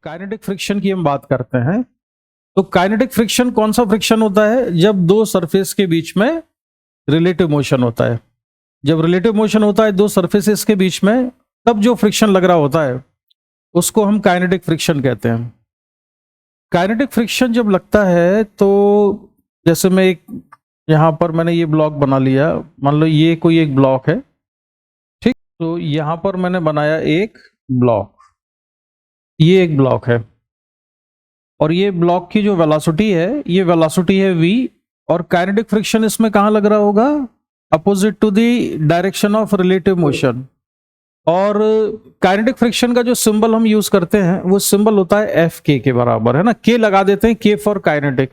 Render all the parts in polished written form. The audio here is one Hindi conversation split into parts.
काइनेटिक फ्रिक्शन की हम बात करते हैं। तो काइनेटिक फ्रिक्शन कौन सा फ्रिक्शन होता है? जब दो सरफेस के बीच में रिलेटिव मोशन होता है। जब रिलेटिव मोशन होता है दो सरफेसेस के बीच में, तब जो फ्रिक्शन लग रहा होता है उसको हम काइनेटिक फ्रिक्शन कहते हैं। काइनेटिक फ्रिक्शन जब लगता है तो जैसे मैं एक यहाँ पर मैंने ये ब्लॉक बना लिया, मान लो ये कोई एक ब्लॉक है, ठीक। तो यहाँ पर मैंने बनाया एक ब्लॉक, ये एक ब्लॉक है और ये ब्लॉक की जो वेलोसिटी है ये वेलोसिटी है v, और काइनेटिक फ्रिक्शन इसमें कहाँ लग रहा होगा? Opposite to the direction of relative motion. और काइनेटिक फ्रिक्शन का जो सिंबल हम यूज करते हैं वो सिंबल होता है एफ के बराबर, है ना। के लगा देते हैं, के फॉर काइनेटिक।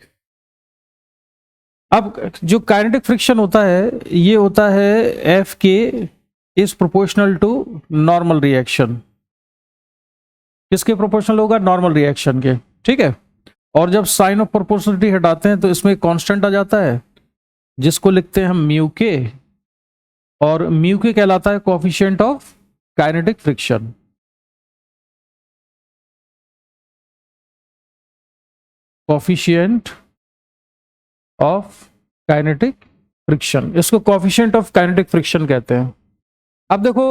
अब जो काइनेटिक फ्रिक्शन होता है ये होता है F k is proportional to normal reaction. किसके प्रोपोर्शनल होगा? नॉर्मल रिएक्शन के, ठीक है। और जब साइन ऑफ प्रोपोर्शनलिटी हटाते हैं तो इसमें एक कांस्टेंट आ जाता है जिसको लिखते हैं हम म्यू के, और म्यू के कहलाता है coefficient of kinetic friction. Coefficient of kinetic friction, इसको कोएफिशिएंट ऑफ काइनेटिक फ्रिक्शन कहते हैं। अब देखो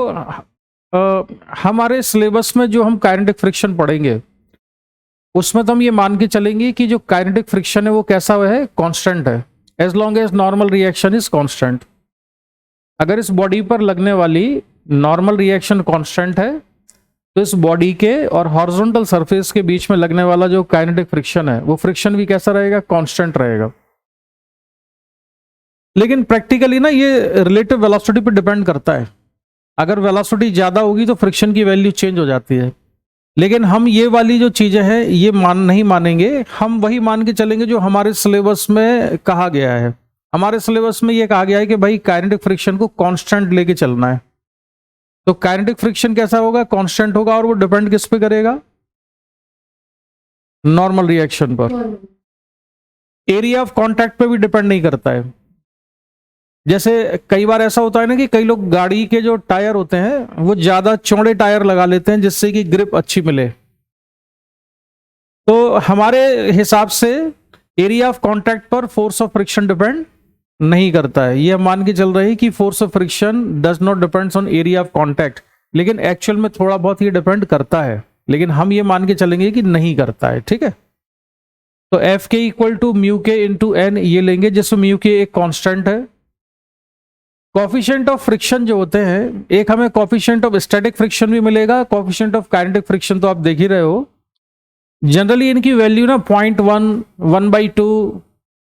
हमारे सिलेबस में जो हम काइनेटिक फ्रिक्शन पढ़ेंगे उसमें तो हम ये मान के चलेंगे कि जो काइनेटिक फ्रिक्शन है वो कैसा है? कांस्टेंट है, as long as normal reaction is constant. अगर इस बॉडी पर लगने वाली नॉर्मल रिएक्शन कांस्टेंट है तो इस बॉडी के और हॉरिजॉन्टल सरफेस के बीच में लगने वाला जो काइनेटिक फ्रिक्शन है वो फ्रिक्शन भी कैसा रहेगा? कांस्टेंट रहेगा। लेकिन प्रैक्टिकली ना ये रिलेटिव वेलोसिटी पर डिपेंड करता है। अगर वेलोसिटी ज्यादा होगी तो फ्रिक्शन की वैल्यू चेंज हो जाती है। लेकिन हम ये वाली जो चीजें हैं ये नहीं मानेंगे, हम वही मान के चलेंगे जो हमारे सिलेबस में कहा गया है। हमारे सिलेबस में ये कहा गया है कि भाई काइनेटिक फ्रिक्शन को कांस्टेंट लेके चलना है। तो काइनेटिक फ्रिक्शन कैसा होगा? कांस्टेंट होगा, और वो डिपेंड किस पे करेगा? नॉर्मल रिएक्शन पर। एरिया ऑफ कांटेक्ट पे भी डिपेंड नहीं करता है। जैसे कई बार ऐसा होता है ना कि कई लोग गाड़ी के जो टायर होते हैं वो ज्यादा चौड़े टायर लगा लेते हैं जिससे कि ग्रिप अच्छी मिले। तो हमारे हिसाब से एरिया ऑफ कांटेक्ट पर फोर्स ऑफ फ्रिक्शन डिपेंड नहीं करता है। ये हम मान के चल रहे हैं कि force of friction does not depends on area of contact, लेकिन एक्चुअल में थोड़ा बहुत ये डिपेंड करता है, लेकिन हम ये मान के चलेंगे कि नहीं करता है, ठीक है। तो F k equal to mu के इंटू एन ये लेंगे, जिसमें म्यू के एक कांस्टेंट है। कोएफिशिएंट ऑफ फ्रिक्शन जो होते हैं, एक हमें कोएफिशिएंट ऑफ स्टैटिक फ्रिक्शन भी मिलेगा, कोएफिशिएंट ऑफ काइनेटिक फ्रिक्शन तो आप देख ही रहे हो। जनरली इनकी वैल्यू ना 0.1, 1/2,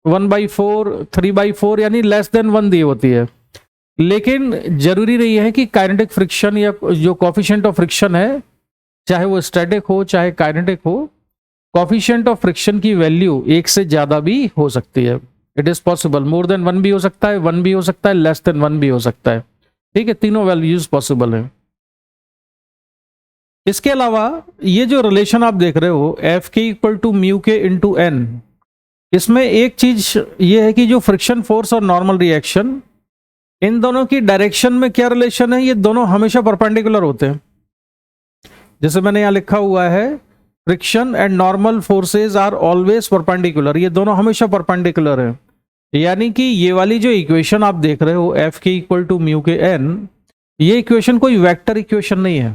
1/4, 3/4 यानी लेस देन 1 दी होती है। लेकिन जरूरी नहीं है कि काइनेटिक फ्रिक्शन या जो कोएफिशिएंट ऑफ फ्रिक्शन है, चाहे वो स्टैटिक हो चाहे काइनेटिक हो, कोएफिशिएंट ऑफ फ्रिक्शन की वैल्यू 1 से ज्यादा भी हो सकती है। It is possible, more than 1 भी हो सकता है, 1 भी हो सकता है, लेस देन 1 भी हो सकता है, ठीक है। तीनों वैल्यूज पॉसिबल है। इसके अलावा ये जो रिलेशन आप देख रहे हो F k equal to mu के इंटू एन, इसमें एक चीज ये है कि जो फ्रिक्शन फोर्स और नॉर्मल रिएक्शन, इन दोनों की डायरेक्शन में क्या रिलेशन है? ये दोनों हमेशा परपेंडिकुलर होते हैं। जैसे मैंने यहां लिखा हुआ है, friction and normal forces are always perpendicular, ये दोनों हमेशा परपेंडिकुलर है। यानी कि ये वाली जो इक्वेशन आप देख रहे हो F k equal to mu k N, ये इक्वेशन कोई वेक्टर इक्वेशन नहीं है।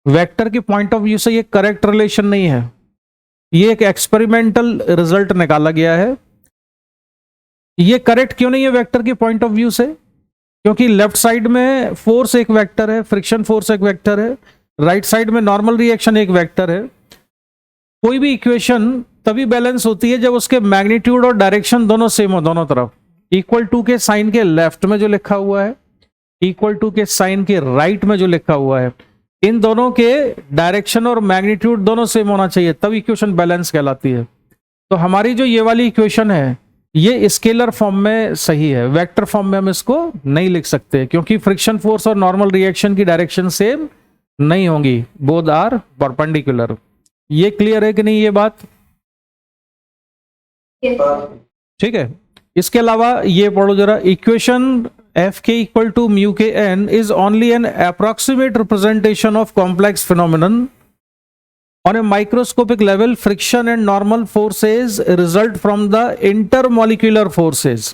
वेक्टर के पॉइंट ऑफ व्यू से ये करेक्ट रिलेशन नहीं है। ये एक एक्सपेरिमेंटल रिजल्ट निकाला गया है। ये करेक्ट क्यों नहीं है वेक्टर के पॉइंट ऑफ व्यू से? क्योंकि लेफ्ट साइड में फोर्स एक वेक्टर है, फ्रिक्शन फोर्स एक वेक्टर है, राइट साइड में नॉर्मल रिएक्शन एक वेक्टर है। कोई भी इक्वेशन तभी बैलेंस होती है जब उसके मैग्नीट्यूड और डायरेक्शन दोनों सेम हो, दोनों तरफ। इक्वल टू के साइन के लेफ्ट में जो लिखा हुआ है, इक्वल टू के साइन के राइट में जो लिखा हुआ है, इन दोनों के डायरेक्शन और मैग्नीट्यूड दोनों सेम होना चाहिए, तब इक्वेशन बैलेंस कहलाती है। तो हमारी जो ये वाली इक्वेशन है ये स्केलर फॉर्म में सही है, वेक्टर फॉर्म में हम इसको नहीं लिख सकते, क्योंकि फ्रिक्शन फोर्स और नॉर्मल रिएक्शन की डायरेक्शन सेम नहीं होंगी, बोथ आर परपेंडिकुलर। ये क्लियर है कि नहीं ये बात? ठीक है। इसके अलावा ये पढ़ो जरा, equation F k equal to mu k N is only an approximate representation of complex phenomenon on a microscopic level friction and normal forces result from the intermolecular forces.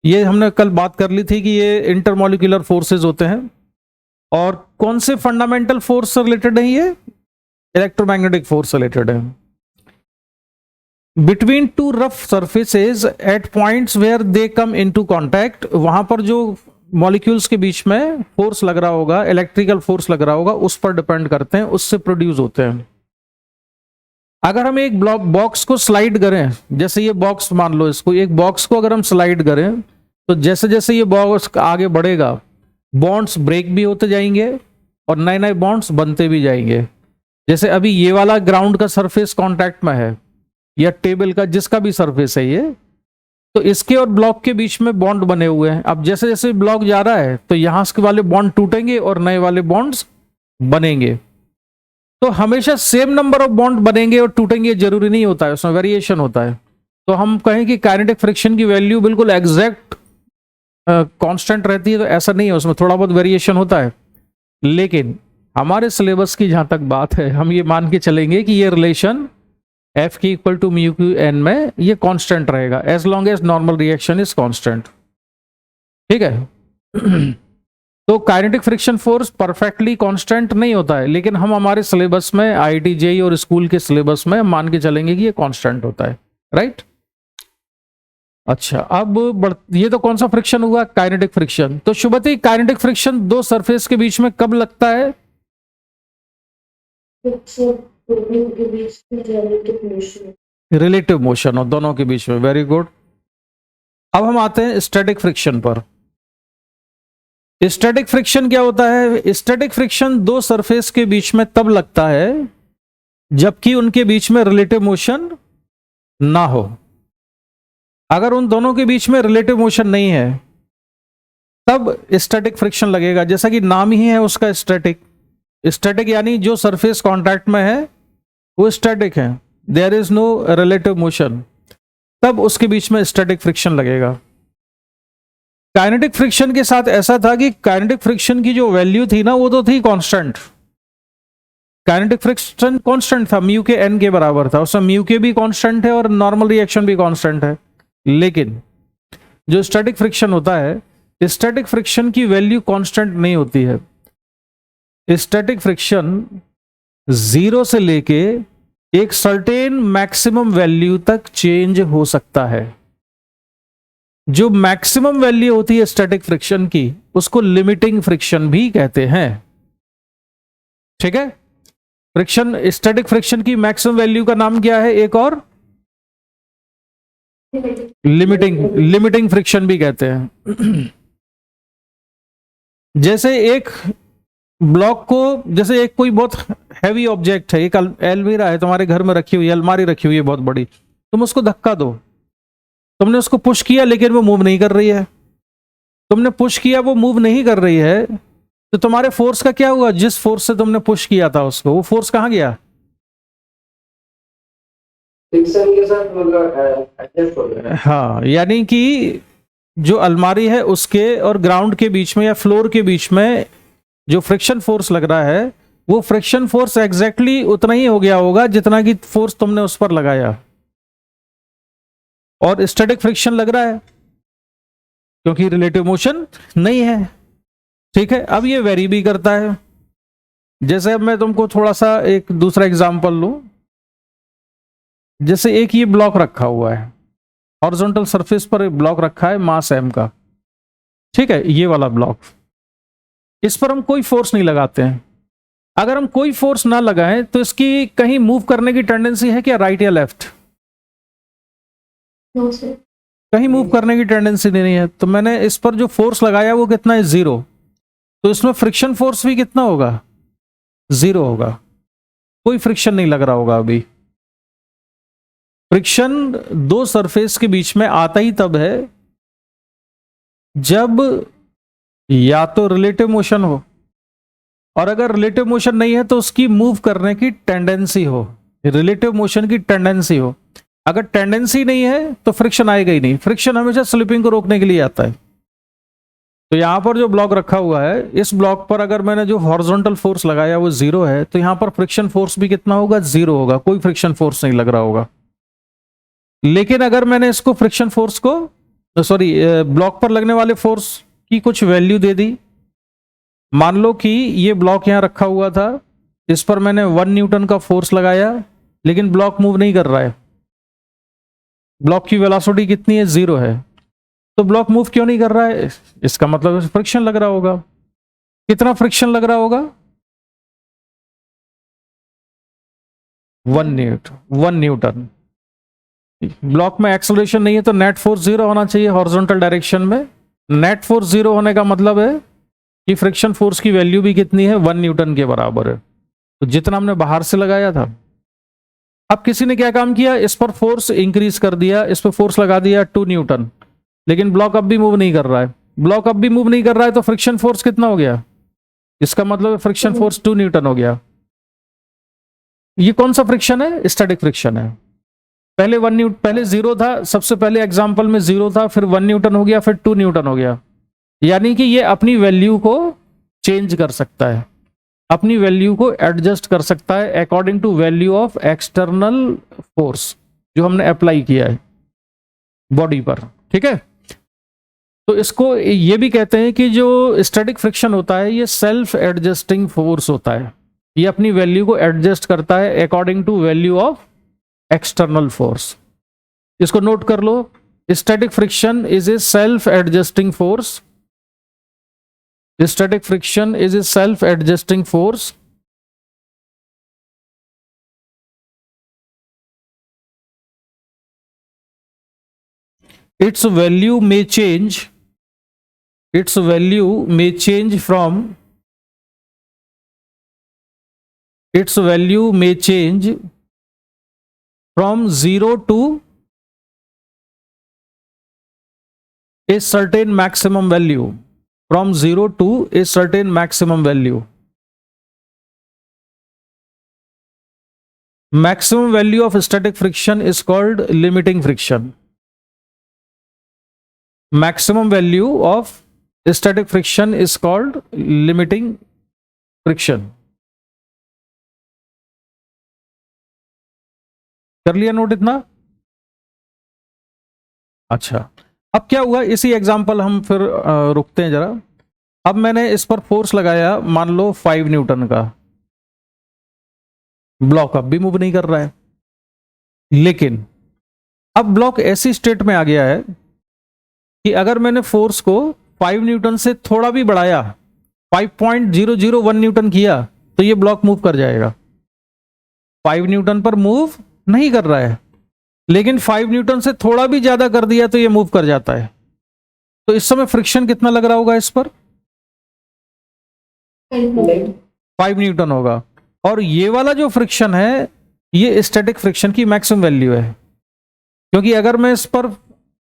ये हमने कल बात कर ली थी कि ये इंटरमॉलिक्यूलर फोर्सेज होते हैं। और कौन से फंडामेंटल फोर्स से रिलेटेड है? ये इलेक्ट्रोमैग्नेटिक फोर्स रिलेटेड है। Between two rough surfaces at points where they come into contact, वहां पर जो मॉलिक्यूल्स के बीच में फोर्स लग रहा होगा, इलेक्ट्रिकल फोर्स लग रहा होगा, उस पर डिपेंड करते हैं, उससे प्रोड्यूस होते हैं। अगर हम एक बॉक्स को स्लाइड करें, जैसे ये बॉक्स मान लो, इसको एक बॉक्स को अगर हम स्लाइड करें तो जैसे जैसे ये बॉक्स आगे बढ़ेगा बॉन्ड्स ब्रेक भी होते जाएंगे और नए नए बॉन्ड्स बनते भी जाएंगे। जैसे अभी ये वाला ग्राउंड का सरफेस कांटेक्ट में है या टेबल का जिसका भी सरफेस है ये, तो इसके और ब्लॉक के बीच में बॉन्ड बने हुए हैं। अब जैसे जैसे ब्लॉक जा रहा है तो यहां के वाले बॉन्ड टूटेंगे और नए वाले बॉन्ड्स बनेंगे। तो हमेशा सेम नंबर ऑफ बॉन्ड बनेंगे और टूटेंगे जरूरी नहीं होता है, उसमें वेरिएशन होता है। तो हम कहें कि काइनेटिक फ्रिक्शन की वैल्यू बिल्कुल एग्जैक्ट कांस्टेंट रहती है, तो ऐसा नहीं है, उसमें थोड़ा बहुत वेरिएशन होता है। लेकिन हमारे सिलेबस की जहां तक बात है, हम ये मान के चलेंगे कि ये relation F k equal to mu k N में ये कांस्टेंट रहेगा as long as normal reaction is constant. ठीक है। तो kinetic friction force perfectly constant नहीं होता है, लेकिन हम हमारे सिलेबस में आईआईटी जेईई और स्कूल के सिलेबस में मान के चलेंगे कि ये कांस्टेंट होता है, राइट। अच्छा, अब ये तो कौन सा फ्रिक्शन हुआ? Kinetic friction. तो शुभति, काइनेटिक फ्रिक्शन दो सरफेस के बीच में कब लगता है? रिलेटिव मोशन और दोनों के बीच में। Very good. अब हम आते हैं स्टैटिक फ्रिक्शन पर। स्टैटिक फ्रिक्शन क्या होता है? स्टैटिक फ्रिक्शन दो सरफेस के बीच में तब लगता है जबकि उनके बीच में रिलेटिव मोशन ना हो। अगर उन दोनों के बीच में रिलेटिव मोशन नहीं है तब स्टैटिक फ्रिक्शन लगेगा। जैसा कि नाम ही है उसका स्टैटिक। स्टैटिक यानी जो सरफेस कांटेक्ट में है वो स्टैटिक है, there is no relative motion, तब उसके बीच में स्टैटिक फ्रिक्शन लगेगा। काइनेटिक फ्रिक्शन के साथ ऐसा था कि काइनेटिक फ्रिक्शन की जो वैल्यू थी ना वो तो थी कांस्टेंट। काइनेटिक फ्रिक्शन कांस्टेंट था, म्यू के एन के बराबर था, उसमें म्यू के भी कांस्टेंट है और नॉर्मल रिएक्शन भी कांस्टेंट है। लेकिन जो स्टैटिक फ्रिक्शन होता है, स्टैटिक फ्रिक्शन की वैल्यू कांस्टेंट नहीं होती है। स्टैटिक फ्रिक्शन जीरो से लेके एक सर्टेन मैक्सिमम वैल्यू तक चेंज हो सकता है। जो मैक्सिमम वैल्यू होती है स्टैटिक फ्रिक्शन की उसको लिमिटिंग फ्रिक्शन भी कहते हैं। ठीक है, फ्रिक्शन, स्टैटिक फ्रिक्शन की मैक्सिमम वैल्यू का नाम क्या है? एक और लिमिटिंग फ्रिक्शन भी कहते हैं। जैसे एक ब्लॉक को, जैसे एक कोई बहुत हैवी ऑब्जेक्ट है, एक अलमीरा है तुम्हारे घर में रखी हुई, अलमारी रखी हुई है बहुत बड़ी, तुम उसको धक्का दो, तुमने उसको पुश किया लेकिन वो मूव नहीं कर रही है। तुमने पुश किया, वो मूव नहीं कर रही है, तो तुम्हारे फोर्स का क्या हुआ? जिस फोर्स से तुमने पुश किया था उसको, वो फोर्स कहां गया? फ्रिक्शन के साथ एडजस्ट हो गया। हाँ, यानी कि जो अलमारी है उसके और ग्राउंड के बीच में या फ्लोर के बीच में जो फ्रिक्शन फोर्स लग रहा है, वो फ्रिक्शन फोर्स एग्जैक्टली उतना ही हो गया होगा जितना कि फोर्स तुमने उस पर लगाया। और स्टैटिक फ्रिक्शन लग रहा है क्योंकि रिलेटिव मोशन नहीं है। ठीक है, अब ये वेरी भी करता है। जैसे अब मैं तुमको थोड़ा सा एक दूसरा एग्जांपल लूं। जैसे एक ये ब्लॉक रखा हुआ है, हॉरिजॉन्टल सरफेस पर एक ब्लॉक रखा है मास m का। ठीक है, ये वाला ब्लॉक, इस पर हम कोई फोर्स नहीं लगाते हैं। अगर हम कोई फोर्स ना लगाएं तो इसकी कहीं मूव करने की टेंडेंसी है क्या, राइट या लेफ्ट? कहीं मूव करने की टेंडेंसी नहीं है। तो मैंने इस पर जो फोर्स लगाया वो कितना है? 0। तो इसमें फ्रिक्शन फोर्स भी कितना होगा? 0 होगा। कोई फ्रिक्शन नहीं लग रहा होगा अभी। फ्रिक्शन दो सरफेस के बीच में आता ही तब है जब या तो रिलेटिव मोशन हो, और अगर रिलेटिव मोशन नहीं है तो उसकी मूव करने की टेंडेंसी हो, रिलेटिव मोशन की टेंडेंसी हो। अगर टेंडेंसी नहीं है तो फ्रिक्शन आएगा ही नहीं। फ्रिक्शन हमेशा स्लिपिंग को रोकने के लिए आता है। तो यहाँ पर जो ब्लॉक रखा हुआ है, इस ब्लॉक पर अगर मैंने जो हॉरिजॉन्टल फोर्स लगाया वो 0 है, तो यहाँ पर फ्रिक्शन फोर्स भी कितना होगा? 0 होगा, कोई फ्रिक्शन फोर्स नहीं लग रहा होगा। लेकिन अगर मैंने इसको फ्रिक्शन फोर्स को ब्लॉक पर लगने वाले फोर्स की कुछ वैल्यू दे दी, मान लो कि ये ब्लॉक यहाँ रखा हुआ था, इस पर मैंने 1 न्यूटन का फोर्स लगाया, लेकिन ब्लॉक मूव नहीं कर रहा है, ब्लॉक की वेलोसिटी कितनी है? 0 है। तो ब्लॉक मूव क्यों नहीं कर रहा है? इसका मतलब फ्रिक्शन लग रहा होगा। कितना फ्रिक्शन लग रहा होगा? 1 न्यूटन। ब्लॉक में एक्सेलरेशन नहीं है तो नेट फोर्स 0 होना चाहिए हॉरिजॉन्टल डायरेक्शन में। नेट फोर्स 0 होने का मतलब है कि फ्रिक्शन फोर्स की वैल्यू भी कितनी है? 1 न्यूटन के बराबर है, तो जितना हमने बाहर से लगाया था। अब किसी ने क्या काम किया? इस पर फोर्स इंक्रीज कर दिया, इस पर फोर्स लगा दिया 2 न्यूटन, लेकिन ब्लॉक अब भी मूव नहीं कर रहा है। ब्लॉक अब भी मूव नहीं कर रहा है, तो फ्रिक्शन फोर्स कितना हो गया? इसका मतलब फ्रिक्शन फोर्स 2 न्यूटन हो गया। ये कौन सा फ्रिक्शन है? स्टैटिक फ्रिक्शन है। पहले 1 न्यूटन, पहले 0 था, सबसे पहले एग्जांपल में 0 था, फिर 1 न्यूटन हो गया, फिर 2 न्यूटन हो गया। यानी कि ये अपनी वैल्यू को चेंज कर सकता है, अपनी वैल्यू को एडजस्ट कर सकता है according to value of external force जो हमने अप्लाई किया है बॉडी पर। ठीक है, तो इसको ये भी कहते हैं कि जो स्टैटिक फ्रिक्शन होता है ये सेल्फ एडजस्टिंग फोर्स होता है, ये अपनी वैल्यू को एडजस्ट करता है according to value of external force. इसको नोट कर लो, static friction is a self adjusting force. Static friction is a self-adjusting force its value may change from its value may change from 0 to a certain maximum value, from 0 to a certain maximum value. Maximum value of static friction is called limiting friction. Maximum value of static friction is called limiting friction. कर लिया नोट इतना? अच्छा, अब क्या हुआ, इसी एग्जांपल हम फिर रुकते हैं जरा। अब मैंने इस पर फोर्स लगाया, मान लो 5 न्यूटन का, ब्लॉक अब भी मूव नहीं कर रहा है। लेकिन अब ब्लॉक ऐसी स्टेट में आ गया है कि अगर मैंने फोर्स को 5 न्यूटन से थोड़ा भी बढ़ाया, 5.001 न्यूटन किया, तो ये ब्लॉक मूव कर जाएगा। 5 न्यूटन पर मूव नहीं कर रहा है, लेकिन 5 न्यूटन से थोड़ा भी ज्यादा कर दिया तो ये मूव कर जाता है। तो इस समय फ्रिक्शन कितना लग रहा होगा इस पर? 5 न्यूटन होगा। और ये वाला जो फ्रिक्शन है ये स्टैटिक फ्रिक्शन की मैक्सिमम वैल्यू है, क्योंकि अगर मैं इस पर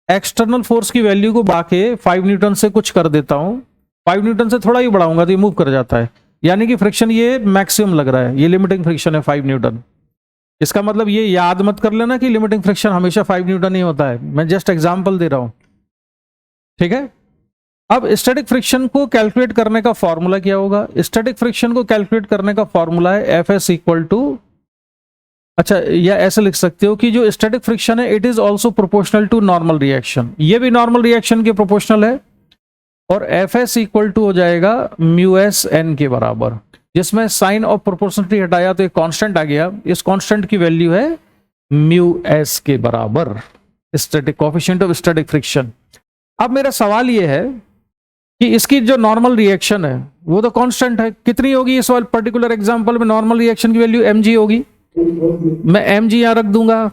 एक्सटर्नल फोर्स की वैल्यू को बढ़ा के 5 न्यूटन से कुछ कर देता हूं, 5 न्यूटन से थोड़ा ही बढ़ाऊंगा तो ये मूव कर जाता है। यानी कि फ्रिक्शन ये मैक्सिमम लग रहा है, ये लिमिटिंग फ्रिक्शन है 5 न्यूटन। इसका मतलब ये याद मत कर लेना कि लिमिटिंग फ्रिक्शन हमेशा 5 न्यूटन ही होता है, मैं जस्ट एग्जांपल दे रहा हूं। ठीक है, अब स्टैटिक फ्रिक्शन को कैलकुलेट करने का फॉर्मूला क्या होगा? स्टैटिक फ्रिक्शन को कैलकुलेट करने का फॉर्मूला है Fs इक्वल टू, अच्छा या ऐसे लिख सकते हो कि जो स्टैटिक फ्रिक्शन है it is also proportional to normal reaction, ये भी नॉर्मल रिएक्शन के प्रोपोर्शनल है। और Fs इक्वल टू हो जाएगा μs n के बराबर, जिसमें साइन ऑफ प्रोपोर्शनलिटी हटाया तो एक कांस्टेंट आ गया, इस कांस्टेंट की वैल्यू है μs के बराबर, static coefficient of static friction. अब मेरा सवाल ये है कि इसकी जो नॉर्मल रिएक्शन है वो तो कांस्टेंट है, कितनी होगी इस वाले पर्टिकुलर एग्जांपल में? नॉर्मल रिएक्शन की वैल्यू mg होगी, मैं mg यहां रख दूंगा।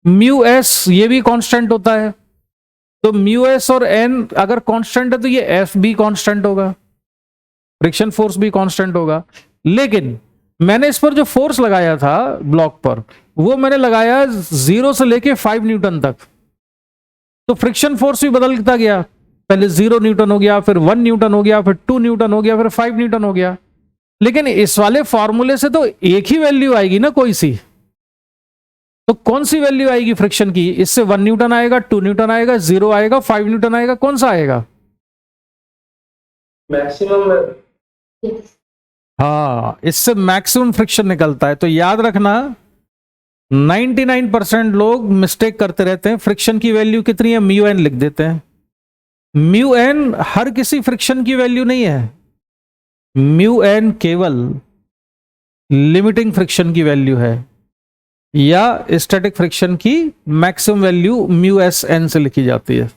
μs ये भी कांस्टेंट होता है, तो μs और n अगर कांस्टेंट है तो ये f भी कांस्टेंट होगा, फ्रिक्शन फोर्स भी कांस्टेंट होगा। लेकिन मैंने इस पर जो फोर्स लगाया था ब्लॉक पर, वो मैंने लगाया 0 से लेके 5 न्यूटन तक, तो फ्रिक्शन फोर्स भी बदलता गया, पहले 0 न्यूटन हो गया, फिर 1 न्यूटन हो गया, फिर 2 न्यूटन हो गया, फिर 5 न्यूटन हो गया। लेकिन इस वाले फॉर्मूले से तो एक ही वैल्यू आएगी ना कोई सी, तो कौन सी वैल्यू आएगी फ्रिक्शन की? इससे 1 न्यूटन आएगा, 2 न्यूटन आएगा, 0 आएगा, 5 न्यूटन आएगा, कौन सा आएगा? मैक्सिमम। हाँ, इससे मैक्सिमम फ्रिक्शन निकलता है। तो याद रखना 99% लोग मिस्टेक करते रहते हैं। फ्रिक्शन की वैल्यू कितनी है, म्यू एन लिख देते हैं। म्यू एन हर किसी फ्रिक्शन की वैल्यू नहीं है। म्यू एन केवल लिमिटिंग फ्रिक्शन की वैल्यू है, या स्टैटिक फ्रिक्शन की maximum value mu S N से लिखी जाती है।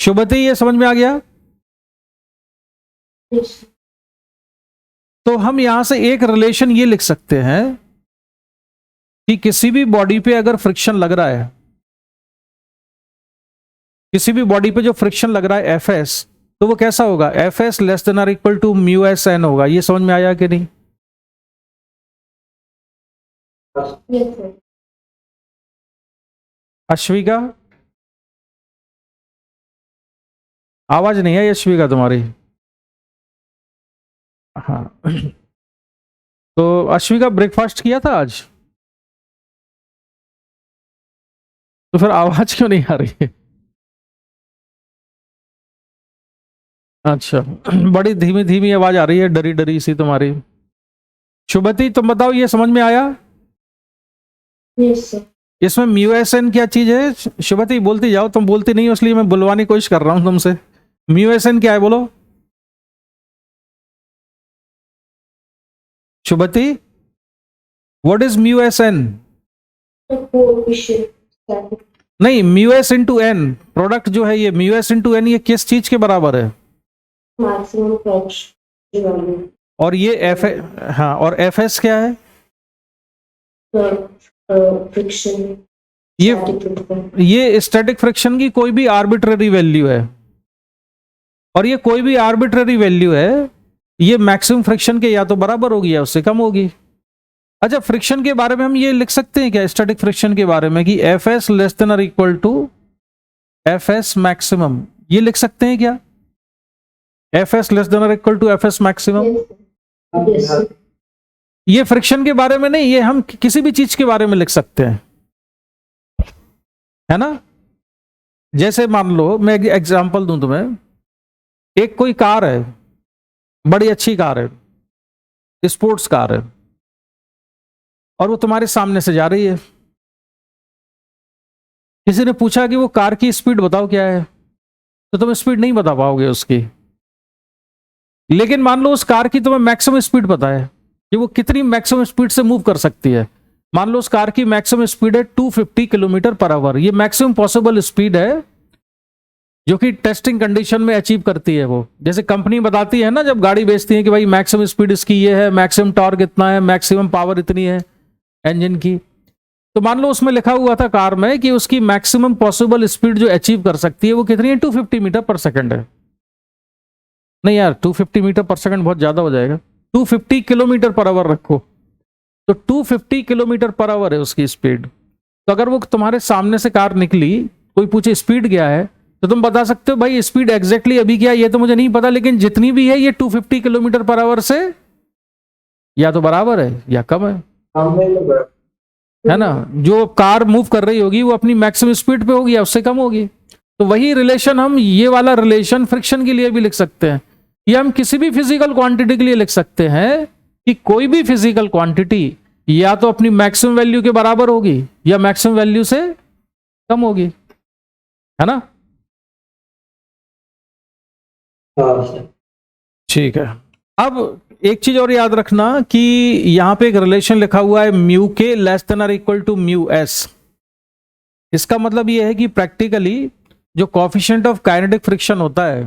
शुभती, ये समझ में आ गया? तो हम यहां से एक रिलेशन ये लिख सकते हैं कि किसी भी बॉडी पे अगर फ्रिक्शन लग रहा है, किसी भी बॉडी पे जो फ्रिक्शन लग रहा है एफ एस, तो वो कैसा होगा, F S less than or equal to mu S N होगा। ये समझ में आया कि नहीं? अश्विका, आवाज नहीं है अश्विका तुम्हारी। हाँ तो अश्विका, ब्रेकफास्ट किया था आज? तो फिर आवाज क्यों नहीं आ रही है? अच्छा बड़ी धीमी धीमी आवाज आ रही है, डरी डरी सी तुम्हारी। शुभती, तुम बताओ, ये समझ में आया? Yes sir. इसमें म्यू एस एन क्या चीज है? शुभती बोलती जाओ, तुम बोलती नहीं हो इसलिए मैं बुलवाने की कोशिश कर रहा हूं तुमसे। म्यू एस एन क्या है, बोलो Shubhati. What is mu S N? नहीं, mu S into N, product जो है ये म्यू एस इंटू एन, ये किस चीज के बराबर है? Maximum friction. और ये एफ, हाँ, और एफ एस क्या है? फ्रिक्शन। ये स्टैटिक फ्रिक्शन की कोई भी आर्बिट्ररी वैल्यू है, और ये कोई भी आर्बिट्ररी वैल्यू है, ये मैक्सिमम फ्रिक्शन के या तो बराबर होगी या उससे कम होगी। अच्छा, फ्रिक्शन के बारे में हम ये लिख सकते हैं क्या, स्टैटिक फ्रिक्शन के बारे में, कि एफ एस लेस देन और equal to F S maximum, ये लिख सकते हैं क्या? एफ एस लेस देन और equal to F S maximum. ये फ्रिक्शन के बारे में नहीं, ये हम किसी भी चीज के बारे में लिख सकते हैं, है ना? जैसे मान लो, मैं एक एग्जांपल दूं तुम्हें। एक कोई कार है, बड़ी अच्छी कार है, स्पोर्ट्स कार है, और वो तुम्हारे सामने से जा रही है। किसी ने पूछा कि वो कार की स्पीड बताओ क्या है, तो तुम स्पीड नहीं बता पाओगे उसकी। लेकिन मान लो उस कार की तुम्हें मैक्सिमम स्पीड पता है कि वो कितनी मैक्सिमम स्पीड से मूव कर सकती है। मान लो उस कार की मैक्सिमम स्पीड है 250 किलोमीटर पर आवर। ये मैक्सिमम पॉसिबल स्पीड है जो कि टेस्टिंग कंडीशन में अचीव करती है वो। जैसे कंपनी बताती है ना, जब गाड़ी बेचती है कि भाई मैक्सिमम स्पीड इसकी ये है, मैक्सिमम टॉर्क इतना है, मैक्सिमम पावर इतनी है इंजन की। तो मान लो उसमें लिखा हुआ था कार में कि उसकी मैक्सिमम पॉसिबल स्पीड जो अचीव कर सकती है वो कितनी है, 250 मीटर पर सेकंड है। नहीं यार, 250 मीटर पर सेकंड बहुत ज्यादा हो जाएगा, 250 किलोमीटर पर आवर रखो। तो 250 किलोमीटर पर आवर है उसकी स्पीड। तो अगर वो तुम्हारे सामने से कार निकली, कोई पूछे स्पीड क्या है, तो तुम बता सकते हो भाई स्पीड एग्जैक्टली अभी क्या है ये तो मुझे नहीं पता, लेकिन जितनी भी है ये 250 किलोमीटर पर आवर से या तो बराबर है या कम है ना? जो कार मूव कर रही होगी वो अपनी मैक्सिमम स्पीड पे होगी या उससे कम होगी। तो वही रिलेशन, हम ये वाला रिलेशन फ्रिक्शन के लिए भी लिख सकते हैं, या हम किसी भी फिजिकल क्वांटिटी के लिए लिख सकते हैं कि कोई भी फिजिकल क्वांटिटी या तो अपनी मैक्सिमम वैल्यू के बराबर होगी या मैक्सिमम वैल्यू से कम होगी, है ना? ठीक है। अब एक चीज और याद रखना कि यहां पे एक रिलेशन लिखा हुआ है म्यू के लेस देन और इक्वल टू म्यू एस। इसका मतलब यह है कि प्रैक्टिकली जो कोफिशिएंट ऑफ काइनेटिक फ्रिक्शन होता है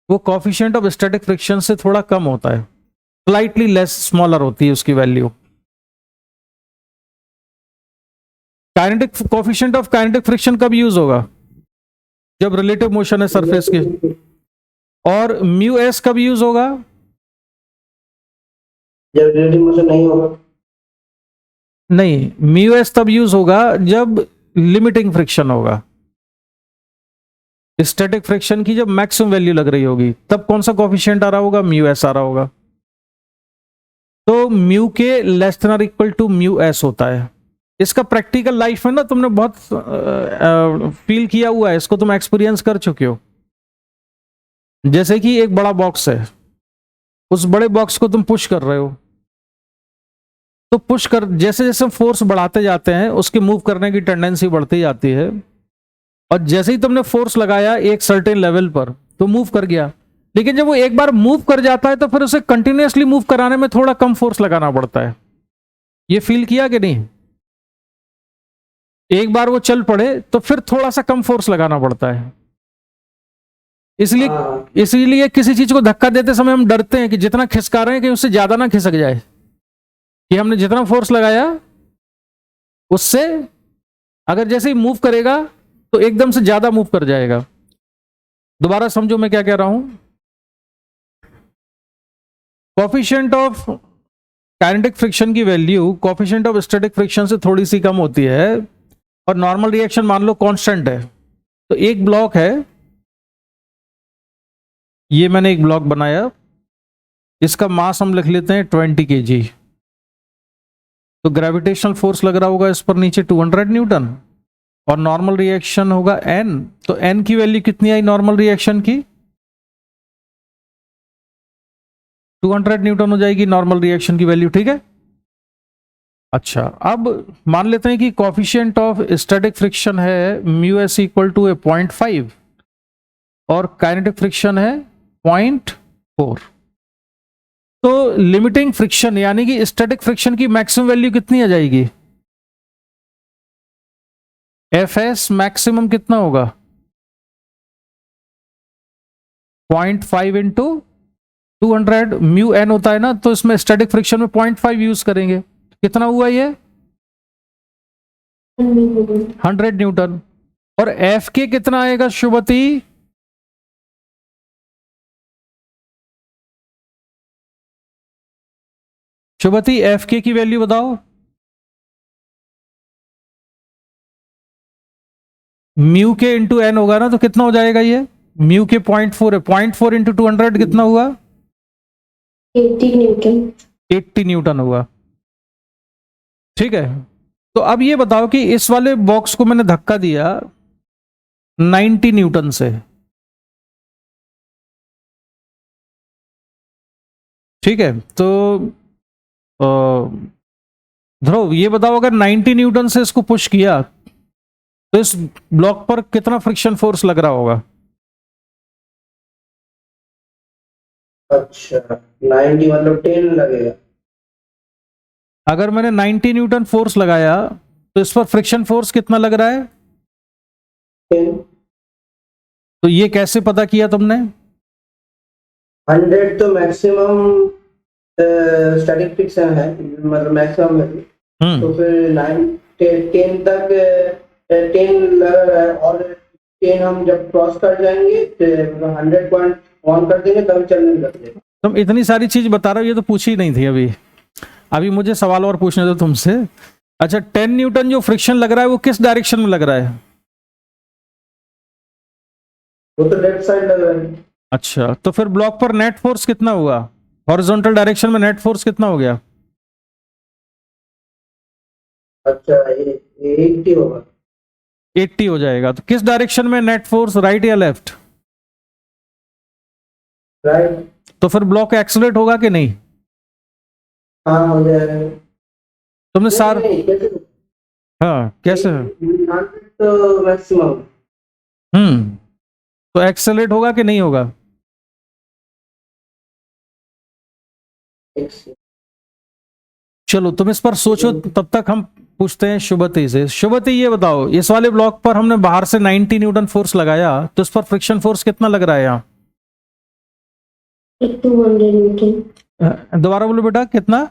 वो कोफिशिएंट ऑफ स्टैटिक फ्रिक्शन से थोड़ा कम होता है, स्लाइटली लेस, स्मॉलर होती है उसकी value. Kinetic coefficient of kinetic friction कब यूज होगा? जब रिलेटिव मोशन है सरफेस की। और म्यू एस कब यूज होगा? जब रिलेटिव मोशन नहीं होगा। नहीं, म्यू एस तब यूज होगा जब लिमिटिंग फ्रिक्शन होगा। स्टैटिक फ्रिक्शन की जब मैक्सिमम वैल्यू लग रही होगी तब कौन सा कोफिशिएंट आ रहा होगा? म्यू एस आ रहा होगा। तो म्यू के लेस देन और इक्वल टू म्यू एस होता है। इसका प्रैक्टिकल लाइफ में ना तुमने बहुत फील किया हुआ है, इसको तुम एक्सपीरियंस कर चुके हो। जैसे कि एक बड़ा बॉक्स है, उस बड़े बॉक्स को तुम पुश कर रहे हो, तो पुश कर जैसे जैसे फोर्स बढ़ाते जाते हैं उसके मूव करने की टेंडेंसी बढ़ती जाती है, और जैसे ही तुमने फोर्स लगाया एक सर्टेन लेवल पर तो मूव कर गया। लेकिन जब वो एक बार मूव कर जाता है तो फिर उसे कंटिन्यूअसली मूव कराने में थोड़ा कम फोर्स लगाना पड़ता है। ये फील किया कि नहीं? एक बार वो चल पड़े तो फिर थोड़ा सा कम फोर्स लगाना पड़ता है। इसलिए हाँ इसीलिए किसी चीज को धक्का देते समय हम डरते हैं कि जितना खिसका रहे हैं कि उससे ज्यादा ना खिसक जाए, कि हमने जितना फोर्स लगाया उससे अगर जैसे ही मूव करेगा तो एकदम से ज्यादा मूव कर जाएगा। दोबारा समझो मैं क्या कह रहा हूं। कोफिशिएंट ऑफ काइनेटिक फ्रिक्शन की value coefficient of static friction से थोड़ी सी कम होती है, और नॉर्मल रिएक्शन मान लो कांस्टेंट है। तो एक ब्लॉक है, ये मैंने एक ब्लॉक बनाया, इसका मास हम लिख लेते हैं 20 kg। तो ग्रेविटेशनल फोर्स लग रहा होगा इस पर नीचे 200 न्यूटन, और नॉर्मल रिएक्शन होगा n। तो n की वैल्यू कितनी आई नॉर्मल रिएक्शन की? 200 न्यूटन हो जाएगी नॉर्मल रिएक्शन की वैल्यू, ठीक है। अच्छा, अब मान लेते हैं कि कोफिशिएंट ऑफ स्टैटिक फ्रिक्शन है μs इक्वल टू 0.5 और काइनेटिक फ्रिक्शन है 0.4। तो लिमिटिंग फ्रिक्शन यानी कि स्टैटिक फ्रिक्शन की मैक्सिमम वैल्यू कितनी आ जाएगी? एफएस मैक्सिमम कितना होगा? 0.5 इंटू 200, म्यू एन होता है ना, तो इसमें स्टैटिक फ्रिक्शन में 0.5 यूज करेंगे। कितना हुआ ये? 100 न्यूटन। और एफ के कितना आएगा शुभती? शुभती एफ के की वैल्यू बताओ। म्यू के इंटू एन होगा ना, तो कितना हो जाएगा ये? म्यू के 0.4 है, 0.4 इंटू 200 कितना हुआ? 80 न्यूटन। 80 न्यूटन हुआ, ठीक है। तो अब ये बताओ कि इस वाले बॉक्स को मैंने धक्का दिया 90 न्यूटन से, ठीक है। तो ध्रुव ये बताओ, अगर 90 न्यूटन से इसको पुश किया तो इस ब्लॉक पर कितना फ्रिक्शन फोर्स लग रहा होगा? अच्छा 90 मतलब 10 लगेगा। अगर मैंने 90 न्यूटन फोर्स लगाया तो इस पर फ्रिक्शन फोर्स कितना लग रहा है? 10। तो ये कैसे पता किया तुमने? 100 तो मैक्सिमम स्टैटिक फ्रिक्शन है, मतलब मैक्सिमम है। तो फिर 10 तक 10 लग रहा है, और 10 हम जब क्रॉस कर जाएंगे तो 100 पॉइंट ऑन कर देंगे तब चलने लगेगा। तुम इतनी सारी चीज बता रहे हो, ये तो पूछी नहीं थी अभी। अभी मुझे सवाल और पूछने दो तुमसे। अच्छा, 10 न्यूटन जो फ्रिक्शन लग रहा है वो किस डायरेक्शन में लग रहा है? वो तो लेफ्ट साइड लग रहा है। अच्छा, तो फिर ब्लॉक पर नेट फोर्स कितना हुआ? हॉरिजॉन्टल डायरेक्शन में नेट फोर्स कितना हो गया? अच्छा ये 80 होगा। 80 हो जाएगा। तो किस डायरेक्शन में नेट फोर्स, राइट या लेफ्ट? राइट। तो फिर ब्लॉक एक्सेलरेट होगा कि नहीं? हाँ हो जाएगा। तुमने सार नहीं, कैसे? हाँ, कैसे? 100 तो मैक्सिमम। तो एक्सेलरेट होगा कि नहीं होगा? चलो तुम इस पर सोचो, तब तक हम पूछते हैं शुभती से। शुभती ये बताओ, इस वाले ब्लॉक पर हमने बाहर से 90 न्यूटन फोर्स लगाया, तो इस पर फ्रिक्शन फोर्स कितना लग रहा है यहाँ? 200 न्यूटन। दोबारा बोलो बेटा, कितना?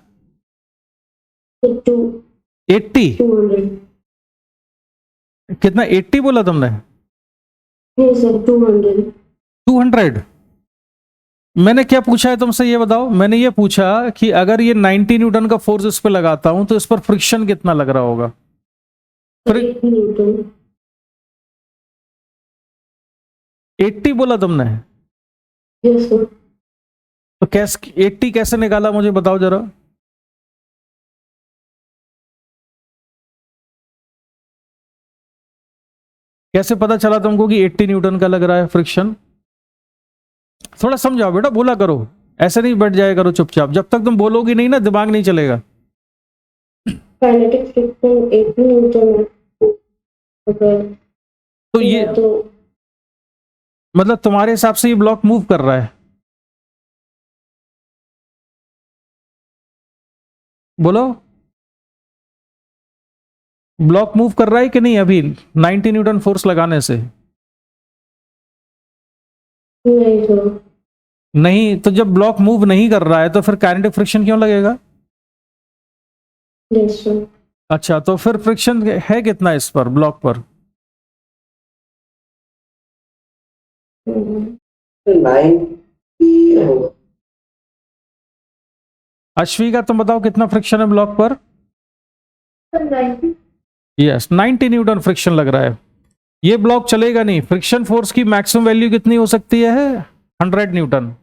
80? 200। कितना 80 बोला तुमने? नहीं सर 200। 200? मैंने क्या पूछा है तुमसे ये बताओ। मैंने ये पूछा कि अगर ये 90 न्यूटन का फोर्स इस पर लगाता हूं तो इस पर फ्रिक्शन कितना लग रहा होगा? 80 न्यूटन। 80 बोला तुमने? Yes sir. तो कैसे 80 कैसे निकाला, मुझे बताओ जरा। कैसे पता चला तुमको कि 80 न्यूटन का लग रहा है फ्रिक्शन? थोड़ा समझाओ बेटा, बोला करो, ऐसे नहीं बैठ जाया करो चुपचाप, जब तक तुम बोलोगी नहीं ना दिमाग नहीं चलेगा। काइनेटिक फ्रिक्शन 80 न्यूटन है। अगर तो ये तो मतलब तुम्हारे हिसाब से ये ब्लॉक मूव कर रहा है, बोलो ब्लॉक मूव कर रहा है कि नहीं अभी 90 न्यूटन फोर्स लगाने से? नहीं तो नहीं, तो जब ब्लॉक मूव नहीं कर रहा है तो फिर काइनेटिक फ्रिक्शन क्यों लगेगा? Yes sir. अच्छा, तो फिर फ्रिक्शन है कितना इस पर, ब्लॉक पर? 90 होगा। अश्वी का तुम बताओ कितना फ्रिक्शन है ब्लॉक पर? यस, 90 न्यूटन फ्रिक्शन लग रहा है। ये ब्लॉक चलेगा नहीं। फ्रिक्शन फोर्स की मैक्सिमम वैल्यू कितनी हो सकती है? 100 न्यूटन।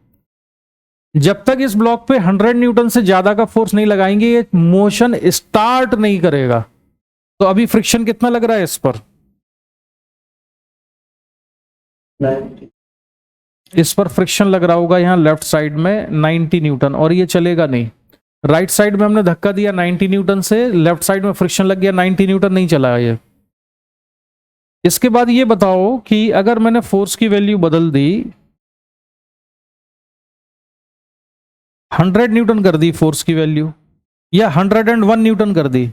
जब तक इस ब्लॉक पे 100 न्यूटन से ज्यादा का फोर्स नहीं लगाएंगे ये मोशन स्टार्ट नहीं करेगा। तो अभी फ्रिक्शन कितना लग रहा है इस पर? 90। इस पर फ्रिक्शन लग रहा होगा यहाँ लेफ्ट साइड में 90 न्यूटन, और ये चलेगा नहीं। राइट साइड में हमने धक्का दिया 90 न्यूटन से, लेफ्ट साइड में फ्रिक्शन लग गया 90 न्यूटन, नहीं चला ये। इसके बाद ये बताओ कि अगर मैंने फोर्स की वैल्यू बदल दी, 100 न्यूटन कर दी फोर्स की वैल्यू, या 101 न्यूटन कर दी,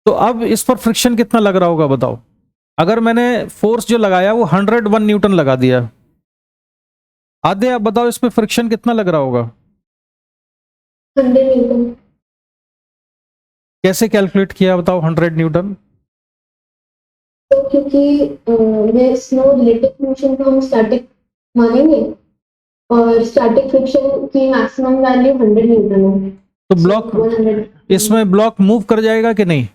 तो अब इस पर फ्रिक्शन कितना लग रहा होगा बताओ? अगर मैंने फोर्स जो लगाया वो 101 न्यूटन लगा दिया, आधे आप बताओ इस पे फ्रिक्शन कितना लग रहा होगा? 100 न्यूटन। कैसे कैलकुलेट किया बताओ 100 न्यूटन? तो क्योंकि ये स्लो रिलेटिव मोशन को हम स्टैटिक मानेंगे और स्टैटिक फ्रिक्शन की मैक्सिमम वैल्यू 100 न्यूटन है। तो ब्लॉक 100 इसमें ब्लॉक मूव कर जाएगा कि नहीं?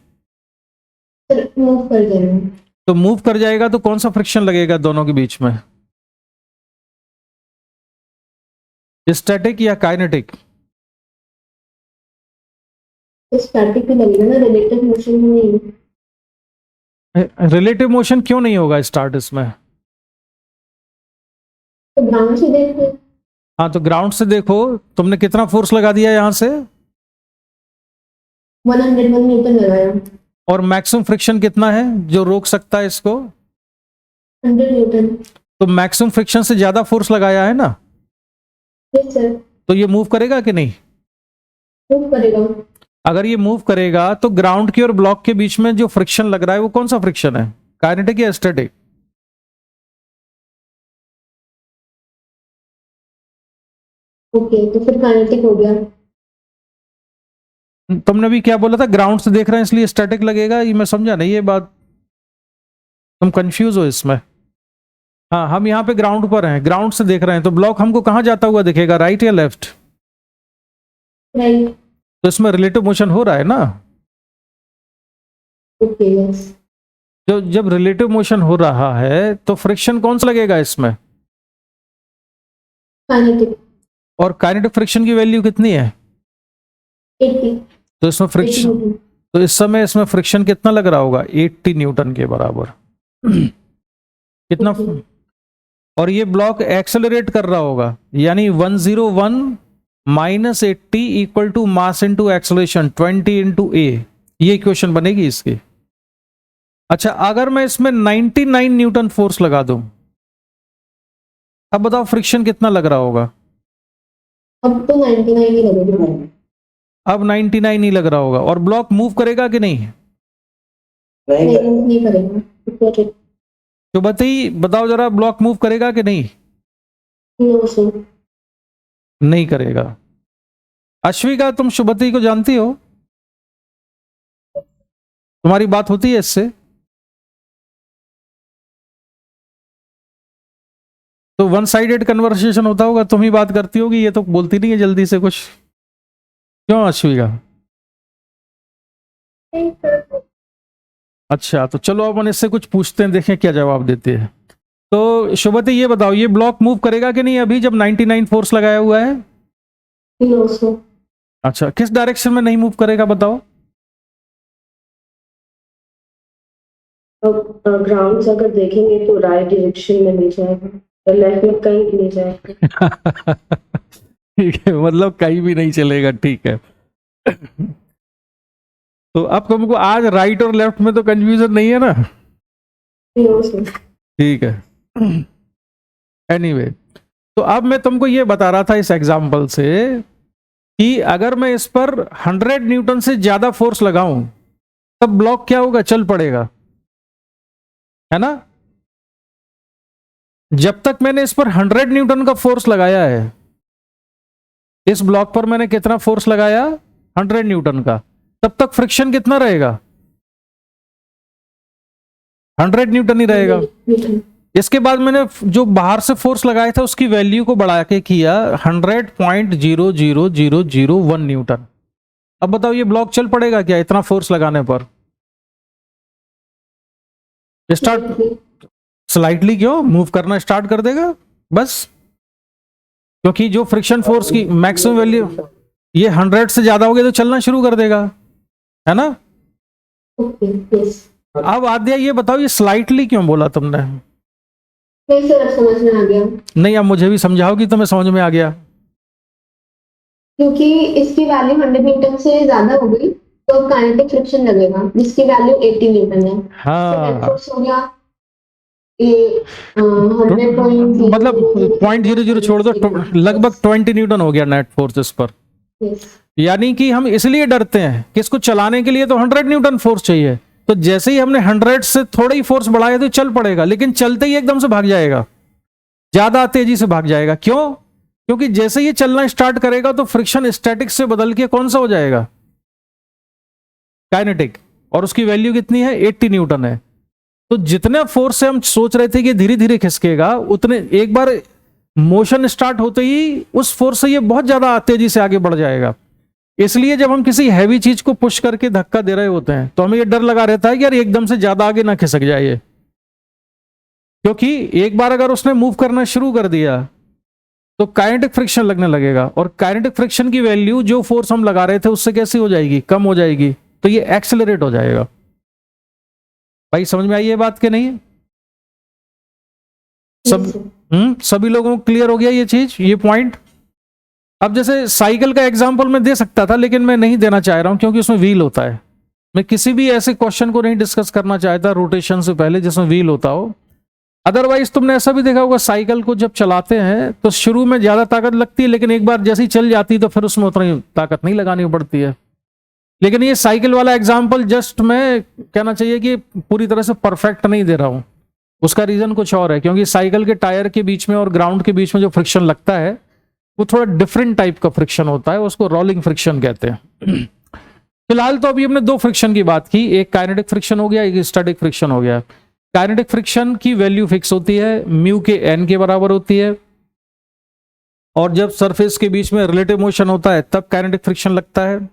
मूव कर जाएगा। तो मूव कर जाएगा तो कौन सा फ्रिक्शन लगेगा दोनों के बीच में? स्टैटिक या काइनेटिक? स्टैटिक ही लगेगा ना, रिलेटिव मोशन में नहीं। रिलेटिव मोशन क्यों नहीं होगा स्टार्ट इसमें? तो ग्राउंड से देखो। हाँ, तो ग्राउंड से देखो, तुमने कितना फोर्स लगा दिया यहां से? 101 न्यूटन लगाया। और मैक्सिमम फ्रिक्शन कितना है जो रोक सकता है इसको? 100 न्यूटन। तो मैक्सिमम फ्रिक्शन से ज्यादा फोर्स लगाया है ना, यस सर। तो ये मूव करेगा कि नहीं? मूव करेगा। अगर ये मूव करेगा तो ग्राउंड की और ब्लॉक के बीच में जो फ्रिक्शन लग रहा है वो कौन सा फ्रिक्शन है, काइनेटिक या स्टैटिक? ओके, तो फिर काइनेटिक हो गया। तुमने भी क्या बोला था, ग्राउंड से देख रहे हैं इसलिए स्टैटिक लगेगा? ये मैं समझा नहीं ये बात, तुम कंफ्यूज हो इसमें। हाँ, हम यहाँ पे ग्राउंड पर हैं, ग्राउंड से देख रहे हैं, तो ब्लॉक हमको कहाँ जाता हुआ दिखेगा, राइट या लेफ्ट? राइट। तो इसमें रिलेटिव मोशन हो रहा है ना। Okay yes. जो जब रिलेटिव मोशन हो रहा है तो फ्रिक्शन कौन सा लगेगा इसमें? काइनेटिक। और काइनेटिक फ्रिक्शन की वैल्यू कितनी है? 80। तो इसमें 80 फ्रिक्शन, न्यूटन। तो इस समय इसमें फ्रिक्शन कितना लग रहा होगा? 80 न्यूटन के बराबर। कितना? ओके। और ये ब्लॉक एक्सेलरेट कर रहा होगा, यानी 101 minus 80 equal to mass into acceleration 20 into a, ये इक्वेशन बनेगी इसकी। अच्छा, अगर मैं इसमें 99 न्यूटन फोर्स लगा दूं, अब बताओ फ्रिक्शन कितना लग रहा होगा? अब तो 99 ही लगेगा। अब 99 ही लग रहा होगा। और ब्लॉक मूव करेगा कि नहीं? नहीं कर- नहीं करेगा। तो बताओ जरा, ब्लॉक मूव करेगा कि नहीं? No sir. नहीं करेगा। अश्विका, तुम शुभती को जानती हो? तुम्हारी बात होती है इससे? तो वन साइडेड कन्वर्सेशन होता होगा, तुम ही बात करती होगी, ये तो बोलती नहीं है जल्दी से कुछ, क्यों अश्विका? अच्छा, तो चलो अपन इससे कुछ पूछते हैं, देखें क्या जवाब देते हैं। तो शुभती ये बताओ, ये ब्लॉक मूव करेगा कि नहीं अभी जब 99 फोर्स लगाया हुआ है? No sir. अच्छा, किस डायरेक्शन में नहीं मूव करेगा बताओ? अब ग्राउंड से अगर देखेंगे तो राइट डायरेक्शन में नहीं जाएगा। लाइफ में कहीं भी नहीं जाए। ठीक है, मतलब कहीं भी नहीं चलेगा, ठीक है। तो अब तुमको आज राइट और लेफ्ट में तो कंफ्यूजन नहीं है ना? ठीक है। एनीवे, तो अब मैं तुमको ये बता रहा था इस एग्जांपल से कि अगर मैं इस पर 100 न्यूटन से ज्यादा फोर्स लगाऊं तब ब्लॉक क्या होगा, चल पड़ेगा, है ना? जब तक मैंने इस पर 100 न्यूटन का फोर्स लगाया है, इस ब्लॉक पर मैंने कितना फोर्स लगाया, 100 न्यूटन का, तब तक फ्रिक्शन कितना रहेगा, 100 न्यूटन ही रहेगा। इसके बाद मैंने जो बाहर से फोर्स लगाया था उसकी वैल्यू को बढ़ा के किया 100.00001 न्यूटन। अब बताओ ये ब्लॉक चल पड़ेगा क्या इतना फोर्स लगाने पर? स्टार्ट स्लाइटली, क्यों मूव करना स्टार्ट कर देगा बस, क्योंकि जो फ्रिक्शन फोर्स की मैक्सिमम वैल्यू ये 100 से ज्यादा हो गया तो चलना शुरू कर देगा, है ना? अब आद्या ये बताओ ये स्लाइटली क्यों बोला तुमने? नहीं सर, अब समझ में आ गया। नहीं, अब मुझे भी समझाओ कि तुम्हें समझ में आ गया। क्योंकि इसकी वैल्यू 100 न्यूटन से ज्यादा हो गई तो काइनेटिक फ्रिक्शन लगेगा, जिसकी वैल्यू 80 न्यूटन है। हाँ, फोर्स हो गया ये 100.0 मतलब 0.00 छोड़ दो, लगभग 20 न्यूटन हो गया नेट फोर्स इस पर। यानी कि हम इसलिए डरते हैं कि इसको चलाने के लिए तो 100 न्यूटन फोर्स चाहिए, तो जैसे ही हमने 100 से थोड़ा ही फोर्स बढ़ाया तो चल पड़ेगा, लेकिन चलते ही एकदम से भाग जाएगा, ज्यादा तेजी से भाग जाएगा। क्यों? क्योंकि जैसे ये चलना स्टार्ट करेगा तो फ्रिक्शन स्टैटिक से बदल के कौन सा हो जाएगा, काइनेटिक, और उसकी वैल्यू कितनी है, 80 न्यूटन है। तो जितने फोर्स से हम सोच रहे थे कि धीरे धीरे खिसकेगा, उतने एक बार मोशन स्टार्ट होते ही उस फोर्स से ये बहुत ज्यादा तेजी से आगे बढ़ जाएगा। इसलिए जब हम किसी हैवी चीज को पुश करके धक्का दे रहे होते हैं तो हमें ये डर लगा रहता है कि यार एकदम से ज्यादा आगे ना खिसक जाए, क्योंकि एक बार अगर उसने मूव करना शुरू कर दिया तो काइनेटिक फ्रिक्शन लगने लगेगा, और काइनेटिक फ्रिक्शन की वैल्यू जो फोर्स हम लगा रहे थे उससे कैसी हो जाएगी, कम हो जाएगी, तो ये एक्सेलरेट हो जाएगा। भाई समझ में आई ये बात कि नहीं? सभी लोगों को क्लियर हो गया ये चीज, ये पॉइंट? अब जैसे साइकिल का एग्जांपल मैं दे सकता था लेकिन मैं नहीं देना चाह रहा हूं क्योंकि उसमें व्हील होता है। मैं किसी भी ऐसे क्वेश्चन को नहीं डिस्कस करना चाहता रोटेशन से पहले जिसमें व्हील होता हो। अदरवाइज तुमने ऐसा भी देखा होगा, साइकिल को जब चलाते हैं तो शुरू में ज्यादा ताकत लगती है, लेकिन एक बार जैसी चल जाती है तो फिर उसमें उतनी ताकत नहीं लगानी पड़ती है। लेकिन ये साइकिल वाला एग्जाम्पल जस्ट मैं कहना चाहिए कि पूरी तरह से परफेक्ट नहीं दे रहा हूं। उसका रीजन कुछ और है, क्योंकि साइकिल के टायर के बीच में और ग्राउंड के बीच में जो फ्रिक्शन लगता है वो थोड़ा डिफरेंट टाइप का फ्रिक्शन होता है, उसको रोलिंग फ्रिक्शन कहते हैं। फिलहाल तो अभी हमने दो फ्रिक्शन की बात की, एक काइनेटिक फ्रिक्शन हो गया, एक स्टैटिक फ्रिक्शन हो गया। काइनेटिक फ्रिक्शन की वैल्यू फिक्स होती है, म्यू के एन के बराबर होती है, और जब सरफेस के बीच में रिलेटिव मोशन होता है तब काइनेटिक फ्रिक्शन लगता है।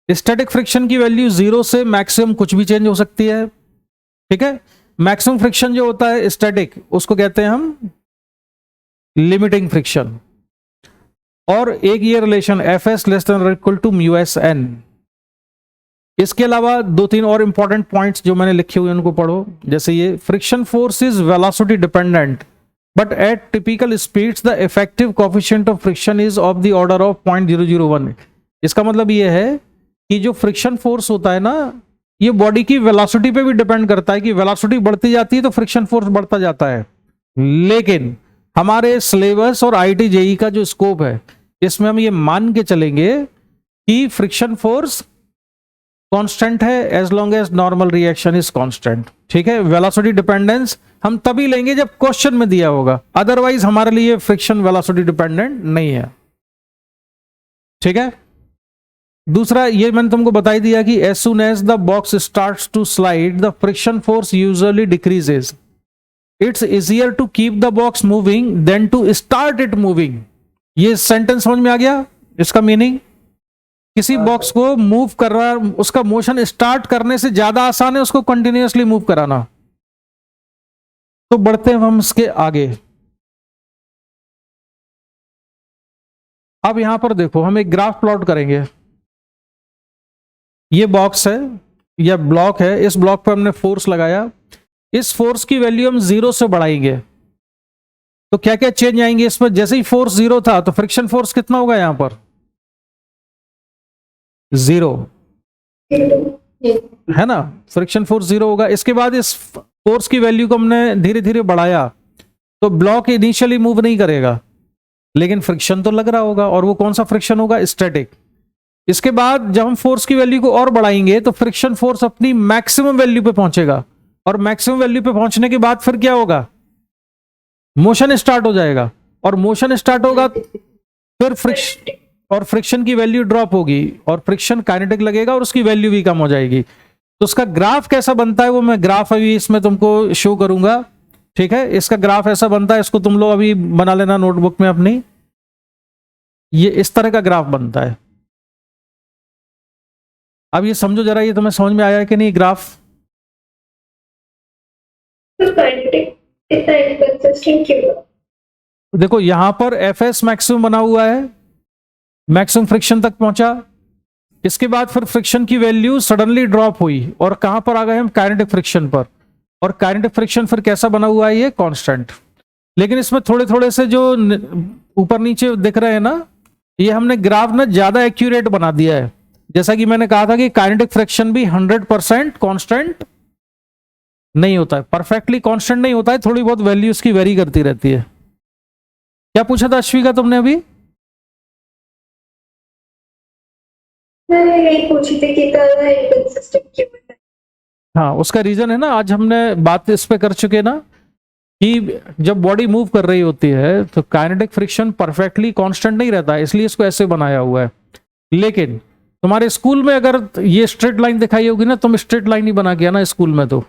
स्टैटिक फ्रिक्शन की वैल्यू 0 से मैक्सिमम कुछ भी चेंज हो सकती है, ठीक है। मैक्सिमम फ्रिक्शन जो होता है स्टैटिक, उसको कहते हैं हम लिमिटिंग फ्रिक्शन। और एक ये रिलेशन Fs लेस देन और equal to mu S N. इसके अलावा दो तीन और इंपॉर्टेंट पॉइंट्स जो मैंने लिखे हुए उनको पढ़ो, जैसे ये friction force is velocity dependent but at typical speeds the effective coefficient of friction is of the order of 0.001। इसका मतलब ये है कि जो फ्रिक्शन फोर्स होता है ना, ये बॉडी की वेलोसिटी पे भी डिपेंड करता है कि वेलोसिटी बढ़ती जाती है तो फ्रिक्शन फोर्स बढ़ता जाता है। लेकिन हमारे सिलेबस और IIT JEE का जो स्कोप है इसमें हम ये मान के चलेंगे कि फ्रिक्शन फोर्स कांस्टेंट है as long as normal reaction is constant, ठीक है। वेलोसिटी डिपेंडेंस हम तभी लेंगे जब क्वेश्चन में दिया होगा, अदरवाइज हमारे लिए फ्रिक्शन वेलोसिटी डिपेंडेंट नहीं है, ठीक है। दूसरा ये मैंने तुमको बता ही दिया कि as soon as the box starts to slide the friction force usually decreases. It's easier to keep the box moving than to start it moving. ये सेंटेंस समझ में आ गया? इसका मीनिंग, किसी बॉक्स को मूव कर रहा, उसका मोशन स्टार्ट करने से ज्यादा आसान है उसको कंटिन्यूअसली मूव कराना। तो बढ़ते हैं हम इसके आगे। अब यहां पर देखो, हम एक ग्राफ प्लॉट करेंगे। ये बॉक्स है या ब्लॉक है, इस ब्लॉक पर हमने फोर्स लगाया, इस फोर्स की वैल्यू हम 0 से बढ़ाएंगे, तो क्या क्या चेंज आएंगे इसमें? जैसे ही फोर्स 0 था तो फ्रिक्शन फोर्स कितना होगा यहां पर? 0 है ना, फ्रिक्शन फोर्स 0 होगा। इसके बाद इस फोर्स की वैल्यू को हमने धीरे धीरे बढ़ाया, तो ब्लॉक इनिशियली मूव नहीं करेगा, लेकिन फ्रिक्शन तो लग रहा होगा, और वो कौन सा फ्रिक्शन होगा? स्टैटिक। इसके बाद जब हम फोर्स की वैल्यू को और बढ़ाएंगे तो फ्रिक्शन फोर्स अपनी मैक्सिमम वैल्यू पे पहुंचेगा, और मैक्सिमम वैल्यू पे पहुंचने के बाद फिर क्या होगा? मोशन स्टार्ट हो जाएगा, और मोशन स्टार्ट होगा फिर फ्रिक्शन, और फ्रिक्शन की वैल्यू ड्रॉप होगी, और फ्रिक्शन काइनेटिक लगेगा और उसकी वैल्यू भी कम हो जाएगी। तो उसका ग्राफ कैसा बनता है वो मैं ग्राफ अभी इसमें तुमको शो करूंगा, ठीक है? इसका ग्राफ ऐसा बनता है, इसको तुम लोग अभी बना लेना नोटबुक में अपनी। ये इस तरह का ग्राफ बनता है। अब ये समझो जरा, ये तुम्हें समझ में आया है कि नहीं ग्राफ? देखो यहां पर एफएस मैक्सिमम बना हुआ है, मैक्सिमम फ्रिक्शन तक पहुंचा। इसके बाद फिर फ्रिक्शन की वैल्यू सडनली ड्रॉप हुई, और कहां पर आ गए हम? काइनेटिक फ्रिक्शन पर। और काइनेटिक फ्रिक्शन फिर कैसा बना हुआ है? ये कांस्टेंट। लेकिन इसमें थोड़े थोड़े से जो ऊपर नीचे दिख रहे हैं ना, ये हमने ग्राफ ना ज्यादा एक्यूरेट बना दिया है। जैसा कि मैंने कहा था कि काइनेटिक फ्रिक्शन भी 100% कांस्टेंट नहीं होता है, परफेक्टली कांस्टेंट नहीं होता है, थोड़ी बहुत वैल्यू उसकी वेरी करती रहती है। क्या पूछा था अश्विका तुमने अभी? मैंने यही पूछी थी कि कलर इनकंसिस्टेंट क्यों है। हाँ, उसका रीजन है ना, आज हमने बात इस पे कर चुके ना, कि जब बॉडी मूव कर रही होती है तो काइनेटिक फ्रिक्शन परफेक्टली कांस्टेंट नहीं रहता है, इसलिए इसको ऐसे बनाया हुआ है। लेकिन तुम्हारे स्कूल में अगर ये स्ट्रेट लाइन दिखाई होगी ना, तुम स्ट्रेट लाइन ही बना के आना स्कूल में, तो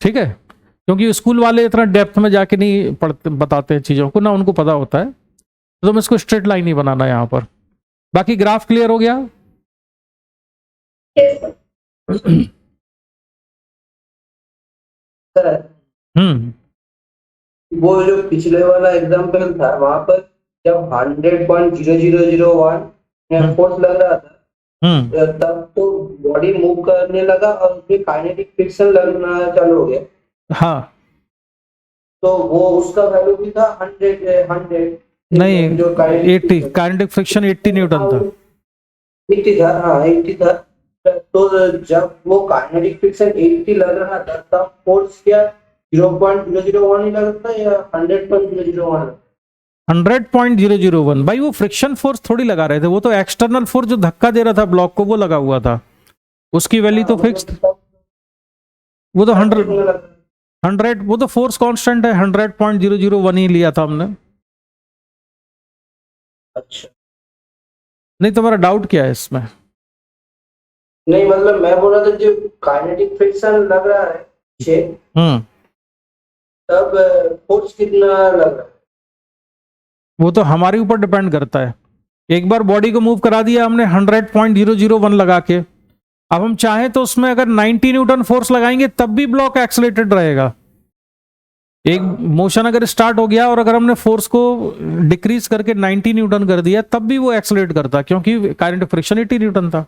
ठीक है, क्योंकि स्कूल वाले इतना डेप्थ में जाके नहीं पढ़ते, बताते हैं चीजों को ना, उनको पता होता है। तो तुम इसको स्ट्रेट लाइन ही बनाना यहाँ पर। बाकी ग्राफ क्लियर हो गया? सर वो जो पिछले वाला एग्जांपल था, वहां पर जब 100.0001 फोर्स लग रहा था, तब तो बॉडी मूव करने लगा और उसमें काइनेटिक फ्रिक्शन लगना चालू हो गया। हाँ, तो वो उसका वैल्यू भी था 100 नहीं, जो 80, काइनेटिक फ्रिक्शन 80 न्यूटन था। 80 था, हाँ 80 था। तो जब वो काइनेटिक फ्रिक्शन 80 लग रहा था, तब फोर्स क्या 0.001 ही लगता है या 100.001? 100.001 भाई, वो फ्रिक्शन फोर्स थोड़ी लगा रहे थे, वो तो एक्सटर्नल फोर्स जो धक्का दे रहा था ब्लॉक को, वो लगा हुआ था, उसकी वैल्यू तो फिक्स। वो तो 100, वो तो फोर्स कांस्टेंट है, 100.001 ही लिया था हमने। अच्छा, नहीं, तुम्हारा डाउट क्या है इसमें? नहीं मतलब मैं बोल रहा था जो काइनेटिक फ्रिक्शन लग रहा है पीछे, तब फोर्स कितना लग रहा है? वो तो हमारे ऊपर डिपेंड करता है। एक बार बॉडी को मूव करा दिया हमने 100.001 लगा के, अब हम चाहें तो उसमें अगर 90 न्यूटन फोर्स लगाएंगे तब भी ब्लॉक एक्सलेटेड रहेगा। एक मोशन अगर स्टार्ट हो गया और अगर हमने फोर्स को डिक्रीज करके 90 न्यूटन कर दिया, तब भी वो एक्सलेट करता, क्योंकि काइनेटिक फ्रिक्शन 80 न्यूटन था।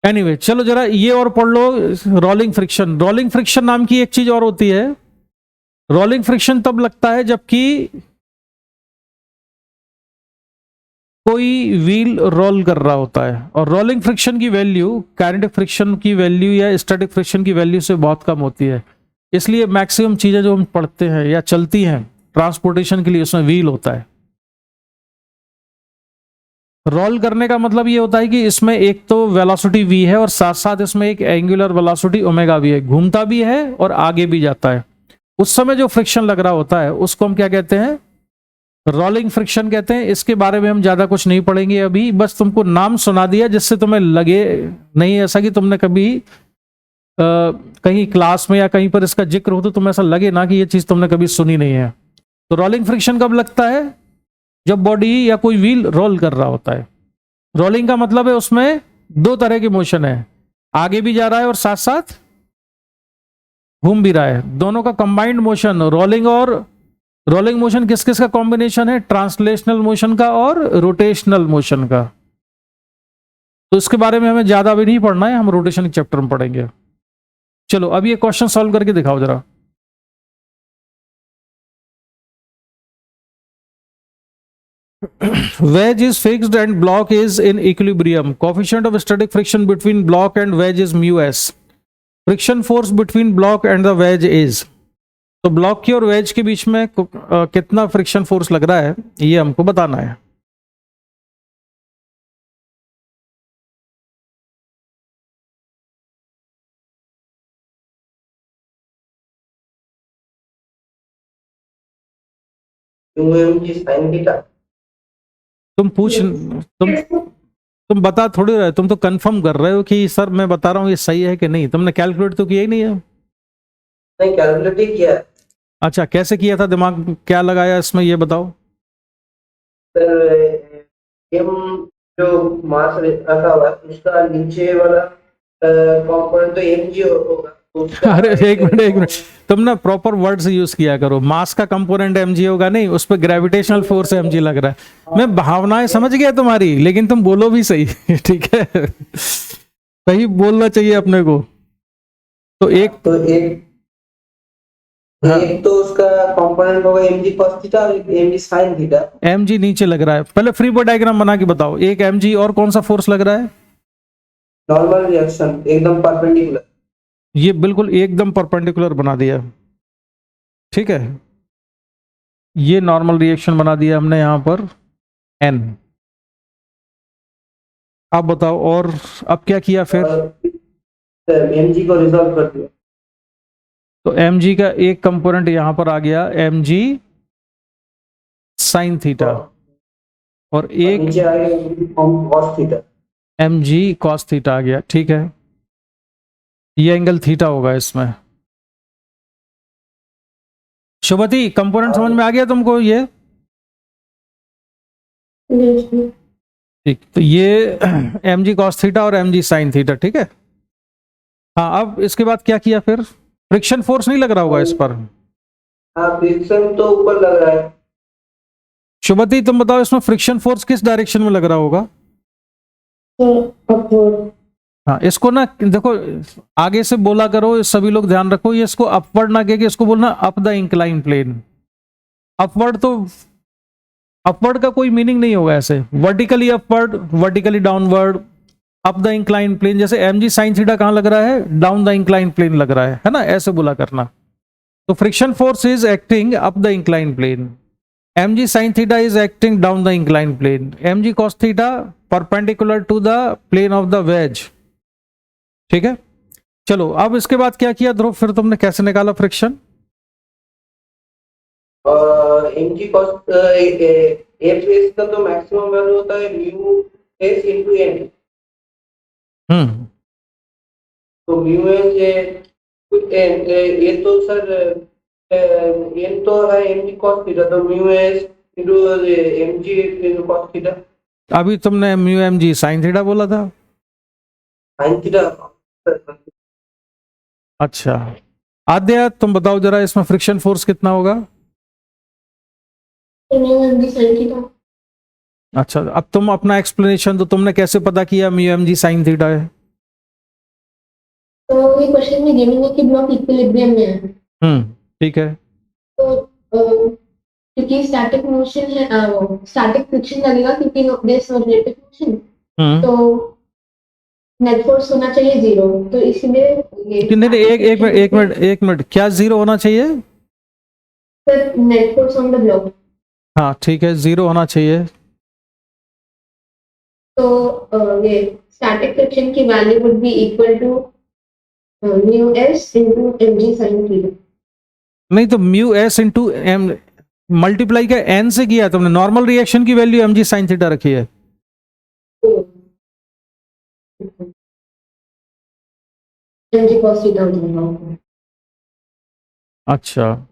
एनीवे, चलो जरा ये और पढ़ लो, रोलिंग फ्रिक्शन। रोलिंग फ्रिक्शन नाम की एक चीज और होती है। रोलिंग फ्रिक्शन तब लगता है जबकि कोई व्हील रोल कर रहा होता है, और रोलिंग फ्रिक्शन की वैल्यू काइनेटिक फ्रिक्शन की वैल्यू या स्टैटिक फ्रिक्शन की वैल्यू से बहुत कम होती है। इसलिए मैक्सिमम चीजें जो हम पढ़ते हैं या चलती हैं ट्रांसपोर्टेशन के लिए, उसमें व्हील होता है। रोल करने का मतलब ये होता है कि इसमें एक तो वेलोसिटी v है और साथ साथ इसमें एक एंगुलर वेलोसिटी ओमेगा भी है, घूमता भी है और आगे भी जाता है। उस समय जो फ्रिक्शन लग रहा होता है उसको हम क्या कहते हैं? रोलिंग फ्रिक्शन कहते हैं। इसके बारे में हम ज्यादा कुछ नहीं पढ़ेंगे अभी, बस तुमको नाम सुना दिया जिससे तुम्हें लगे नहीं ऐसा कि तुमने कभी कहीं क्लास में या कहीं पर इसका जिक्र हो तो तुम्हें ऐसा लगे ना कि ये चीज तुमने कभी सुनी नहीं है। तो रोलिंग फ्रिक्शन कब लगता है? जब बॉडी या कोई व्हील रोल कर रहा होता है। रोलिंग का मतलब है उसमें दो तरह की मोशन है, आगे भी जा रहा है और साथ साथ घूम भी रहा है, दोनों का कंबाइंड मोशन रोलिंग। और रोलिंग मोशन किस किस का कॉम्बिनेशन है? ट्रांसलेशनल मोशन का और रोटेशनल मोशन का। तो इसके बारे में हमें ज्यादा भी नहीं पढ़ना है, हम रोटेशन के चैप्टर में पढ़ेंगे। चलो अब ये क्वेश्चन सॉल्व करके दिखाओ जरा। wedge is fixed and block is in equilibrium. Coefficient of static friction between block and wedge is mu s. Friction force between block and the wedge is. तो ब्लॉक की और वेज के बीच में कितना फ्रिक्शन फोर्स लग रहा है ये हमको बताना है. mg sin theta. तुम बता थोड़ी रहे, तुम तो कंफर्म कर रहे हो कि सर मैं बता रहा हूँ ये सही है कि नहीं. तुमने कैलकुलेट तो किया ही नहीं है. नहीं, कैलकुलेट ही किया. अच्छा, कैसे किया था, दिमाग क्या लगाया इसमें ये बताओ. सर एम जो मास रखा हुआ है उसका नीचे वाला कंपोनेंट तो mg होगा. अरे एक मिनट, तुम ना प्रॉपर वर्ड्स यूज किया करो. मास का कंपोनेंट mg होगा नहीं, उस पर ग्रेविटेशनल फोर्स mg लग रहा है. मैं भावनाएं समझ गया तुम्हारी, लेकिन तुम बोलो भी सही. ठीक है, सही बोलना चाहिए अपने को. तो एक तो उसका कंपोनेंट होगा mg cos थीटा और mg sin थीटा. mg नीचे लग रहा है. पहले फ्री बॉडी डायग्राम बना के बताओ. एक mg और कौन सा फोर्स लग रहा है. नॉर्मल रिएक्शन एकदम परपेंडिकुलर. ये बिल्कुल एकदम परपेंडिकुलर बना दिया. ठीक है, ये नॉर्मल रिएक्शन बना दिया हमने यहां पर n. आप बताओ और अब क्या किया फिर. mg को रिजॉल्व कर दिया. तो mg का एक कंपोनेंट यहां पर आ गया mg साइन थीटा, और एक नीचे आ गया cos theta. mg cos theta आ गया. ठीक है, ये एंगल थीटा होगा इसमें. शुभति, कंपोनेंट समझ में आ गया तुमको ये. ठीक, तो ये mg cos थीटा और mg sin थीटा. ठीक है. हाँ, अब इसके बाद क्या किया फिर. फ्रिक्शन फोर्स नहीं लग रहा होगा इस पर. हाँ, फ्रिक्शन तो ऊपर लग रहा है. शुभति, तुम बताओ इसमें फ्रिक्शन फोर्स किस डायरेक्शन में लग रहा होगा. हाँ, इसको ना देखो, आगे से बोला करो, सभी लोग ध्यान रखो. ये इसको अपवर्ड ना कह के इसको बोलना up the incline plane. Upward तो अपवर्ड का कोई मीनिंग नहीं होगा ऐसे. Vertically upward, vertically downward, up the incline plane. जैसे mg sin थीटा कहां लग रहा है, डाउन द इंक्लाइन प्लेन लग रहा है ना, ऐसे बोला करना. तो friction force is acting up the incline plane, mg sin theta is acting down the incline plane, mg cos theta perpendicular to the plane of the wedge. ठीक है, चलो अब इसके बाद क्या किया ध्रुव, फिर तुमने कैसे निकाला फ्रिक्शन. mg cos f का तो मैक्सिमम वैल्यू होता है mu s into n. तो mu s ये तो सर n तो है mg cos थीटा, तो mu s into mg cos theta. अभी तुमने mu mg sin थीटा बोला था. sin theta. अच्छा, आद्या तुम बताओ जरा इसमें फ्रिक्शन फोर्स कितना होगा. अच्छा, अब तुम अपना एक्सप्लेनेशन दो. तुमने कैसे पता किया mu mg sin थीटा है. तो ये क्वेश्चन में गिवन है कि ब्लॉक इक्विलिब्रियम में है. ठीक है. तो क्योंकि स्टैटिक मोशन है, स्टैटिक फ्रिक्शन लगेगा क्योंकि देयर इज रिलेटिव मोशन. तो नेट फोर्स होना चाहिए 0. तो इसलिए एक मिनट, क्या 0 होना चाहिए. Sir net force on the block. हाँ ठीक है, 0 होना चाहिए. तो ये स्टैटिक फ्रिक्शन की value would be equal to mu s into mg sin theta. नहीं, तो mu s into m multiply का n से किया तुमने. नॉर्मल रिएक्शन की वैल्यू mg sin थीटा रखी है. mg cos theta. अच्छा,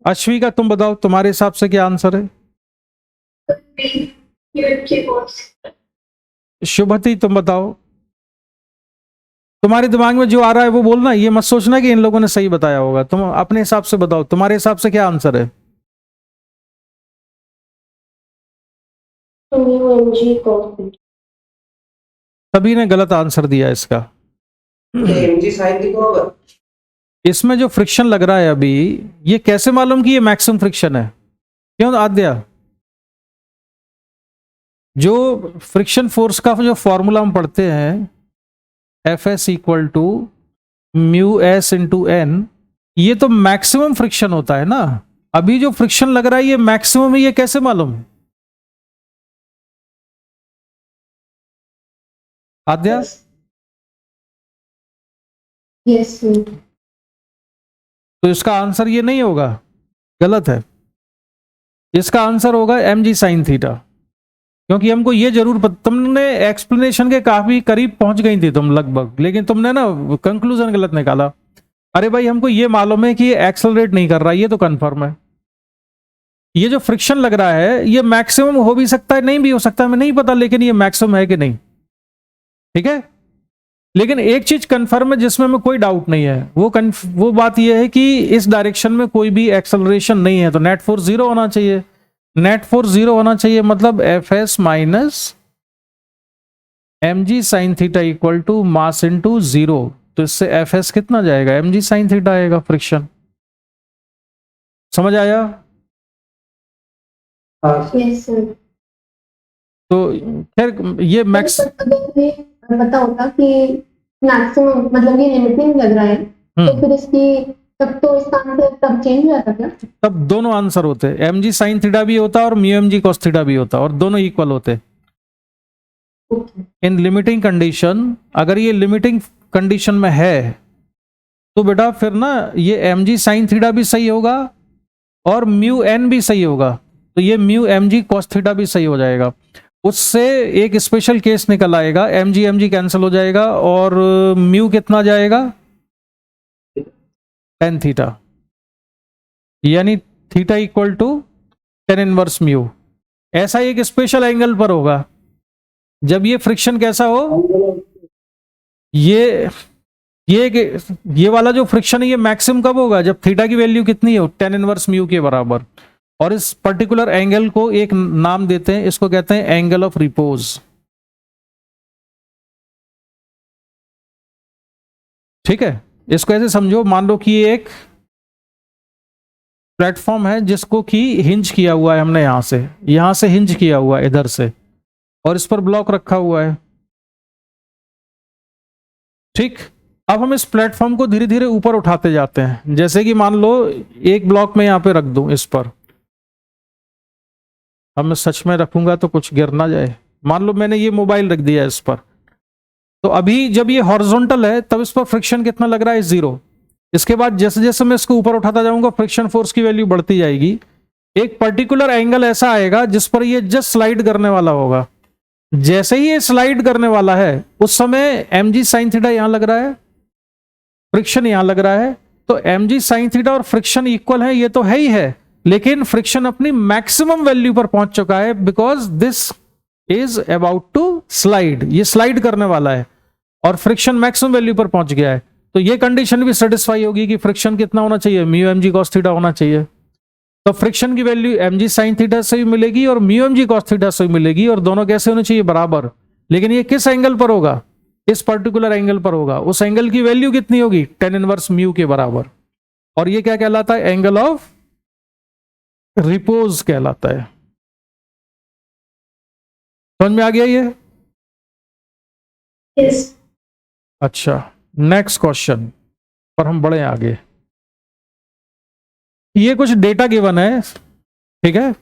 अश्विका तुम बताओ तुम्हारे हिसाब से क्या आंसर है. शुभति तुम बताओ, तुम्हारे दिमाग में जो आ रहा है वो बोलना. ये मत सोचना कि इन लोगों ने सही बताया होगा. तुम अपने हिसाब से बताओ, तुम्हारे हिसाब से क्या आंसर है. सभी ने गलत आंसर दिया इसका. mg sin थीटा होगा. इसमें जो फ्रिक्शन लग रहा है अभी, ये कैसे मालूम कि ये मैक्सिमम फ्रिक्शन है. क्यों आद्या. जो फ्रिक्शन फोर्स का जो फॉर्मूला हम पढ़ते हैं F S equal to mu S into N, ये तो मैक्सिमम फ्रिक्शन होता है ना। अभी जो फ्रिक्शन लग रहा है ये मैक्सिमम है, ये कैसे मालूम आद्या? Yes sir. तो इसका आंसर ये नहीं होगा, गलत है। इसका आंसर होगा एम जी साइन थीटा, क्योंकि हमको ये जरूर तुमने एक्सप्लेनेशन के काफी करीब पहुंच गई थी तुम लगभग, लेकिन तुमने ना कंक्लूजन गलत निकाला। अरे भाई हमको ये मालूम है कि ये एक्सेलरेट नहीं कर रहा, ये तो कंफर्म है। ये जो फ्रिक्शन लग रहा है ये मैक्सिमम हो भी सकता है, नहीं भी हो सकता, हमें नहीं पता, लेकिन ये मैक्सिमम है कि नहीं, ठीक है। लेकिन एक चीज कंफर्म है जिसमें हमें कोई डाउट नहीं है, वो बात ये है कि इस डायरेक्शन में कोई भी एक्सेलरेशन नहीं है, तो नेट फोर्स 0 होना चाहिए। नेट फोर्स 0 होना चाहिए, मतलब F S minus M ji sine theta equal to mass into 0। तो इससे एफ एस कितना जाएगा, एम जी साइन थीटा आएगा फ्रिक्शन। समझ आया? Yes sir. तो खैर ये मैक्स पता होता कि मैक्सिमम मतलब ये लिमिटिंग लग रहा है, तो फिर इसकी तब तो इसका आंसर तब चेंज हो जाता क्या? तब दोनों आंसर होते, एम जी साइन थीटा भी होता और mu M G cos theta भी होता, और दोनों इक्वल होते इन लिमिटिंग कंडीशन। अगर ये लिमिटिंग कंडीशन में है तो बेटा फिर ना ये एम जी साइन थीटा भी सही होगा और म्यू एन भी सही होगा, तो ये mu M G cos theta भी सही हो जाएगा। उससे एक स्पेशल केस निकल आएगा, एम जी कैंसिल हो जाएगा और म्यू कितना जाएगा, टेन थीटा, यानी theta equal to tan inverse mu. ऐसा एक स्पेशल एंगल पर होगा जब ये फ्रिक्शन कैसा हो, ये वाला जो फ्रिक्शन है ये मैक्सिमम कब होगा, जब थीटा की वैल्यू कितनी हो, टेन इनवर्स म्यू के बराबर। और इस पर्टिकुलर एंगल को एक नाम देते हैं, इसको कहते हैं एंगल ऑफ रिपोज। ठीक है, इसको ऐसे समझो, मान लो कि ये एक प्लेटफॉर्म है जिसको कि हिंज किया हुआ है हमने, यहां से हिंज किया हुआ है इधर से, और इस पर ब्लॉक रखा हुआ है। ठीक, अब हम इस प्लेटफॉर्म को धीरे धीरे ऊपर उठाते जाते हैं, जैसे कि मान लो एक ब्लॉक में यहां पे रख दूं इस पर, अब मैं सच में रखूंगा तो कुछ गिर ना जाए। मान लो मैंने ये मोबाइल रख दिया इस पर, तो अभी जब ये हॉरिजॉन्टल है तब इस पर फ्रिक्शन कितना लग रहा है, 0। इसके बाद जैसे जैसे मैं इसको ऊपर उठाता जाऊंगा फ्रिक्शन फोर्स की वैल्यू बढ़ती जाएगी। एक पर्टिकुलर एंगल ऐसा आएगा जिस पर ये जस्ट स्लाइड करने वाला होगा। जैसे ही ये स्लाइड करने वाला है उस समय एम जी साइन थीटा यहां लग रहा है, फ्रिक्शन यहां लग रहा है, तो एम जी साइन थीटा और फ्रिक्शन इक्वल है, ये तो है ही है, लेकिन फ्रिक्शन अपनी मैक्सिमम वैल्यू पर पहुंच चुका है, because this is about to slide, ये स्लाइड करने वाला है और फ्रिक्शन मैक्सिमम वैल्यू पर पहुंच गया है। तो ये कंडीशन भी सेटिस्फाई होगी कि फ्रिक्शन कितना होना चाहिए, mu M G cos theta होना चाहिए। तो फ्रिक्शन की value M G sine theta से भी मिलेगी और mu M G cos theta से भी मिलेगी, और दोनों कैसे होने चाहिए, बराबर। लेकिन ये किस एंगल पर होगा, इस पर्टिकुलर एंगल पर होगा। उस एंगल की वैल्यू कितनी होगी, टेन इनवर्स म्यू के बराबर, और ये क्या कहलाता है, एंगल ऑफ रिपोज कहलाता है। समझ में आ गया ये? यस। अच्छा, नेक्स्ट क्वेश्चन पर हम बढ़े आगे। ये कुछ डेटा गिवन है, ठीक है,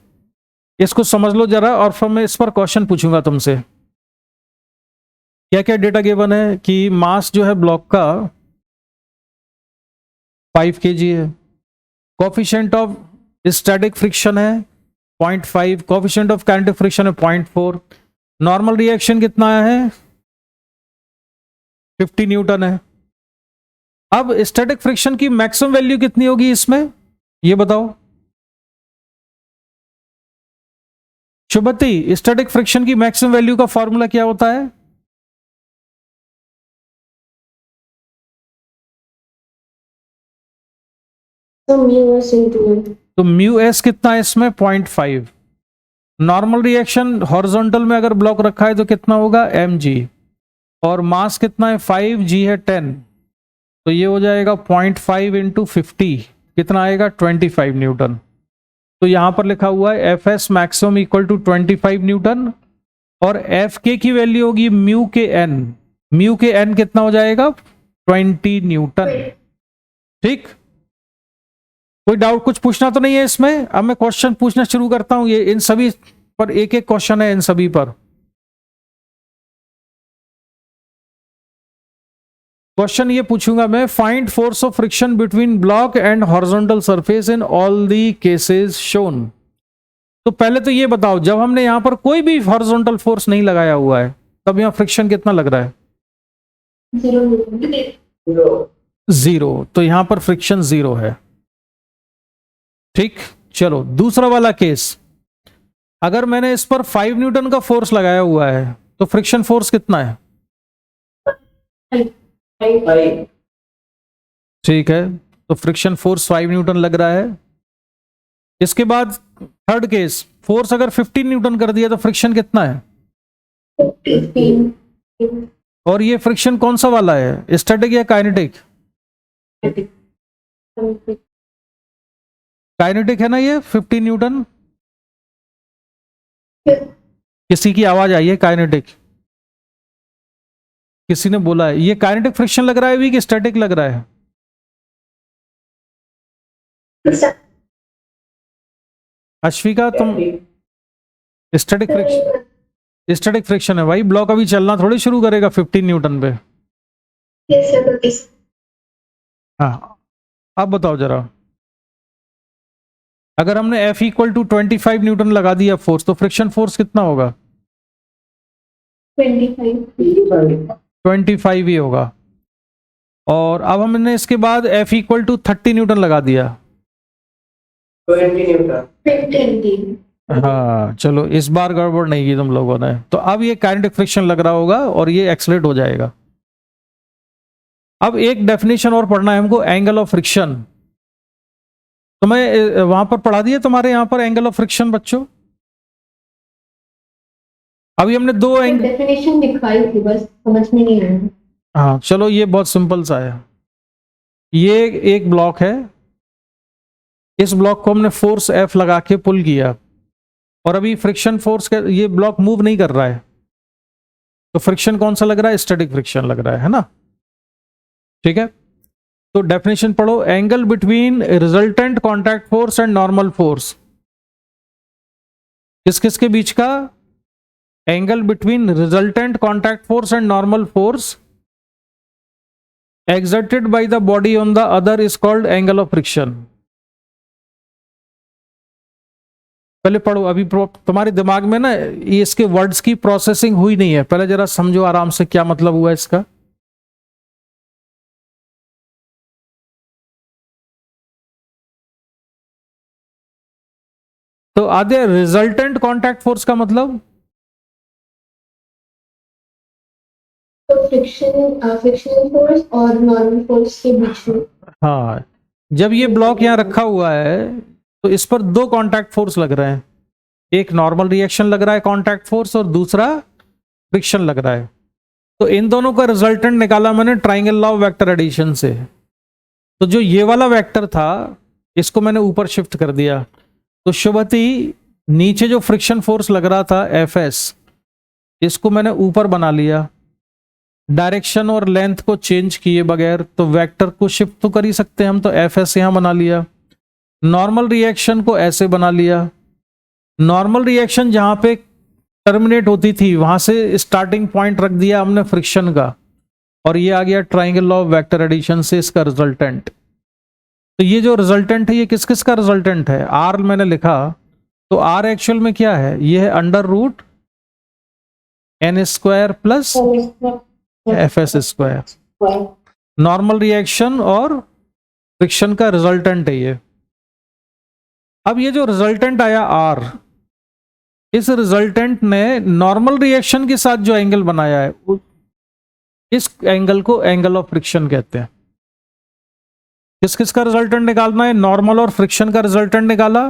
इसको समझ लो जरा, और फिर मैं इस पर क्वेश्चन पूछूंगा तुमसे। क्या क्या डेटा गिवन है कि मास जो है ब्लॉक का 5 kg है, कोफिशिएंट ऑफ स्टैटिक फ्रिक्शन है 0.5, कोफिशिएंट ऑफ काइनेटिक फ्रिक्शन है 0.4, नॉर्मल रिएक्शन कितना है 50 न्यूटन है। अब स्टैटिक फ्रिक्शन की मैक्सिमम वैल्यू कितनी होगी इसमें, ये बताओ शुभती, स्टैटिक फ्रिक्शन की मैक्सिमम वैल्यू का फॉर्मूला क्या होता है? तो म्यू एस कितना है इसमें, 0.5। नॉर्मल रिएक्शन हॉरिजॉन्टल में अगर ब्लॉक रखा है तो कितना होगा, एम जी, और मास कितना है 5, जी है 10, तो ये हो जाएगा 0.5 इंटू 50, कितना आएगा 25 न्यूटन। तो यहां पर लिखा हुआ है F S maximum equal to 25 newton और एफ के की वैल्यू होगी mu k N. Mu k N कितना हो जाएगा? 20 न्यूटन। ठीक, कोई डाउट, कुछ पूछना तो नहीं है इसमें? अब मैं क्वेश्चन पूछना शुरू करता हूं। ये इन सभी पर एक एक क्वेश्चन है, इन सभी पर। क्वेश्चन ये पूछूंगा मैं, find force of friction between block and horizontal surface in all the cases shown. तो पहले तो ये बताओ, जब हमने यहां पर कोई भी हॉरिजॉन्टल फोर्स नहीं लगाया हुआ है, तब यहां फ्रिक्शन कितना लग रहा है? 0। तो यहां पर फ्रिक्शन 0 है। ठीक, चलो दूसरा वाला केस। अगर मैंने इस पर 5 न्यूटन का फोर्स लगाया हुआ है, तो फ्रिक्शन फोर्स कितना है? ठीक है, तो फ्रिक्शन फोर्स 5 न्यूटन लग रहा है। इसके बाद थर्ड केस, फोर्स अगर 15 न्यूटन कर दिया तो फ्रिक्शन कितना है? 15। और ये फ्रिक्शन कौन सा वाला है, स्टैटिक या काइनेटिक? काइनेटिक है ना ये 15 न्यूटन। किसी की आवाज आई है काइनेटिक? किसी ने बोला है ये काइनेटिक फ्रिक्शन लग रहा है भी कि स्टैटिक लग रहा है? अश्विका तुम, स्टैटिक फ्रिक्शन, स्टैटिक फ्रिक्शन है भाई। ब्लॉक अभी चलना थोड़ी शुरू करेगा 15 न्यूटन पे। हाँ, अब बताओ जरा, अगर हमने F इक्वल टू 25 न्यूटन लगा दिया फोर्स, तो फ्रिक्शन फोर्स कितना होगा? 25 ही होगा। और अब हमने इसके बाद F इक्वल टू 30 न्यूटन लगा दिया, 20 न्यूटन। हाँ चलो, इस बार गड़बड़ नहीं की तुम लोगों ने। तो अब ये काइनेटिक फ्रिक्शन लग रहा होगा और ये एक्सलेट हो जाएगा। अब एक डेफिनेशन और पढ़ना है हमको, एंगल ऑफ फ्रिक्शन। तो मैं वहां पर पढ़ा दिया तुम्हारे यहां पर एंगल ऑफ फ्रिक्शन बच्चों। अभी हमने दो एंगल, डेफिनेशन दिखाई थी, बस समझ में नहीं आया। हाँ चलो, ये बहुत सिंपल सा है। ये एक ब्लॉक है, इस ब्लॉक को हमने फोर्स F लगा के पुल किया, और अभी फ्रिक्शन फोर्स का ये ब्लॉक मूव नहीं कर रहा है, तो फ्रिक्शन कौन सा लग रहा है? स्टैटिक फ्रिक्शन लग रहा है ना। ठीक है, तो डेफिनेशन पढ़ो, angle between resultant contact force and normal force. किस किस के बीच का? Angle between resultant contact force and normal force exerted by the body on the other is called angle of friction। पहले पढ़ो, अभी तुम्हारे दिमाग में ना ये इसके वर्ड्स की प्रोसेसिंग हुई नहीं है, पहले जरा समझो आराम से क्या मतलब हुआ इसका। तो आधे रिजल्टेंट कॉन्टैक्ट फोर्स का मतलब? तो फ्रिक्शनल फोर्स और नॉर्मल फोर्स के बीच में। हाँ, जब ये ब्लॉक यहाँ रखा हुआ है तो इस पर दो कॉन्टैक्ट फोर्स लग रहे हैं, एक नॉर्मल रिएक्शन लग रहा है कॉन्टैक्ट फोर्स, और दूसरा फ्रिक्शन लग रहा है। तो इन दोनों का रिजल्टेंट निकाला मैंने triangle law of vector addition से। तो जो ये वाला वेक्टर था इसको मैंने ऊपर शिफ्ट कर दिया, तो शुभती नीचे जो फ्रिक्शन फोर्स लग रहा था Fs, इसको मैंने ऊपर बना लिया। डायरेक्शन और लेंथ को चेंज किए बगैर तो वेक्टर को शिफ्ट तो कर ही सकते हैं हम, तो Fs यहां बना लिया। नॉर्मल रिएक्शन को ऐसे बना लिया, नॉर्मल रिएक्शन जहां पे टर्मिनेट होती थी वहां से स्टार्टिंग पॉइंट रख दिया हमने फ्रिक्शन का, और ये आ गया triangle law of vector addition से इसका रिजल्टेंट। तो ये जो रिजल्टेंट है ये किस किस का रिजल्टेंट है? R मैंने लिखा, तो R एक्चुअल में क्या है? ये है under root n² plus Fs square. Normal reaction और फ्रिक्शन का रिजल्टेंट है ये। अब ये जो रिजल्टेंट आया R, इस रिजल्टेंट ने नॉर्मल रिएक्शन के साथ जो एंगल बनाया है इस एंगल को एंगल ऑफ फ्रिक्शन कहते हैं। किस किस का रिजल्टेंट निकालना है? नॉर्मल और फ्रिक्शन का रिजल्टेंट निकाला।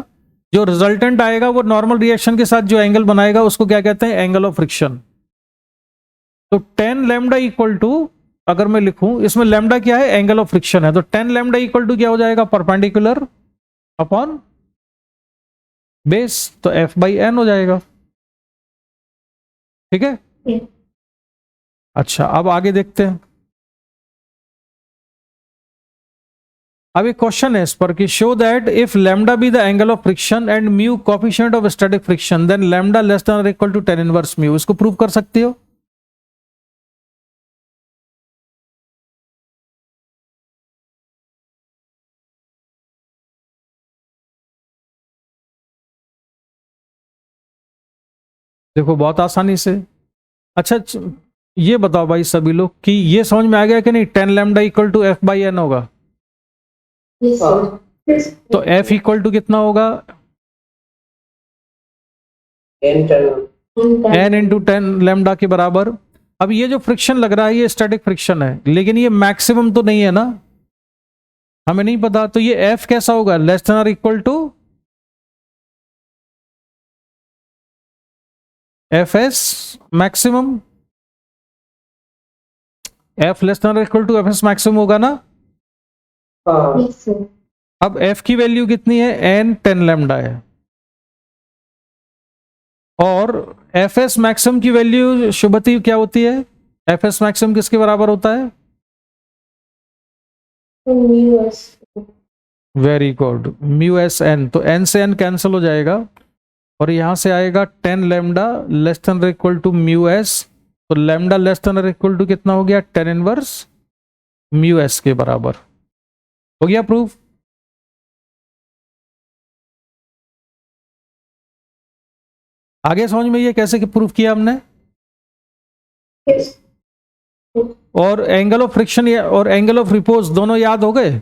जो रिजल्टेंट आएगा वो नॉर्मल रिएक्शन के साथ जो एंगल बनाएगा उसको क्या कहते हैं? Angle of friction. तो tan लैम्डा इक्वल टू, अगर मैं लिखूं इसमें लैम्डा क्या है? एंगल ऑफ फ्रिक्शन है, तो tan लैम्डा इक्वल टू क्या हो जाएगा? परपेंडिकुलर अपॉन बेस, तो F/n हो जाएगा। ठीक है। Yeah. अच्छा, अब आगे देखते हैं। अब एक क्वेश्चन है इस पर कि show that if lambda be the angle of friction and mu coefficient of static friction then lambda less than और equal to tan inverse mu. इसको प्रूव कर सकते हो? देखो बहुत आसानी से। अच्छा ये बताओ भाई सभी लोग कि ये समझ में आ गया कि नहीं, tan lambda equal to F by N होगा। Yes, sir. Yes. तो एफ इक्वल टू कितना होगा? एन इंटू टेन लैम्डा के बराबर। अब ये जो फ्रिक्शन लग रहा है ये स्टैटिक फ्रिक्शन है, लेकिन ये मैक्सिमम तो नहीं है ना, हमें नहीं पता। तो ये एफ कैसा होगा? लेस देन और equal to F S maximum. F less than और equal to F S maximum होगा ना। Yes, sir. अब एफ की वैल्यू कितनी है? एन 10 लैम्डा है। और एफ एस मैक्सिमम की वैल्यू शुभति क्या होती है? एफ एस मैक्सिमम किसके बराबर होता है? Yes. Very good, mu S N. तो एन से एन कैंसिल हो जाएगा और यहां से आएगा 10 लैम्डा लेस देन और इक्वल टू म्यू एस। तो लैम्डा लेस देन और इक्वल टू कितना हो गया? 10 इनवर्स म्यू एस के बराबर। हो गया प्रूफ। आगे समझ में ये कैसे प्रूफ किया हमने। Yes. और एंगल ऑफ फ्रिक्शन और एंगल ऑफ रिपोज दोनों याद हो गए।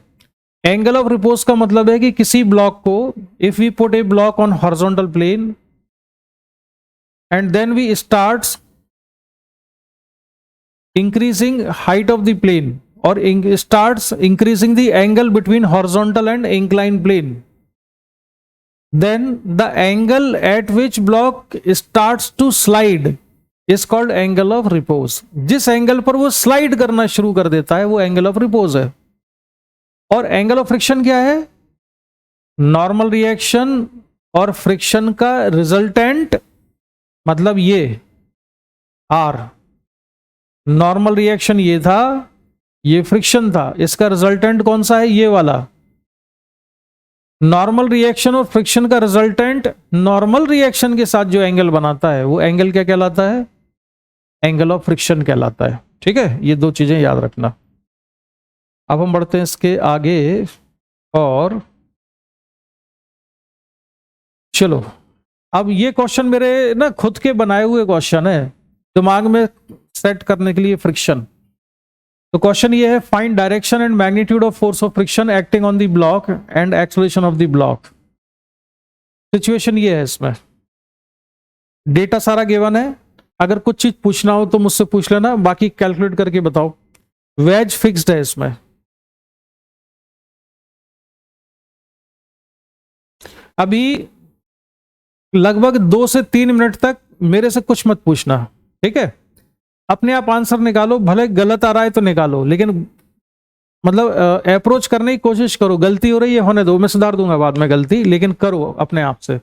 एंगल ऑफ रिपोज का मतलब है कि किसी ब्लॉक को if we put a block on horizontal plane and then we starts increasing height of the plane or starts increasing the angle between horizontal and inclined plane, then the angle at which block starts to slide is called angle of repose। जिस एंगल पर वो स्लाइड करना शुरू कर देता है वो एंगल ऑफ रिपोज है। और एंगल ऑफ फ्रिक्शन क्या है? नॉर्मल रिएक्शन और फ्रिक्शन का रिजल्टेंट, मतलब ये आर। नॉर्मल रिएक्शन ये था, ये फ्रिक्शन था, इसका रिजल्टेंट कौन सा है? ये वाला। नॉर्मल रिएक्शन और फ्रिक्शन का रिजल्टेंट नॉर्मल रिएक्शन के साथ जो एंगल बनाता है वो एंगल क्या कहलाता है? एंगल ऑफ फ्रिक्शन कहलाता है। ठीक है, ये दो चीजें याद रखना। अब हम बढ़ते हैं इसके आगे और चलो, अब ये क्वेश्चन मेरे ना खुद के बनाए हुए क्वेश्चन है, दिमाग में सेट करने के लिए फ्रिक्शन। तो क्वेश्चन ये है, find direction and magnitude of force of friction acting on the block and acceleration of the block. Situation ये है, इसमें डेटा सारा गिवन है, अगर कुछ चीज पूछना हो तो मुझसे पूछ लेना, बाकी कैलकुलेट करके बताओ। वेज फिक्स्ड है इसमें। अभी लगभग 2 से 3 मिनट तक मेरे से कुछ मत पूछना, ठीक है? अपने आप आंसर निकालो, भले गलत आ रहा है तो निकालो, लेकिन मतलब अप्रोच करने की कोशिश करो। गलती हो रही है होने दो, मैं सुधार दूंगा बाद में गलती, लेकिन करो अपने आप से।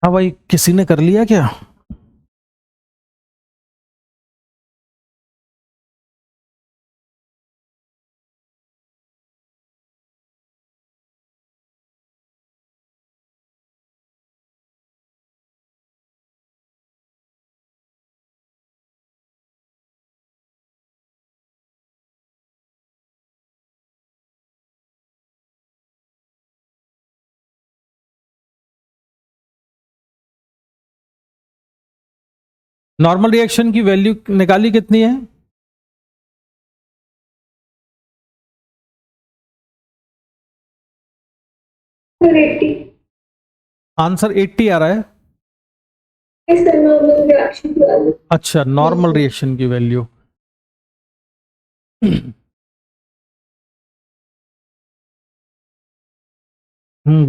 हाँ भाई, किसी ने कर लिया क्या? नॉर्मल रिएक्शन की वैल्यू निकाली कितनी है? सर 80। आंसर 80 आ रहा है। इस नॉर्मल रिएक्शन की वैल्यू। अच्छा, नॉर्मल sir. रिएक्शन की वैल्यू।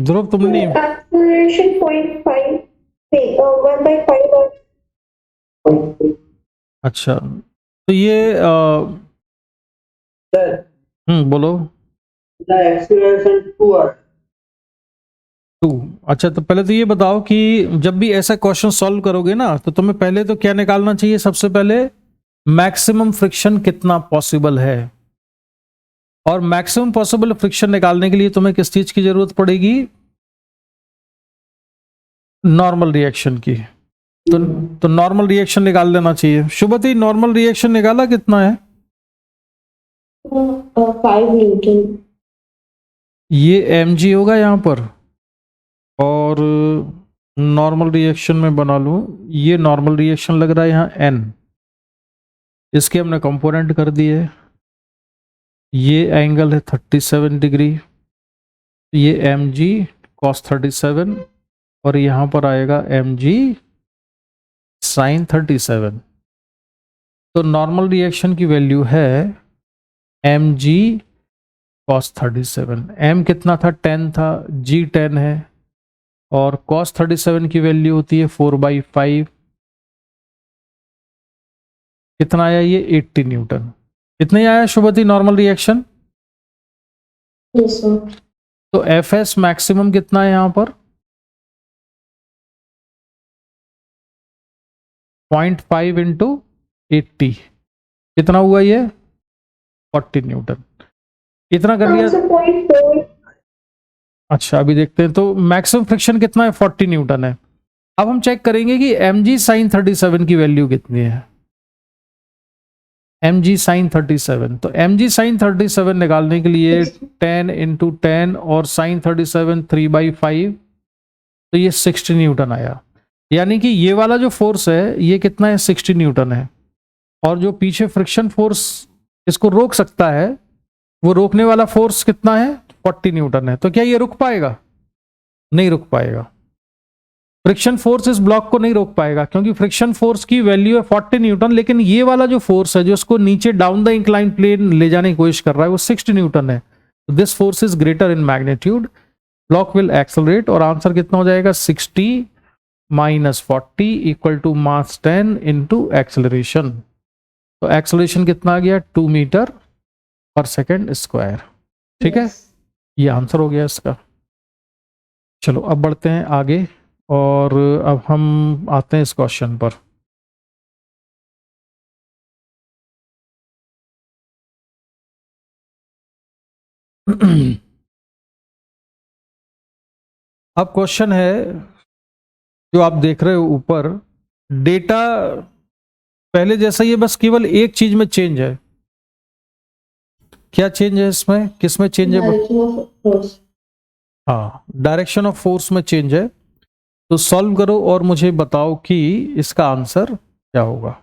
ध्रुव तुमने एक्सेलरेशन 0.5 नहीं 1/5 और अच्छा, तो ये सर बोलो। The explanation 2 are. 2। अच्छा, तो पहले तो ये बताओ कि जब भी ऐसा क्वेश्चन सॉल्व करोगे ना, तो तुम्हें पहले तो क्या निकालना चाहिए? सबसे पहले मैक्सिमम फ्रिक्शन कितना पॉसिबल है। और मैक्सिमम पॉसिबल फ्रिक्शन निकालने के लिए तुम्हें किस चीज की जरूरत पड़ेगी? नॉर्मल रिएक्शन की। तो नॉर्मल रिएक्शन निकाल लेना चाहिए। शुभति, नॉर्मल रिएक्शन निकाला कितना है? 5 न्यूटन। ये mg होगा यहां पर, और नॉर्मल रिएक्शन में बना लूं, ये नॉर्मल रिएक्शन लग रहा है यहाँ n। इसके हमने कंपोनेंट कर दिए। ये एंगल है 37 डिग्री, ये mg cos 37, और यहां पर आएगा mg sin 37। तो नॉर्मल रिएक्शन की वैल्यू है mg cos 37। m कितना था? 10 था, g 10 है, और cos 37 की वैल्यू होती है 4/5। कितना आया ये? 80 न्यूटन। कितने आया शुभति नॉर्मल रिएक्शन? Yes sir. तो एफ एस मैक्सिमम कितना है यहां पर? 0.5 इंटू 80, कितना हुआ ये? 40 न्यूटन। इतना कर लिया। आंसर 0.4। अच्छा, अभी देखते हैं। तो मैक्सिमम फ्रिक्शन कितना है? 40 न्यूटन है। अब हम चेक करेंगे कि mg sin 37 की वैल्यू कितनी है। mg sin 37, तो mg sin 37 निकालने के लिए 10 इंटू 10 और sin 37 3/5, तो ये 60 न्यूटन आया। यानी कि ये वाला जो फोर्स है ये कितना है? 60 न्यूटन है। और जो पीछे फ्रिक्शन फोर्स इसको रोक सकता है, वो रोकने वाला फोर्स कितना है? 40 न्यूटन है। तो क्या ये रुक पाएगा? नहीं रुक पाएगा। फ्रिक्शन फोर्स इस ब्लॉक को नहीं रोक पाएगा, क्योंकि फ्रिक्शन फोर्स की वैल्यू है 40 न्यूटन, लेकिन ये वाला जो फोर्स है जो इसको नीचे डाउन द इंक्लाइन प्लेन ले जाने की कोशिश कर रहा है, वो 60 न्यूटन है। This force is greater in magnitude, block will accelerate. और आंसर कितना हो जाएगा? 60 minus 40 equal to mass 10 into acceleration. तो एक्सेलरेशन कितना आ गया? 2 मीटर पर सेकेंड स्क्वायर। ठीक है, ये आंसर हो गया इसका। चलो अब बढ़ते हैं आगे, और अब हम आते हैं इस क्वेश्चन पर। अब क्वेश्चन है जो आप देख रहे हो ऊपर, डेटा पहले जैसा ही है, बस केवल एक चीज में चेंज है। क्या चेंज है इसमें? किस में चेंज है? Direction of force. हाँ, डायरेक्शन ऑफ फोर्स में चेंज है। तो सॉल्व करो और मुझे बताओ कि इसका आंसर क्या होगा।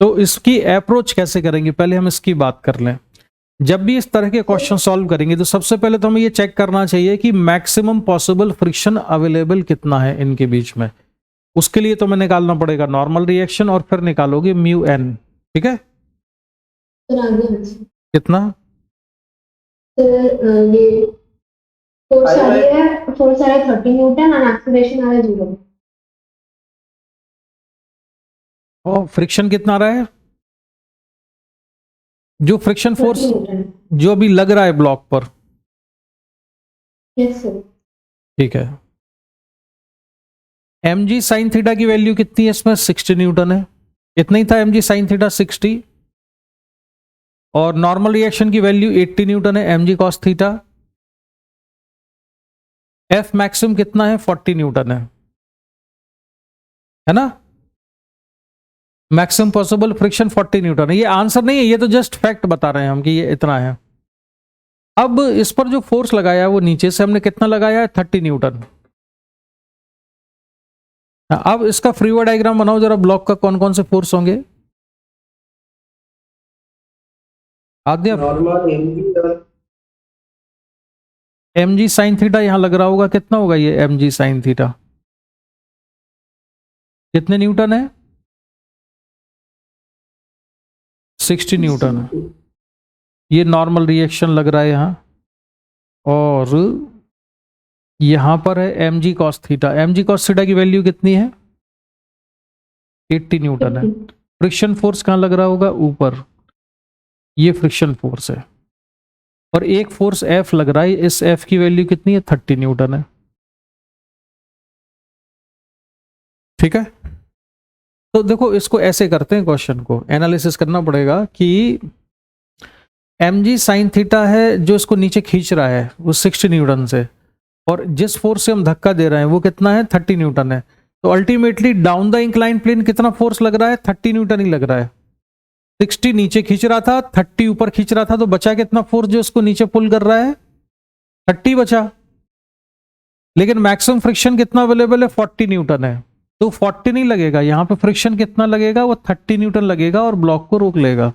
तो इसकी अप्रोच कैसे करेंगे, पहले हम इसकी बात कर लें। जब भी इस तरह के क्वेश्चन सॉल्व करेंगे तो सबसे पहले तो हमें ये चेक करना चाहिए कि मैक्सिमम पॉसिबल फ्रिक्शन अवेलेबल कितना है इनके बीच में। उसके लिए तो हमें निकालना पड़ेगा नॉर्मल रिएक्शन और फिर निकालोगे म्यू एन, ठीक है। सर आगे आंसर। कितना? सर ये फोर्स आ रही है, फोर्स आ रहा है 30 न्यूटन और एक्सेलरेशन आ रहा है 0। और फ्रिक्शन कितना आ रहा है? जो फ्रिक्शन 30 फोर्स न्यूटन। जो अभी लग रहा है ब्लॉक पर, यस सर। ठीक है। एम जी साइन थीटा की वैल्यू कितनी है इसमें? 60 न्यूटन है। इतना ही था एम जी साइन थीटा 60, और नॉर्मल रिएक्शन की वैल्यू 80 न्यूटन है एम जी कॉस थीटा। एफ मैक्सिमम कितना है? 40 न्यूटन है ना। मैक्सिमम पॉसिबल फ्रिक्शन 40 न्यूटन है। ये आंसर नहीं है, ये तो जस्ट फैक्ट बता रहे हैं हम कि ये इतना है। अब इस पर जो फोर्स लगाया है वो नीचे से हमने कितना लगाया है? 30 न्यूटन। अब इसका फ्रीवर डायग्राम बनाओ जरा, ब्लॉक का कौन कौन से फोर्स होंगे। आद्य नॉर्मल एम जी साइन थीटा यहां लग रहा होगा, कितना होगा ये एम जी साइन थीटा? कितने न्यूटन है? 60 न्यूटन है। ये नॉर्मल रिएक्शन लग रहा है यहां, और यहां पर है एम जी कॉस थीटा। एम जी कॉस थीटा की वैल्यू कितनी है? 80 न्यूटन है। फ्रिक्शन फोर्स कहां लग रहा होगा? ऊपर। ये फ्रिक्शन फोर्स है, और एक फोर्स एफ लग रहा है। इस एफ की वैल्यू कितनी है? 30 न्यूटन है, ठीक है। तो देखो इसको ऐसे करते हैं, क्वेश्चन को एनालिसिस करना पड़ेगा कि एम जी साइन थीटा है जो इसको नीचे खींच रहा है वो 60 न्यूटन से, और जिस फोर्स से हम धक्का दे रहे हैं वो कितना है? 30 न्यूटन है। तो ultimately down the incline plane कितना फोर्स लग रहा है? 30 न्यूटन ही लग रहा है। 60 नीचे खींच रहा था, 30 ऊपर खींच रहा था, तो बचा कितना फोर्स जो इसको नीचे पुल कर रहा है? 30 बचा। लेकिन मैक्सिमम फ्रिक्शन कितना अवेलेबल है? 40 न्यूटन है। तो 40 नहीं लगेगा यहां पे, फ्रिक्शन कितना लगेगा? वो 30 न्यूटन लगेगा और ब्लॉक को रोक लेगा।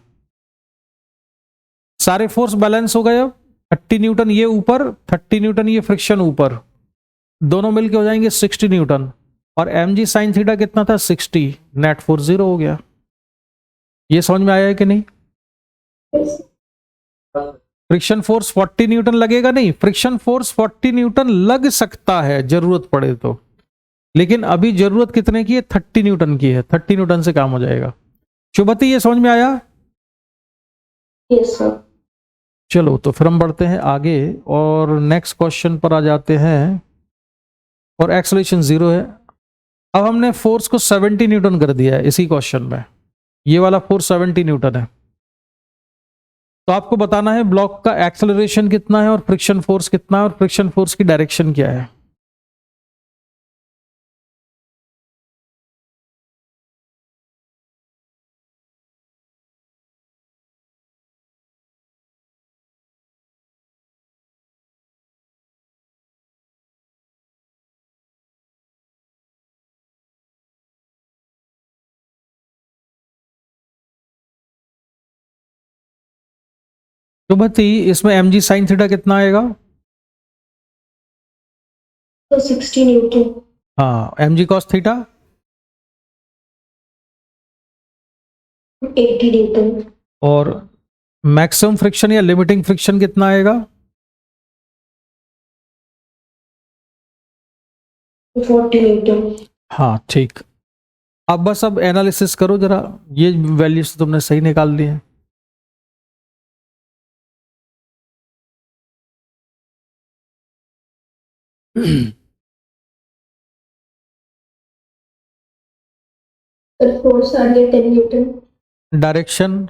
सारे फोर्स बैलेंस हो गए। अब 30 न्यूटन ये ऊपर, 30 न्यूटन ये फ्रिक्शन ऊपर, दोनों मिलके हो जाएंगे 60 न्यूटन। और एम जी साइन थीटा कितना था? 60। नेट फोर्स 0 हो गया। ये समझ में आया है कि नहीं? फ्रिक्शन फोर्स 40 न्यूटन लगेगा नहीं, फ्रिक्शन फोर्स 40 न्यूटन लग सकता है जरूरत पड़े तो, लेकिन अभी जरूरत कितने की है? 30 न्यूटन की है। 30 न्यूटन से काम हो जाएगा। शुभती ये समझ में आया? Yes sir. चलो तो फिर हम बढ़ते हैं आगे और नेक्स्ट क्वेश्चन पर आ जाते हैं। और एक्सेलरेशन 0 है। अब हमने फोर्स को 70 न्यूटन कर दिया है इसी क्वेश्चन में। ये वाला फोर्स 70 न्यूटन है। तो आपको बताना है ब्लॉक का एक्सेलरेशन कितना है और फ्रिक्शन फोर्स कितना है और फ्रिक्शन फोर्स की डायरेक्शन क्या है। तो बती इसमें एम जी साइन थीटा कितना आएगा? तो 60 न्यूटन। हाँ, एम जी कॉस थीटा 80 न्यूटन। और मैक्सिमम फ्रिक्शन या लिमिटिंग फ्रिक्शन कितना आएगा? 40 न्यूटन। हाँ ठीक। अब बस अब एनालिसिस करो जरा, ये वैल्यूज तुमने सही निकाल ली है। सर फोर्स आ रही है 10 न्यूटन। डायरेक्शन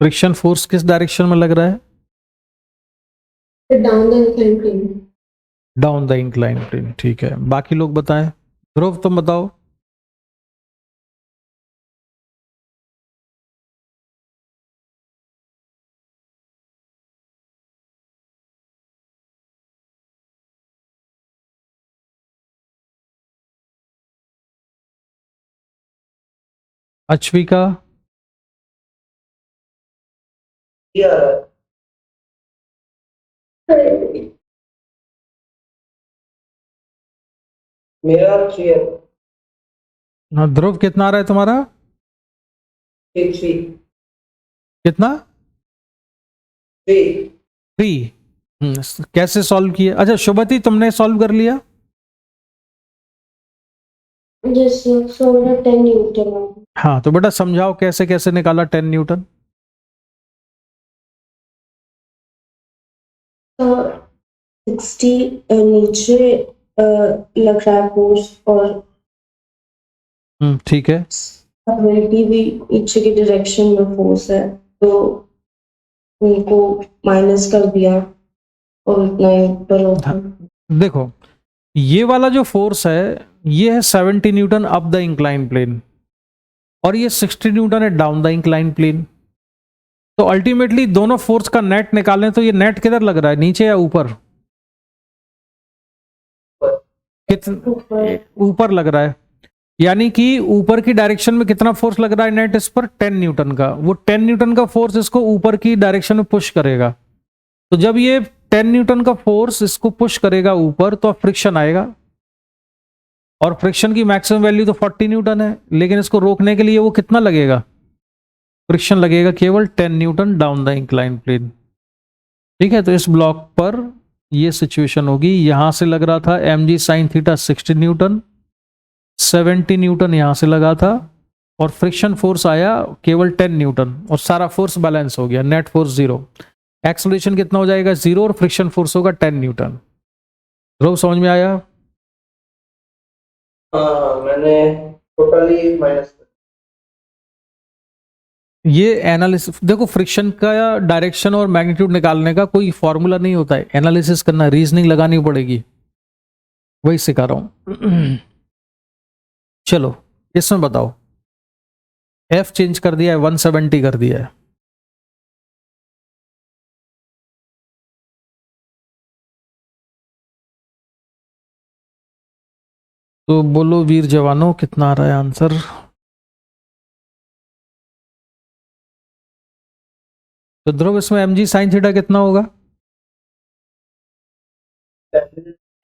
फ्रिक्शन फोर्स किस डायरेक्शन में लग रहा है? Down the incline plane. Down the incline plane, ठीक है। बाकी लोग बताएं। ध्रुव तुम बताओ। अश्विका, ये आ रहा है मेरा 3 है। हाँ, ध्रुव कितना आ रहा है तुम्हारा? 3 कितना? 3 3। कैसे सॉल्व किया? अच्छा शुभति, तुमने सॉल्व कर लिया? Yes, sir. So we have 10 Newton. हाँ, तो बेटा समझाओ कैसे कैसे निकाला 10 न्यूटन? तो 60 नीचे लग रहा है फोर्स और ठीक है। अबिलिटी भी नीचे की डायरेक्शन में फोर्स है, तो उनको माइनस कर दिया और इतना ही ऊपर होता। देखो ये वाला जो फोर्स है ये है 70 newton up the incline plane और ये 60 न्यूटन है डाउन द इंक्लाइन प्लेन। तो अल्टीमेटली दोनों फोर्स का नेट निकालें तो ये नेट किधर लग रहा है, नीचे या ऊपर? ऊपर लग रहा है, यानी कि ऊपर की डायरेक्शन में कितना फोर्स लग रहा है नेट इस पर? 10 न्यूटन का। वो 10 न्यूटन का फोर्स इसको ऊपर की डायरेक्शन में पुश करेगा। तो जब ये 10 न्यूटन का फोर्स इसको पुश करेगा ऊपर तो फ्रिक्शन आएगा, और फ्रिक्शन की मैक्सिमम वैल्यू तो 40 न्यूटन है, लेकिन इसको रोकने के लिए वो कितना लगेगा? फ्रिक्शन लगेगा केवल 10 newton down the incline plane. ठीक है, तो इस ब्लॉक पर ये सिचुएशन होगी। यहां से लग रहा था mg sin theta 60 Newton, 70 Newton यहां से लगा था, और फ्रिक्शन फोर्स आया केवल 10 न्यूटन, और सारा फोर्स बैलेंस हो गया, नेट फोर्स 0। एक्सेलरेशन कितना हो जाएगा? 0, और फ्रिक्शन फोर्स होगा 10 न्यूटन। ध्रुव समझ में आया? हाँ, मैंने टोटली माइनस। ये एनालिसिस देखो, फ्रिक्शन का डायरेक्शन और मैग्नीट्यूड निकालने का कोई फॉर्मूला नहीं होता है, एनालिसिस करना, रीजनिंग लगानी पड़ेगी, वही सिखा रहा हूं। चलो इसमें बताओ, एफ चेंज कर दिया है, 170 कर दिया है। तो बोलो वीर जवानों, कितना आ रहा है आंसर? तो ध्रुव इसमें mg sin थीटा कितना होगा?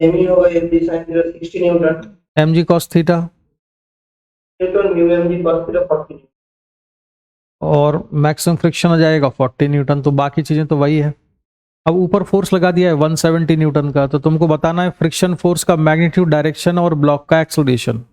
एमई होगा mg sin theta 60 Newton, mg cos theta Newton mu mg cos theta 40। और मैक्सिमम फ्रिक्शन आ जाएगा 40 न्यूटन। तो बाकी चीजें तो वही है। अब ऊपर फोर्स लगा दिया है 170 न्यूटन का, तो तुमको बताना है फ्रिक्शन फोर्स का मैग्नीट्यूड, डायरेक्शन और ब्लॉक का एक्सेलरेशन।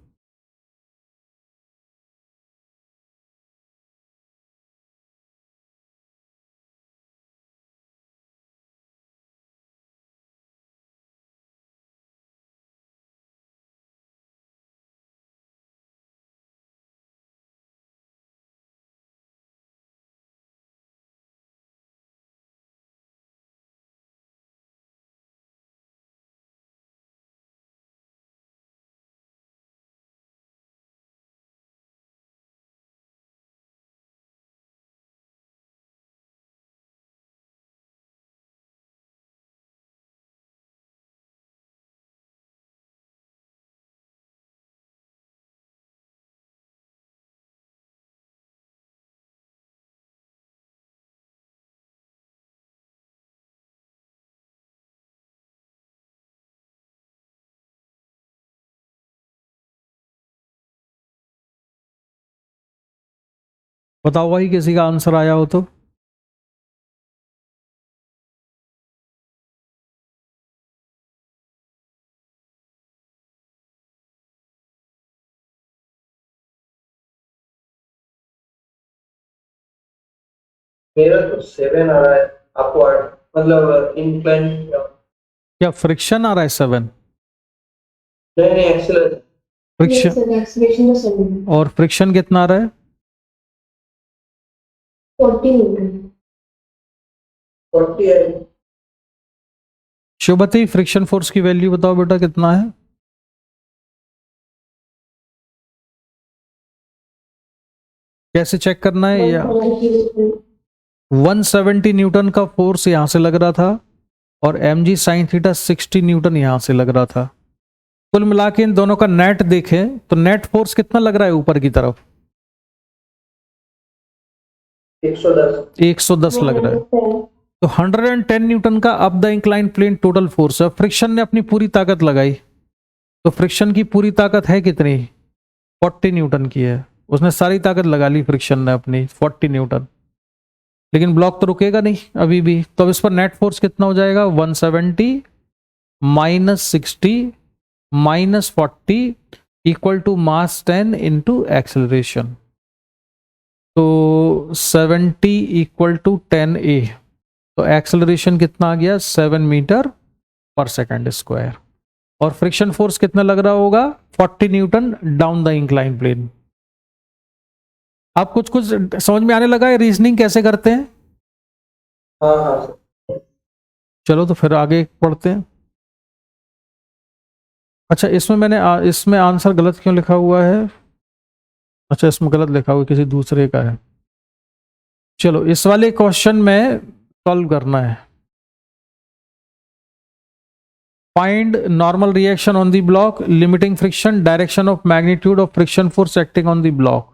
बताओ भाई, किसी का आंसर आया हो तो। मेरा तो 7 आ रहा है अपवर्ड, मतलब इंक्लाइन। क्या फ्रिक्शन आ रहा है 7? नहीं acceleration. Yes, friction, sir. The acceleration was 7. और फ्रिक्शन कितना आ रहा है? 40 Newton. 40 है। शुभति, फ्रिक्शन फोर्स की वैल्यू बताओ बेटा, कितना है? कैसे चेक करना है? या 170 न्यूटन का फोर्स यहां से लग रहा था, और mg sin थीटा 60 न्यूटन यहां से लग रहा था। कुल मिला के इन दोनों का नेट देखें तो नेट फोर्स कितना लग रहा है ऊपर की तरफ? 110। 110 लग रहा है। तो 110 न्यूटन का up the incline plane total force है। फ्रिक्शन ने अपनी पूरी ताकत लगाई, तो फ्रिक्शन की पूरी ताकत है कितनी? 40 न्यूटन की है। उसने सारी ताकत लगा ली फ्रिक्शन ने अपनी, 40 न्यूटन। लेकिन ब्लॉक तो रुकेगा नहीं अभी भी। तो अब इस पर नेट फोर्स कितना हो जाएगा? 170 minus 60 minus 40 equal to mass 10 into acceleration. तो 70 इक्वल टू 10a। तो एक्सेलरेशन कितना आ गया? 7 मीटर पर सेकेंड स्क्वायर। और फ्रिक्शन फोर्स कितना लग रहा होगा? 40 newton down the incline plane. आप कुछ समझ में आने लगा है रीजनिंग कैसे करते हैं? हाँ हाँ। चलो तो फिर आगे पढ़ते हैं। अच्छा, इसमें आंसर गलत क्यों लिखा हुआ है? अच्छा, इसमें गलत लिखा हुआ है, किसी दूसरे का है। चलो इस वाले क्वेश्चन में सॉल्व करना है। Find normal reaction on the block, limiting friction, direction of magnitude of friction force acting on the block.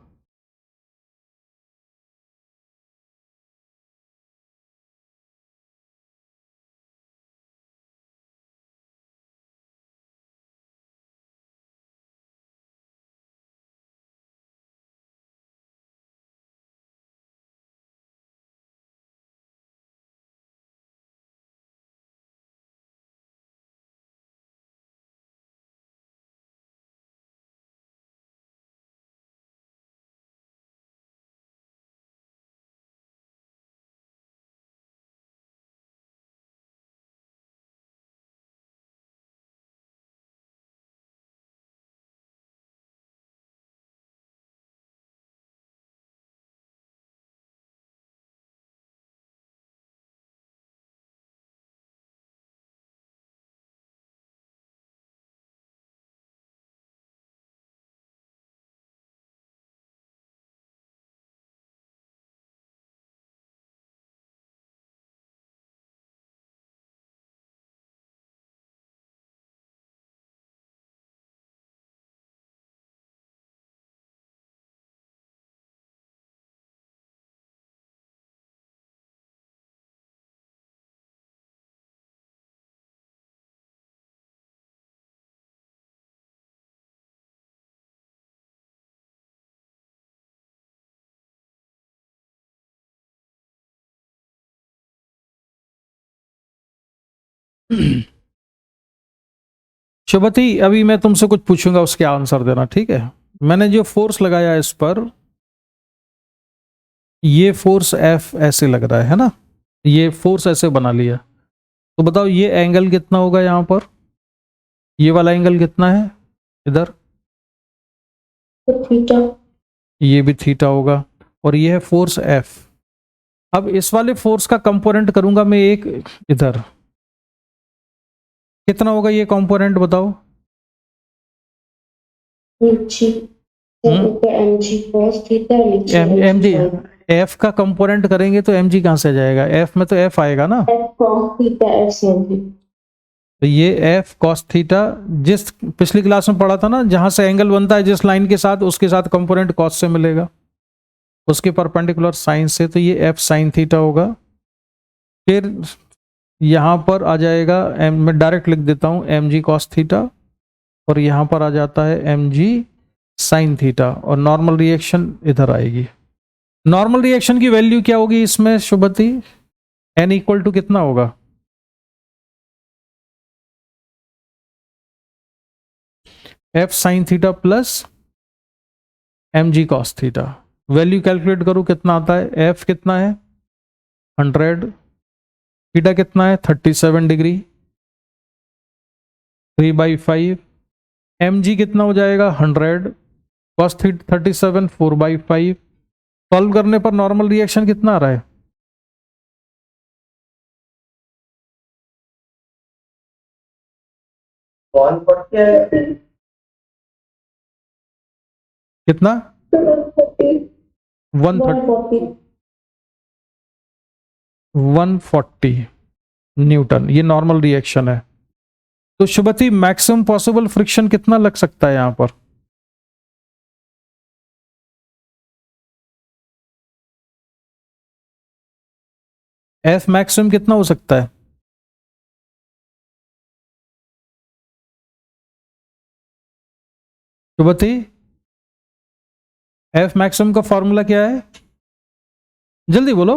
Shubhati, अभी मैं तुमसे कुछ पूछूंगा, उसके आंसर देना, ठीक है? मैंने जो फोर्स लगाया इस पर, ये फोर्स F ऐसे लग रहा है ना, ये फोर्स ऐसे बना लिया। तो बताओ ये एंगल कितना होगा यहाँ पर? ये वाला एंगल कितना है इधर? थीटा। ये भी थीटा होगा। और ये है फोर्स F। अब इस वाले फोर्स का कंपोनेंट करूंगा मैं एक इधर, कितना होगा ये कंपोनेंट बताओ? नीचे ऊपर mg cos थीटा, नीचे mg F का कंपोनेंट करेंगे तो mg कहां से आ जाएगा? F में तो F आएगा ना। f cos theta f sin theta. तो ये F cos थीटा, जिस पिछली क्लास में पढ़ा था ना, जहां से एंगल बनता है जिस लाइन के साथ, उसके साथ कंपोनेंट cos से मिलेगा, उसके परपेंडिकुलर साइन से। तो ये F sin थीटा होगा। फिर यहां पर आ जाएगा मैं डायरेक्ट लिख देता हूं mg cos थीटा, और यहां पर आ जाता है mg sin थीटा, और नॉर्मल रिएक्शन इधर आएगी। नॉर्मल रिएक्शन की वैल्यू क्या होगी इसमें शुभती? n इक्वल टू कितना होगा? F sin theta plus mg cos theta. Value calculate करो कितना आता है। F कितना है? 100। थीटा कितना है? 37 डिग्री। 3/5। mg कितना हो जाएगा? 100 cos 37 4/5। सॉल्व करने पर नॉर्मल रिएक्शन कितना आ रहा है? कौन पढ़ते हैं? कितना? 140 न्यूटन, ये नॉर्मल रिएक्शन है। तो शुभती, मैक्सिमम पॉसिबल फ्रिक्शन कितना लग सकता है यहां पर? एफ मैक्सिमम कितना हो सकता है? तो बताइए, एफ मैक्सिमम का फॉर्मूला क्या है? जल्दी बोलो।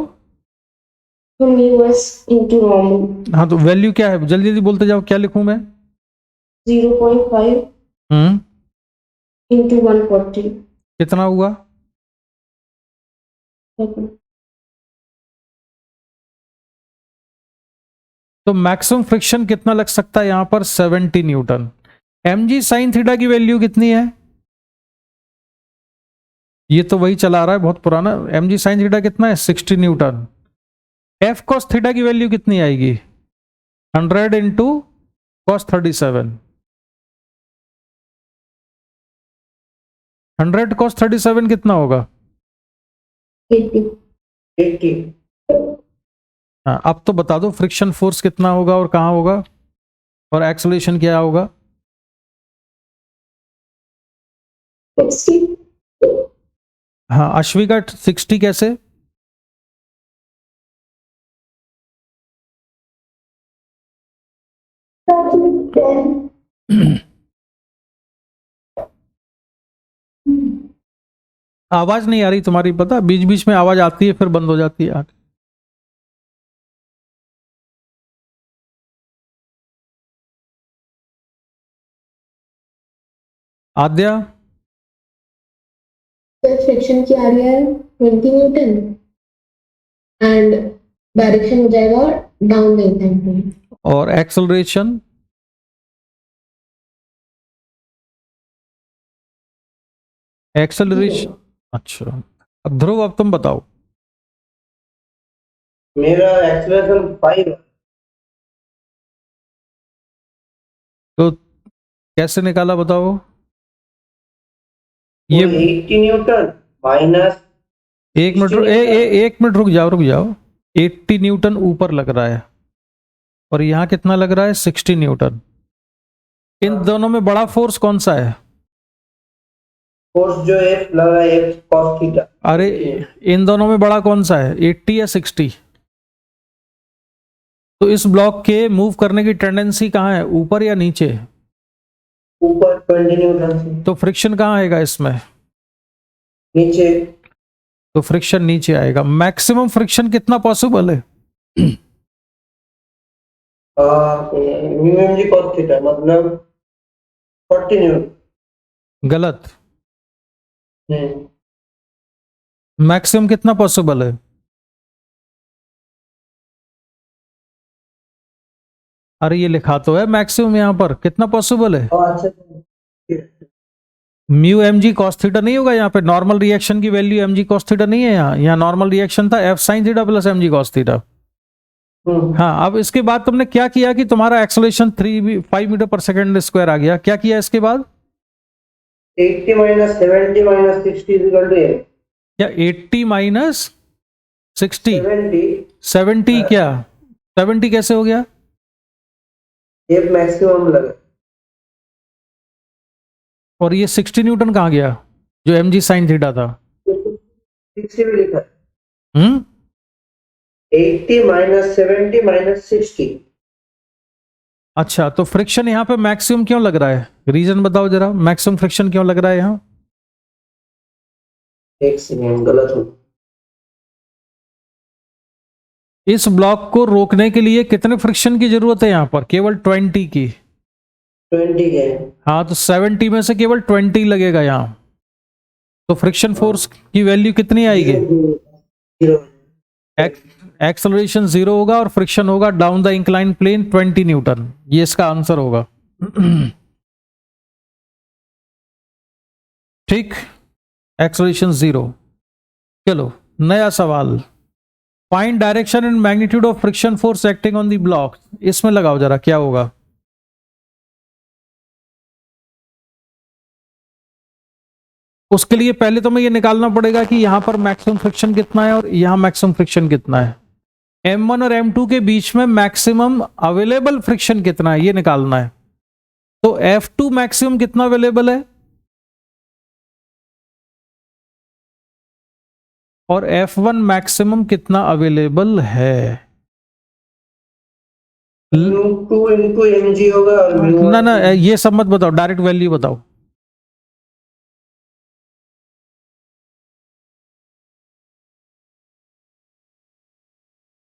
Mu s into normal. हाँ तो वैल्यू क्या है, जल्दी जल्दी बोलते जाओ, क्या लिखूं मैं? 0.5 इंटू 140। कितना हुआ? तो मैक्सिमम फ्रिक्शन कितना लग सकता है यहां पर? 70 न्यूटन। mg साइन थीटा की वैल्यू कितनी है? ये तो वही चला रहा है, बहुत पुराना। mg साइन थीटा कितना है? 60 न्यूटन। f cos थीटा की वैल्यू कितनी आएगी? 100 इंटू cos 37। 100 cos 37 कितना होगा? 80। हाँ, अब तो बता दो फ्रिक्शन फोर्स कितना होगा और कहाँ होगा, और एक्सेलरेशन क्या होगा? 60। हाँ, अश्वी का 60 कैसे? आवाज नहीं आ रही तुम्हारी, पता बीच बीच में आवाज आती है फिर बंद हो जाती है। आद्या, फ्रिक्शन की आ रही है 20 न्यूटन एंड डायरेक्शन हो जाएगा डाउन द इंक्लाइन। और एक्सेलरेशन? एक्सेलरेशन, अच्छा। अब ध्रुव, अब तुम बताओ। मेरा एक्सेलरेशन 5 है। तो कैसे निकाला बताओ? ये ये 80 न्यूटन माइनस एक मिनट 60 एक मिनट रुक जाओ रुक जाओ। 80 न्यूटन ऊपर लग रहा है और यहाँ कितना लग रहा है? 60 न्यूटन। इन दोनों में बड़ा फोर्स कौन सा है? फोर्स जो है लग रहा है F cos थीटा। अरे इन दोनों में बड़ा कौन सा है, 80 या 60? तो इस ब्लॉक के मूव करने की टेंडेंसी कहाँ है, ऊपर या नीचे? ऊपर 20 न्यूटन से। तो फ्रिक्शन कहाँ आएगा इसमें? नीचे। तो फ्रिक्शन नीचे आएगा। मैक्सिमम फ्रिक्शन कितना पॉसिबल है? म्यू जी cos थीटा मतलब 40 न्यूटन। गलत। मैक्सिमम कितना पॉसिबल है? अरे ये लिखा तो है मैक्सिमम, यहाँ पर कितना पॉसिबल है? अच्छा। Mu M G cos theta नहीं होगा यहाँ पे? नॉर्मल रिएक्शन की value M G cos theta नहीं है यहाँ। यहाँ नॉर्मल रिएक्शन था f sine theta plus m जी कॉस थीटा। हाँ, अब इसके बाद तुमने क्या किया कि तुम्हारा acceleration 5 metre per second square आ गया। क्या किया इसके बाद? 80 माइनस 70 माइनस 60 इक्वल टू 8। क्या 80 माइनस 60? 70 70 क्या 70 कैसे हो गया? F मैक्सिमम लगा। और ये 60 न्यूटन कहाँ गया जो एम जी साइन थीटा था? 60 भी लिखा है। 80 माइनस 70 माइनस 60। अच्छा, तो फ्रिक्शन यहाँ पे मैक्सिमम क्यों लग रहा है? रीजन बताओ जरा, मैक्सिमम फ्रिक्शन क्यों लग रहा है यहाँ? एक सेकंड, गलत हो। इस ब्लॉक को रोकने के लिए कितने फ्रिक्शन की जरूरत है यहाँ पर? केवल 20 की। 20 के। हाँ, तो 70 में से केवल 20 लगेगा यहाँ। तो फ्रिक्शन फोर्स की वैल्यू कितनी आएगी? एक्सेलरेशन 0 होगा और फ्रिक्शन होगा down the incline plane 20 newton. ये इसका आंसर होगा। ठीक, एक्सेलरेशन 0। चलो नया सवाल। Find direction and magnitude of friction force acting on the block. इसमें लगाओ जरा, क्या होगा? उसके लिए पहले तो मैं ये निकालना पड़ेगा कि यहां पर मैक्सिमम फ्रिक्शन कितना है और यहां मैक्सिमम फ्रिक्शन कितना है। M1 और M2 के बीच में मैक्सिमम अवेलेबल फ्रिक्शन कितना है ये निकालना है। तो F2 मैक्सिमम कितना अवेलेबल है और F1 मैक्सिमम कितना अवेलेबल है? टू इंटू एम जी होगा और म्यू ना ना ये सब मत बताओ, डायरेक्ट वैल्यू बताओ।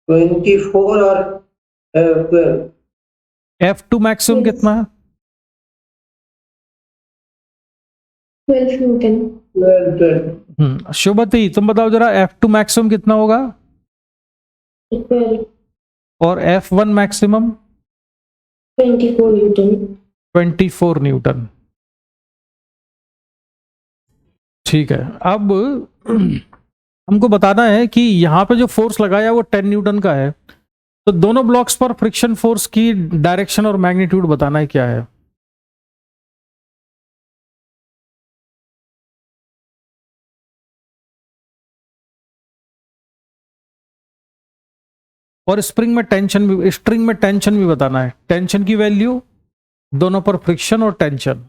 ट्वेंटी फोर और 12 F2 मैक्सिमम Yes. कितना है? 12 न्यूटन। 12 शुभती तुम बताओ जरा, F2 मैक्सिमम कितना होगा 12, और F1 मैक्सिमम? 24 न्यूटन। 24 न्यूटन। ठीक है, अब हमको बताना है कि यहाँ पे जो फोर्स लगाया वो 10 न्यूटन का है, तो दोनों ब्लॉक्स पर फ्रिक्शन फोर्स की डायरेक्शन और मैग्नीट्यूड बताना है क्या है। और स्प्रिंग में टेंशन भी बताना है, टेंशन की वैल्यू, दोनों पर फ्रिक्शन और टेंशन।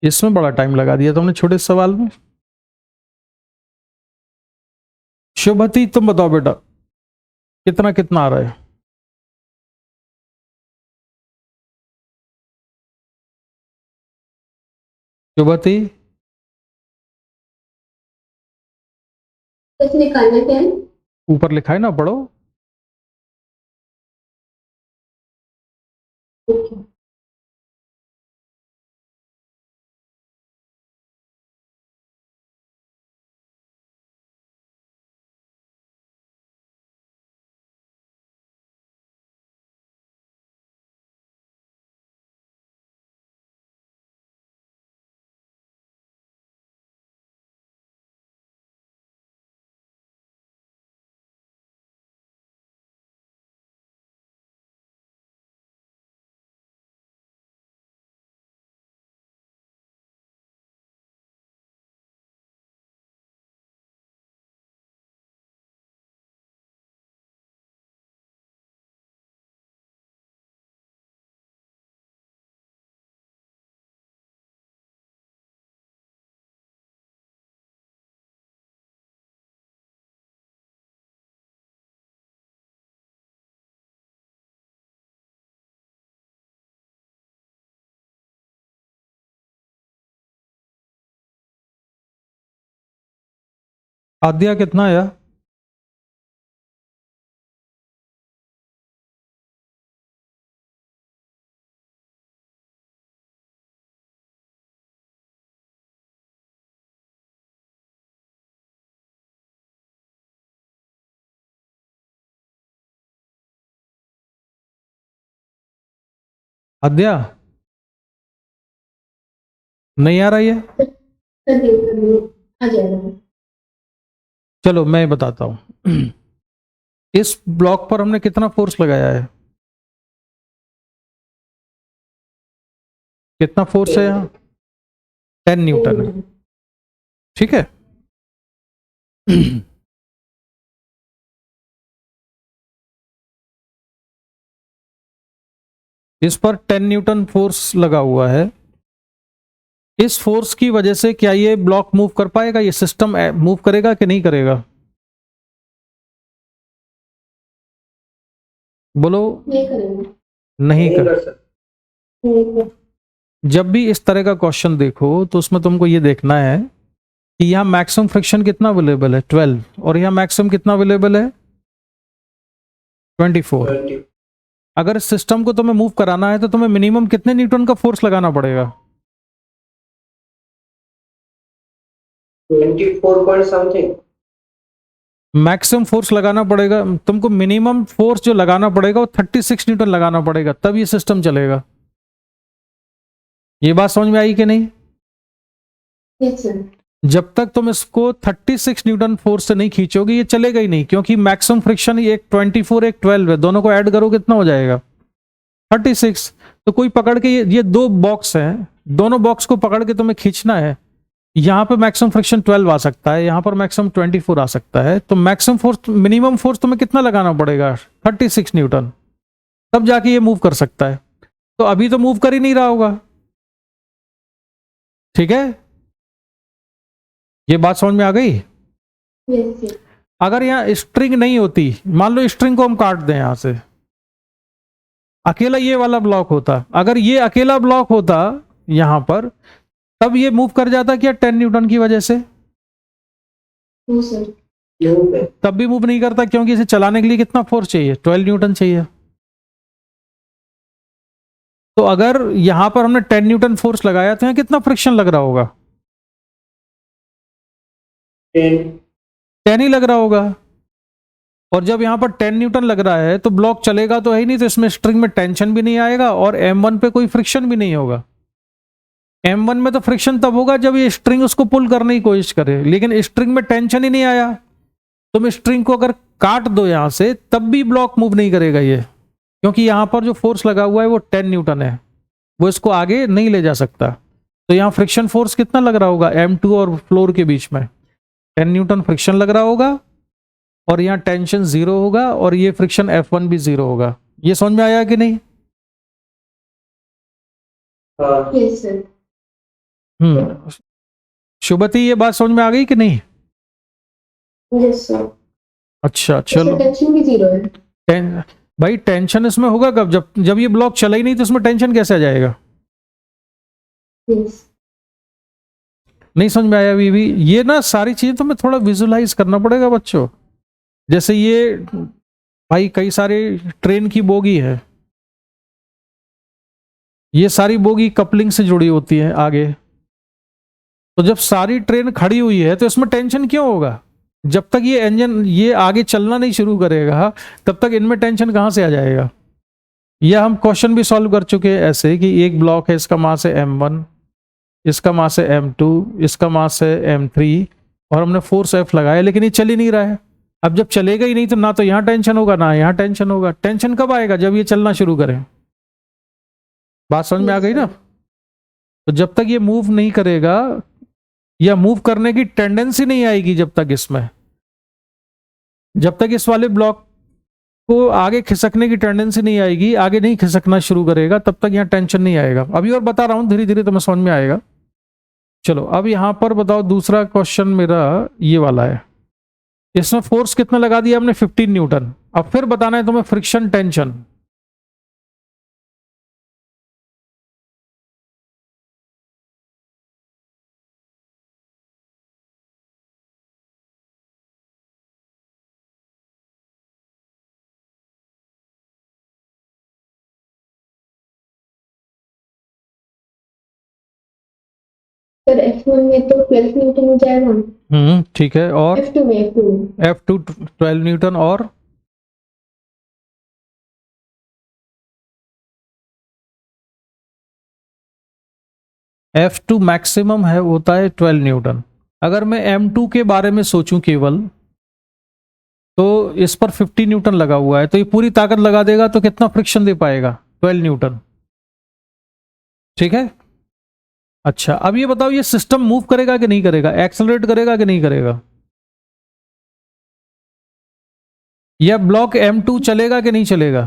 इसमें बड़ा टाइम लगा दिया तुमने छोटे सवाल में। शुभती तुम बताओ बेटा, कितना कितना आ रहा है? शुभती कैसे निकालना क्या है? ऊपर लिखा है ना, पढ़ो। ओके। आद्या कितना आया? आद्या नहीं आ रही है? आ जाएगा। चलो मैं बताता हूं। इस ब्लॉक पर हमने कितना फोर्स लगाया है? कितना फोर्स है यहाँ? 10 न्यूटन है। ठीक है। इस पर 10 न्यूटन फोर्स लगा हुआ है। इस फोर्स की वजह से क्या ये ब्लॉक मूव कर पाएगा, ये सिस्टम मूव करेगा कि नहीं करेगा? बोलो। नहीं करेंगे। नहीं नहीं कर। कर सकते। जब भी इस तरह का क्वेश्चन देखो तो उसमें तुमको ये देखना है कि यहाँ मैक्सिमम फ्रिक्शन कितना अवेलेबल है, 12, और यहाँ मैक्सिमम कितना अवेलेबल है, 24। 20 अगर इस सिस्टम को तुम्हें मूव कराना है तो तुम्हें मिनिमम कितने न्यूटन का फोर्स लगाना पड़ेगा? 24 पॉइंट समथिंग। मैक्सिमम फोर्स लगाना पड़ेगा तुमको, मिनिमम फोर्स जो लगाना पड़ेगा वो 36 न्यूटन लगाना पड़ेगा, तब ये सिस्टम चलेगा। ये बात समझ में आई कि नहीं? Yes sir. जब तक तुम इसको 36 न्यूटन फोर्स से नहीं खींचोगे ये चलेगा ही नहीं, क्योंकि मैक्सिमम फ्रिक्शन एक 24 एक 12 है, दोनों को ऐड करो कितना हो जाएगा 36। तो कोई पकड़ के ये दो बॉक्स हैं, दोनों बॉक्स को पकड़ के तुम्हें खींचना है। यहाँ पे मैक्सिमम फ्रिक्शन 12 आ सकता है, यहाँ पर मैक्सिमम 24 आ सकता है, तो मैक्सिमम फोर्स मिनिमम फोर्स तुम्हें कितना लगाना पड़ेगा 36 न्यूटन, तब जाके ये मूव कर सकता है। तो अभी तो मूव कर ही नहीं रहा होगा, ठीक है? ये बात समझ में आ गई? Yes sir. अगर यहाँ स्ट्रिंग नहीं होती, मान लो स्ट्रिंग को हम काट दें यहां से, अकेला ये वाला ब्लॉक होता, अगर ये अकेला ब्लॉक होता यहां पर, तब ये मूव कर जाता क्या 10 न्यूटन की वजह से? No sir. तब भी मूव नहीं करता, क्योंकि इसे चलाने के लिए कितना फोर्स चाहिए 12 न्यूटन चाहिए। तो अगर यहां पर हमने 10 न्यूटन फोर्स लगाया तो यहाँ कितना फ्रिक्शन लग रहा होगा? 10 ही लग रहा होगा। और जब यहां पर 10 न्यूटन लग रहा है तो ब्लॉक चलेगा तो है ही नहीं, तो इसमें स्ट्रिंग में टेंशन भी नहीं आएगा और M1 पे कोई फ्रिक्शन भी नहीं होगा। M1 में तो फ्रिक्शन तब होगा जब ये स्ट्रिंग उसको पुल करने की कोशिश करे, लेकिन स्ट्रिंग में टेंशन ही नहीं आया। तुम स्ट्रिंग को अगर काट दो यहां से तब भी ब्लॉक मूव नहीं करेगा ये, क्योंकि यहां पर जो फोर्स लगा हुआ है वो 10 न्यूटन है, वो इसको आगे नहीं ले जा सकता। तो यहाँ फ्रिक्शन फोर्स कितना लग रहा होगा M2 और फ्लोर के बीच में? 10 न्यूटन फ्रिक्शन लग रहा होगा, और यहाँ टेंशन 0 होगा, और ये फ्रिक्शन F1 भी 0 होगा। ये समझ में आया कि नहीं? Yes sir. शुभती ये बात समझ में आ गई कि नहीं? Yes sir. अच्छा चलो। टेंशन भी 0 है। भाई टेंशन इसमें होगा कब? जब ये ब्लॉक चला ही नहीं तो इसमें टेंशन कैसे आ जाएगा? यस। नहीं समझ में आया अभी भी? ये ना सारी चीजें तुम्हें थोड़ा विजुलाइज करना पड़ेगा बच्चों। जैसे ये भाई कई सारे ट्रेन की बोगी है, ये सारी बोगी कपलिंग से जुड़ी होती है आगे, तो जब सारी ट्रेन खड़ी हुई है तो इसमें टेंशन क्यों होगा? जब तक ये इंजन ये आगे चलना नहीं शुरू करेगा तब तक इनमें टेंशन कहाँ से आ जाएगा? यह हम क्वेश्चन भी सॉल्व कर चुके हैं ऐसे कि एक ब्लॉक है, इसका मास है M1, इसका मास है M2, इसका मास है M3, और हमने फोर्स F लगाया, लेकिन ये चल ही नहीं रहा है। अब जब चलेगा ही नहीं तो ना तो यहाँ टेंशन होगा ना यहाँ टेंशन होगा। टेंशन कब आएगा? जब ये चलना शुरू करें। बात समझ में आ गई ना? तो जब तक ये मूव नहीं करेगा या मूव करने की टेंडेंसी नहीं आएगी, जब तक इस वाले ब्लॉक को आगे खिसकने की टेंडेंसी नहीं आएगी, आगे नहीं खिसकना शुरू करेगा, तब तक यहाँ टेंशन नहीं आएगा। अभी और बता रहा हूं, धीरे धीरे तुम्हें समझ में आएगा। चलो अब यहां पर बताओ, दूसरा क्वेश्चन मेरा ये वाला है। इसमें फोर्स कितना लगा दिया हमने 15 न्यूटन। अब फिर बताना है तुम्हें फ्रिक्शन टेंशन। सर F1 में तो 12 न्यूटन हो जाएगा। ठीक है, और F2 में F2 12 न्यूटन, और F2 मैक्सिमम है होता है 12 न्यूटन। अगर मैं M2 के बारे में सोचूं केवल, तो इस पर 50 न्यूटन लगा हुआ है, तो ये पूरी ताकत लगा देगा तो कितना फ्रिक्शन दे पाएगा? 12 न्यूटन। ठीक है। अच्छा अब ये बताओ, ये सिस्टम मूव करेगा कि नहीं करेगा? एक्सेलरेट करेगा कि नहीं करेगा? यह ब्लॉक M2 चलेगा कि नहीं चलेगा?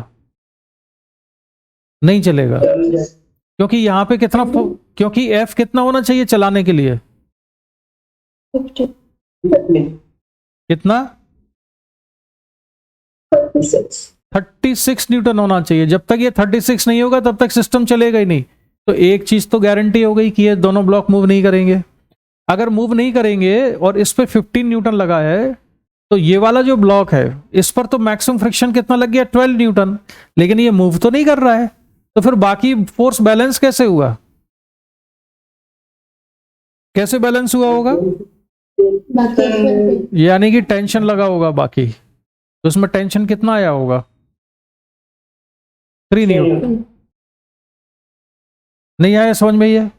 नहीं चलेगा, क्योंकि यहां पे कितना क्योंकि F कितना होना चाहिए चलाने के लिए? कितना? 36 न्यूटन होना चाहिए। जब तक ये 36 नहीं होगा तब तक सिस्टम चलेगा ही नहीं। तो एक चीज तो गारंटी हो गई कि ये दोनों ब्लॉक मूव नहीं करेंगे। अगर मूव नहीं करेंगे और इस पे 15 न्यूटन लगा है, तो ये वाला जो ब्लॉक है इस पर तो मैक्सिमम फ्रिक्शन कितना लग गया? 12 न्यूटन, लेकिन ये मूव तो नहीं कर रहा है, तो फिर बाकी फोर्स बैलेंस कैसे हुआ? कैसे बैलेंस हुआ होगा? बाकी F1 पे यानी कि टेंशन लगा होगा बाकी, तो इसमें टेंशन कितना आया होगा? 3 न्यूटन। नहीं आया समझ में ये?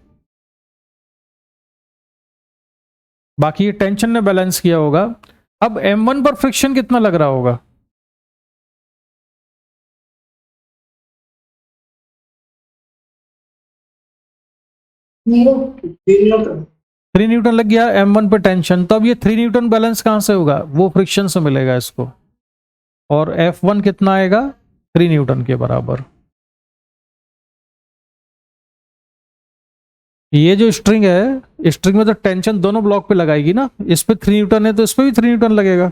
बाकी ये टेंशन ने बैलेंस किया होगा। अब M1 पर फ्रिक्शन कितना लग रहा होगा? जीरो 3 न्यूटन लग गया M1 पे टेंशन। तो अब ये 3 न्यूटन बैलेंस कहां से होगा? वो फ्रिक्शन से मिलेगा इसको। और F1 कितना आएगा? 3 न्यूटन के बराबर। ये जो स्ट्रिंग है, स्ट्रिंग में तो टेंशन दोनों ब्लॉक पे लगाएगी ना, इस पे 3 न्यूटन है तो इस पे भी 3 न्यूटन लगेगा।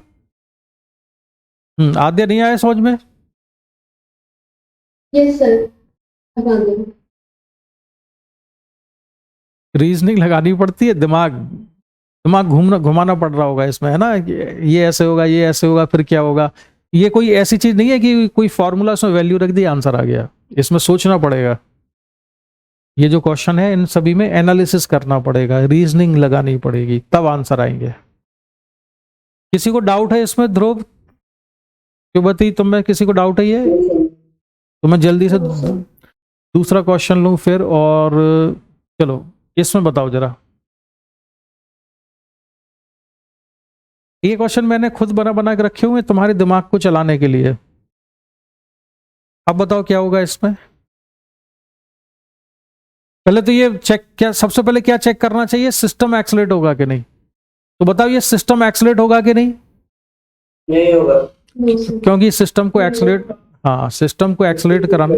आद्य नहीं आया समझ में? यस सर लगा दो। रीजनिंग लगानी पड़ती है, दिमाग घुमाना पड़ रहा होगा इसमें, है ना? ये ऐसे होगा, ये ऐसे होगा, फिर क्या होगा। ये कोई ऐसी चीज नहीं है कि कोई फॉर्मूला उसमें वैल्यू रख दी आंसर आ गया। इसमें सोचना पड़ेगा। ये जो क्वेश्चन है इन सभी में एनालिसिस करना पड़ेगा, रीजनिंग लगानी पड़ेगी, तब आंसर आएंगे। किसी को डाउट है इसमें? ध्रुव, क्यों बताइए तुम में किसी को डाउट है ये? तो मैं जल्दी से दूसरा क्वेश्चन लूं फिर, और चलो इसमें बताओ जरा। ये क्वेश्चन मैंने खुद बना के रखे हुए तुम्हारे दिमाग को चलाने के लिए। अब बताओ क्या होगा इसमें? पहले तो ये चेक, क्या सबसे पहले क्या चेक करना चाहिए? सिस्टम एक्सलेट होगा कि नहीं। तो बताओ ये सिस्टम एक्सलेट होगा कि नहीं? नहीं होगा। क्योंकि सिस्टम को एक्सलेट, हाँ सिस्टम को एक्सलेट कराना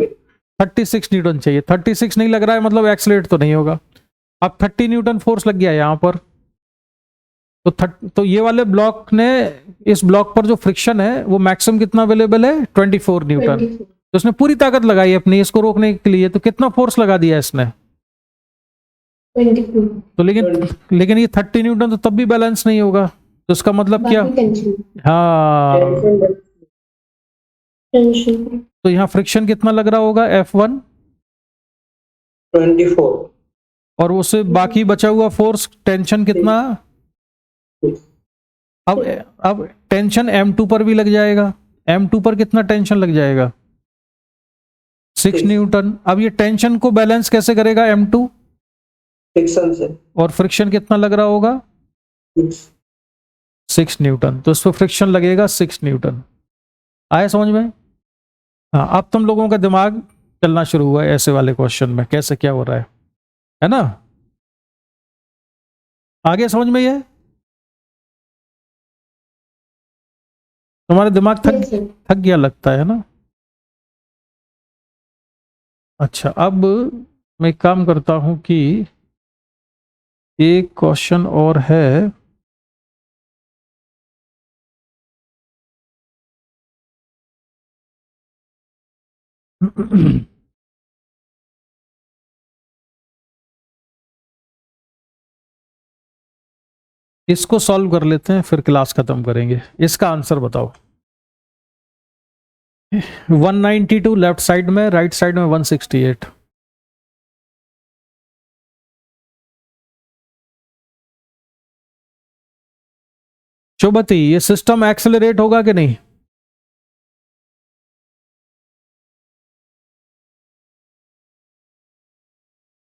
36 न्यूटन चाहिए। 36 नहीं लग रहा है मतलब एक्सलेट तो नहीं होगा। अब 30 न्यूटन फोर्स लग गया यहां पर, तो ये वाले ब्लॉक ने, इस ब्लॉक पर जो फ्रिक्शन है वो मैक्सिमम कितना अवेलेबल है? 24 न्यूटन। तो उसने पूरी ताकत लगाई अपनी इसको रोकने के लिए, तो कितना फोर्स लगा दिया इसने? 24 तो लेकिन ये 30 न्यूटन तो तब भी बैलेंस नहीं होगा। तो इसका मतलब क्या? बाकी टेंशन हाँ, टेंशन तो यहाँ फ्रिक्शन कितना लग रहा होगा? F1। 24 और उससे बाकी बचा हुआ फोर्स टेंशन कितना? अब टेंशन M2 पर भी लग जाएगा। M2 पर कितना टेंशन लग जाएगा? 6 न्यूटन। अब ये टेंशन को बैलेंस कैसे करेगा M2? फ्रिक्शन से। और फ्रिक्शन कितना लग रहा होगा? 6 न्यूटन। तो इस पर फ्रिक्शन लगेगा 6 न्यूटन। आया समझ में? हाँ, अब तुम लोगों का दिमाग चलना शुरू हुआ है ऐसे वाले क्वेश्चन में, कैसे क्या हो रहा है ना? आगे समझ में ये? तुम्हारा दिमाग थक गया लगता है ना? अच्छा, अब मैं एक काम करता हूं कि एक क्वेश्चन और है। इसको सॉल्व कर लेते हैं फिर क्लास खत्म करेंगे। इसका आंसर बताओ। 192 लेफ्ट साइड में, राइट साइड में 168। शोभती, ये सिस्टम एक्सेलरेट होगा कि नहीं?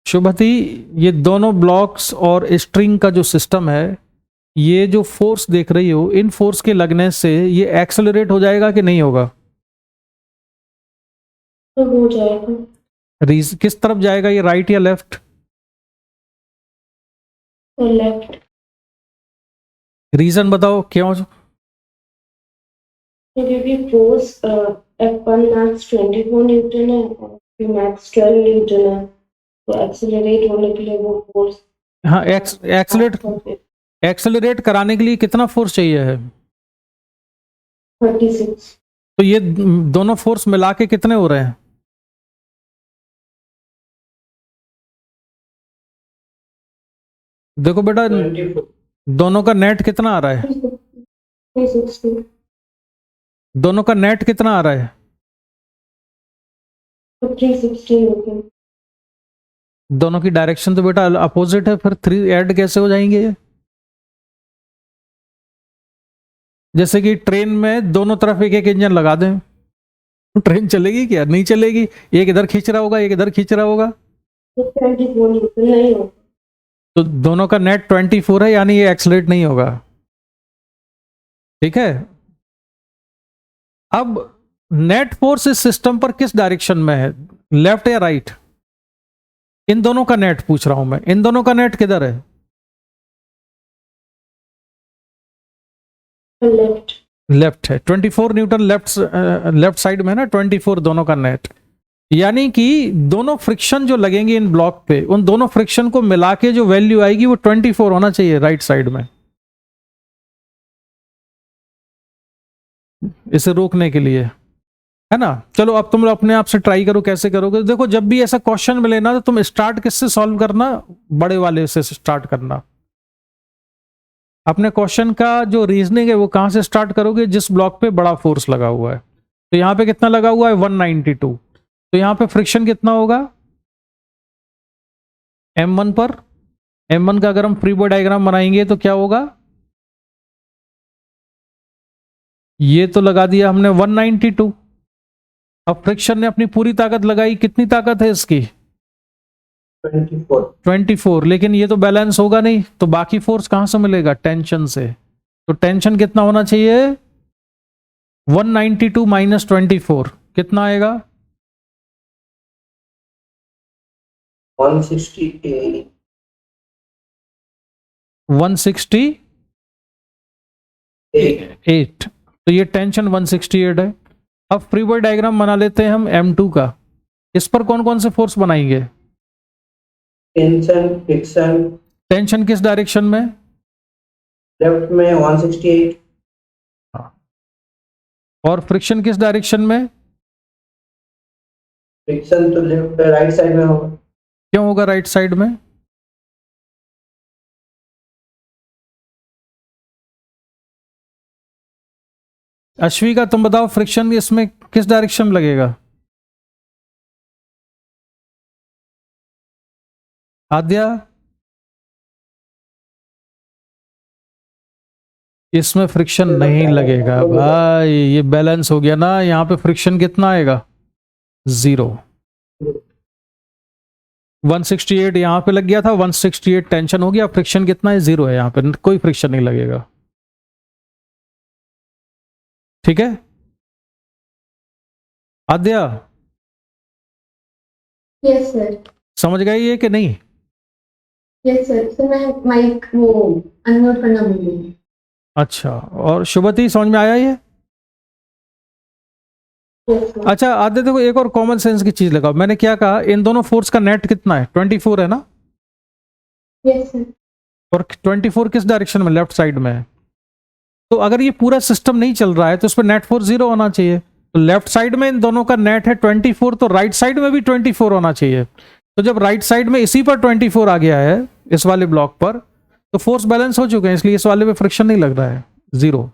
शुभती, ये दोनों ब्लॉक्स और स्ट्रिंग का जो सिस्टम है, ये जो फोर्स देख रही हो, इन फोर्स के लगने से ये एक्सेलरेट हो जाएगा कि नहीं होगा? तो हो जाएगा। किस तरफ जाएगा ये, राइट या लेफ्ट? और लेफ्ट। रीजन बताओ क्यों? क्योंकि फोर्स F1 मैक्स 24 न्यूटन है और मैक्स 12 न्यूटन है, तो एक्सेलरेट होने के लिए वो फोर्स, हाँ, एक्सेलरेट कराने के लिए कितना फोर्स चाहिए है? 36। तो ये दोनों फोर्स मिला के कितने हो रहे हैं? देखो बेटा, 24 दोनों का नेट कितना आ रहा है? 360। दोनों का नेट कितना आ रहा है? तो 360 न्यूटन। दोनों की डायरेक्शन तो बेटा अपोजिट है, फिर 3 ऐड कैसे हो जाएंगे ये? जैसे कि ट्रेन में दोनों तरफ एक एक इंजन लगा दें, ट्रेन चलेगी क्या? नहीं चलेगी। एक इधर खींच रहा होगा, एक इधर खींच रहा होगा, 24 न्यूटन नहीं होगा। तो दोनों का नेट 24 है, यानी ये एक्सलेट नहीं होगा। ठीक है। अब नेट फोर्स इस सिस्टम पर किस डायरेक्शन में है, लेफ्ट या राइट? इन दोनों का नेट पूछ रहा हूं मैं, इन दोनों का नेट किधर है? लेफ्ट। लेफ्ट है। 24 न्यूटन लेफ्ट साइड में है ना, 24 दोनों का नेट। यानी कि दोनों फ्रिक्शन जो लगेंगे इन ब्लॉक पे, उन दोनों फ्रिक्शन को मिला के जो वैल्यू आएगी वो 24 होना चाहिए राइट साइड में, इसे रोकने के लिए, है ना। चलो अब तुम लोग अपने आप से ट्राई करो, कैसे करोगे। देखो जब भी ऐसा क्वेश्चन मिले ना, तो तुम स्टार्ट किससे सॉल्व करना, बड़े वाले से स्टार्ट करना। अपने क्वेश्चन का जो रीजनिंग है वो कहां से स्टार्ट करोगे, जिस ब्लॉक पे बड़ा फोर्स लगा हुआ है। तो यहां पे कितना लगा हुआ है, 192। तो यहां पे फ्रिक्शन कितना होगा, M1 पर। M1 का अगर हम फ्री बॉडी डायग्राम बनाएंगे तो क्या होगा, ये तो लगा दिया हमने 192। अब फ्रिक्शन ने अपनी पूरी ताकत लगाई, कितनी ताकत है इसकी, 24। लेकिन ये तो बैलेंस होगा नहीं, तो बाकी फोर्स कहां से मिलेगा, टेंशन से। तो टेंशन कितना होना चाहिए, 192 माइनस 24 कितना आएगा, 168। 168। तो ये टेंशन 168 है। अब फ्री बॉडी डायग्राम बना लेते हैं हम M2 का। इस पर कौन कौन से फोर्स बनाएंगे, टेंशन, फ्रिक्शन। टेंशन किस डायरेक्शन में, लेफ्ट में 168। और फ्रिक्शन किस डायरेक्शन में, फ्रिक्शन तो लेफ्ट राइट साइड में होगा। क्यों होगा राइट साइड में, अश्वी का तुम बताओ, फ्रिक्शन इसमें किस डायरेक्शन में लगेगा, आद्या? इसमें फ्रिक्शन नहीं लगेगा भाई, ये बैलेंस हो गया ना। यहाँ पे फ्रिक्शन कितना आएगा, 0। 168 यहाँ पे लग गया था, 168 टेंशन हो गया, फ्रिक्शन कितना है, 0 है। यहाँ पे कोई फ्रिक्शन नहीं लगेगा। ठीक है आद्या, यस सर। समझ गए ये कि नहीं? Yes sir. तो मैं माइक वो अनम्यूट करना भूल गई। अच्छा, और शुभती समझ में आया ये? Yes sir. अच्छा आद्य, देखो एक और कॉमन सेंस की चीज लगाओ। मैंने क्या कहा, इन दोनों फोर्स का नेट कितना है, 24 है ना। Yes sir. और 24 किस डायरेक्शन में, लेफ्ट साइड में है। तो अगर ये पूरा सिस्टम नहीं चल रहा है तो उस पर नेट फोर्स 0 होना चाहिए। तो लेफ्ट साइड में इन दोनों का नेट है 24, तो राइट साइड में भी 24 होना चाहिए। तो जब राइट साइड में इसी पर 24 आ गया है, इस वाले ब्लॉक पर, तो फोर्स बैलेंस हो चुके हैं, इसलिए इस वाले पे फ्रिक्शन नहीं लग रहा है, 0।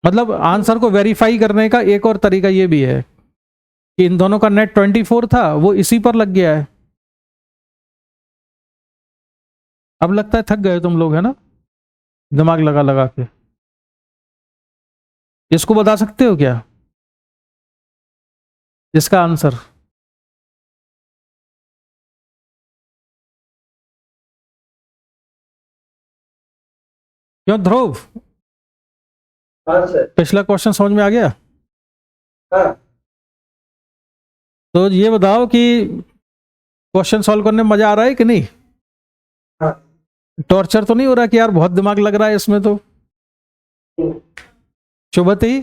मतलब आंसर को वेरीफाई करने का एक और तरीका ये भी है कि इन दोनों का नेट 24 था, वो इसी पर लग गया है। अब लगता है थक गए तुम लोग, है ना, दिमाग लगा लगा के। इसको बता सकते हो क्या, इसका आंसर? क्यों ध्रुव, हाँ सर। पिछला क्वेश्चन समझ में आ गया? हाँ। तो ये बताओ कि क्वेश्चन सॉल्व करने में मजा आ रहा है कि नहीं? हाँ। टॉर्चर तो नहीं हो रहा कि यार बहुत दिमाग लग रहा है इसमें? तो शुभती,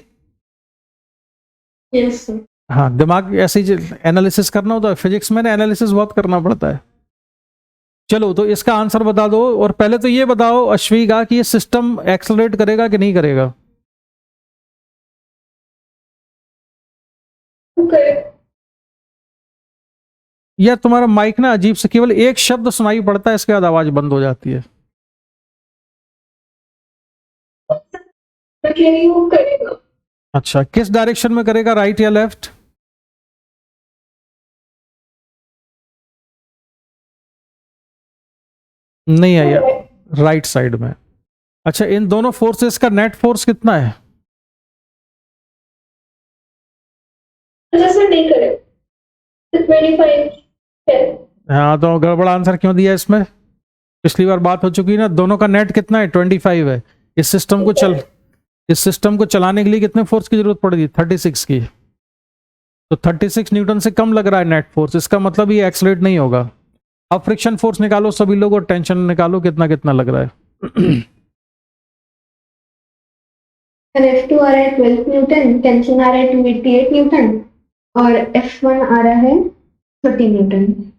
यस सर। हाँ, दिमाग ऐसे एनालिसिस करना होता है, फिजिक्स में ना एनालिसिस बहुत करना पड़ता है। चलो तो इसका आंसर बता दो। और पहले तो ये बताओ अश्वी का कि ये सिस्टम एक्सलरेट करेगा कि नहीं करेगा? या तुम्हारा माइक ना अजीब से, केवल एक शब्द सुनाई पड़ता है, इसके बाद आवाज बंद हो जाती है। करेगा। अच्छा, किस डायरेक्शन में करेगा, राइट या लेफ्ट? नहीं आया, राइट साइड में। अच्छा, इन दोनों फोर्सेस का नेट फोर्स कितना है, अच्छा सर नहीं करे 25 हाँ तो गड़बड़ आंसर क्यों दिया इसमें? पिछली बार बात हो चुकी है ना, दोनों का नेट कितना है? 25 है। इस सिस्टम को चलाने के लिए कितने फोर्स की जरूरत पड़ेगी? 36 की। तो 36 न्यूटन से कम लग रहा है नेट फोर्स, इसका मतलब ये एक्सलेट नहीं होगा। अब फ्रिक्शन फोर्स निकालो सभी लोग और टेंशन निकालो कितना कितना लग रहा है। F2 आ रहा है 12 न्यूटन, टेंशन आ रहा है 288 न्यूटन और F1 आ रहा है 30 न्यूटन।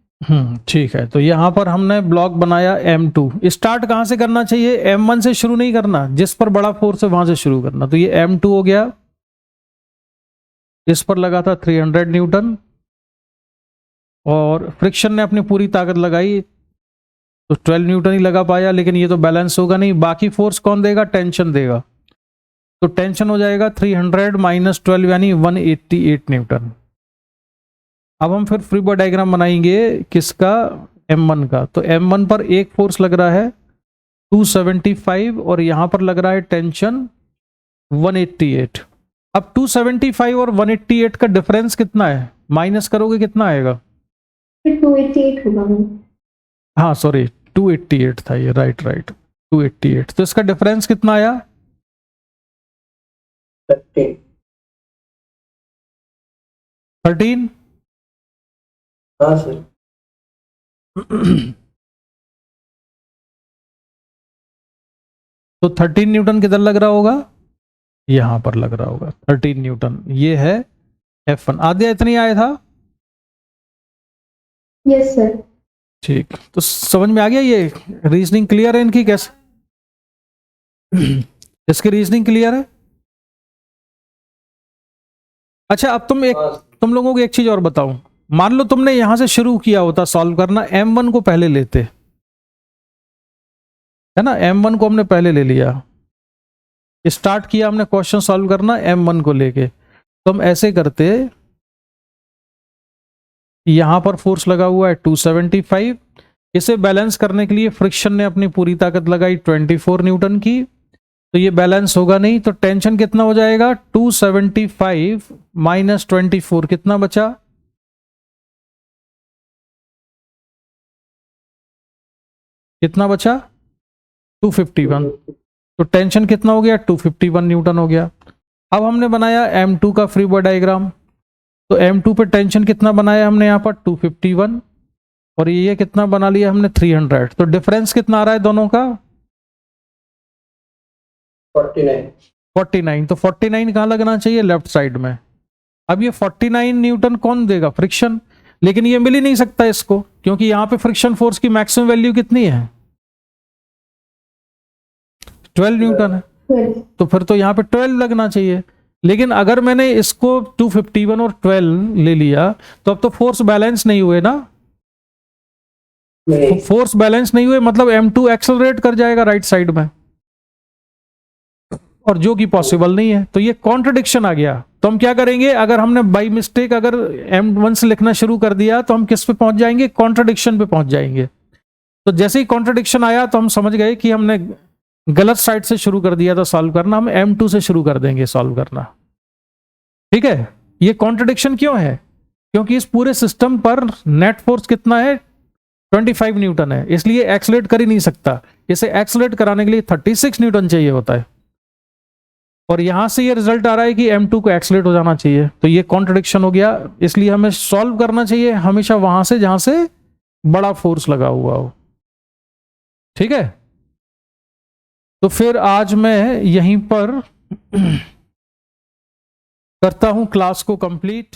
ठीक है। तो यहाँ पर हमने ब्लॉक बनाया M2। स्टार्ट कहाँ से करना चाहिए? M1 से शुरू नहीं करना, जिस पर बड़ा फोर्स है वहां से शुरू करना। तो ये M2 हो गया, इस पर लगा था 300 न्यूटन और फ्रिक्शन ने अपनी पूरी ताकत लगाई तो 12 न्यूटन ही लगा पाया, लेकिन ये तो बैलेंस होगा नहीं। बाकी फोर्स कौन देगा? टेंशन देगा। तो टेंशन हो जाएगा 300 माइनस 12 यानी 188 न्यूटन। अब हम फिर फ्री बॉडी डायग्राम बनाएंगे किसका? M1 का। तो M1 पर एक फोर्स लग रहा है 275 और यहां पर लग रहा है टेंशन 188। अब 275 और 188 का डिफरेंस कितना है? माइनस करोगे कितना आएगा? फिर 288 होगा। हाँ सॉरी 288 था ये, राइट 288। तो इसका डिफरेंस कितना आया? 13। हाँ सर। तो 13 न्यूटन किधर लग रहा होगा? यहां पर लग रहा होगा 13 न्यूटन। ये है F1। आधे इतनी आया था। Yes sir. ठीक, तो समझ में आ गया? ये रीजनिंग क्लियर है इनकी? कैसे इसकी रीजनिंग क्लियर है? अच्छा अब तुम लोगों को एक चीज और बताऊं। मान लो तुमने यहां से शुरू किया होता सॉल्व करना, M1 को पहले लेते, है ना? M1 को हमने पहले ले लिया, स्टार्ट किया हमने क्वेश्चन सॉल्व करना M1 को लेके। तो हम ऐसे करते, यहां पर फोर्स लगा हुआ है 275, इसे बैलेंस करने के लिए फ्रिक्शन ने अपनी पूरी ताकत लगाई 24 न्यूटन की, तो ये बैलेंस होगा नहीं। तो टेंशन कितना हो जाएगा? 275 माइनस 24 कितना बचा? कितना बचा? 251। तो टेंशन कितना हो गया? 251 न्यूटन हो गया। अब हमने बनाया M2 का फ्री बॉडी डायग्राम। तो M2 पे टेंशन कितना बनाया हमने यहाँ पर? 251 और ये कितना बना लिया हमने? 300। तो डिफरेंस कितना आ रहा है दोनों का? 49। तो 49 कहाँ लगना चाहिए? लेफ्ट साइड में। अब ये 49 न्यूटन कौन देगा? फ्रिक्शन। लेकिन ये मिल ही नहीं सकता इसको, क्योंकि यहां पे फ्रिक्शन फोर्स की मैक्सिमम वैल्यू कितनी है? 12 न्यूटन है। तो फिर तो यहाँ पे 12 लगना चाहिए। लेकिन अगर मैंने इसको 251 और 12 ले लिया तो अब तो फोर्स बैलेंस नहीं हुए ना। फोर्स बैलेंस नहीं हुए मतलब M2 एक्सेलरेट कर जाएगा राइट साइड में, और जो कि पॉसिबल नहीं है। तो ये कॉन्ट्रडिक्शन आ गया। तो हम क्या करेंगे? अगर हमने बाई मिस्टेक अगर M1 से लिखना शुरू कर दिया तो हम किस पे पहुंच जाएंगे? कॉन्ट्रडिक्शन पे पहुंच जाएंगे। तो जैसे ही कॉन्ट्रडिक्शन आया तो हम समझ गए कि हमने गलत साइड से शुरू कर दिया था सॉल्व करना, हम M2 से शुरू कर देंगे सॉल्व करना। ठीक है? ये कॉन्ट्रडिक्शन क्यों है? क्योंकि इस पूरे सिस्टम पर नेट फोर्स कितना है? 25 न्यूटन है, इसलिए एक्सलेट कर ही नहीं सकता। इसे एक्सलेट कराने के लिए 36 न्यूटन चाहिए होता है, और यहां से ये रिजल्ट आ रहा है कि M2 को एक्सलेट हो जाना चाहिए। तो ये कॉन्ट्रडिक्शन हो गया। इसलिए हमें सॉल्व करना चाहिए हमेशा वहां से जहां से बड़ा फोर्स लगा हुआ हो। ठीक है? तो फिर आज मैं यहीं पर करता हूं क्लास को कंप्लीट।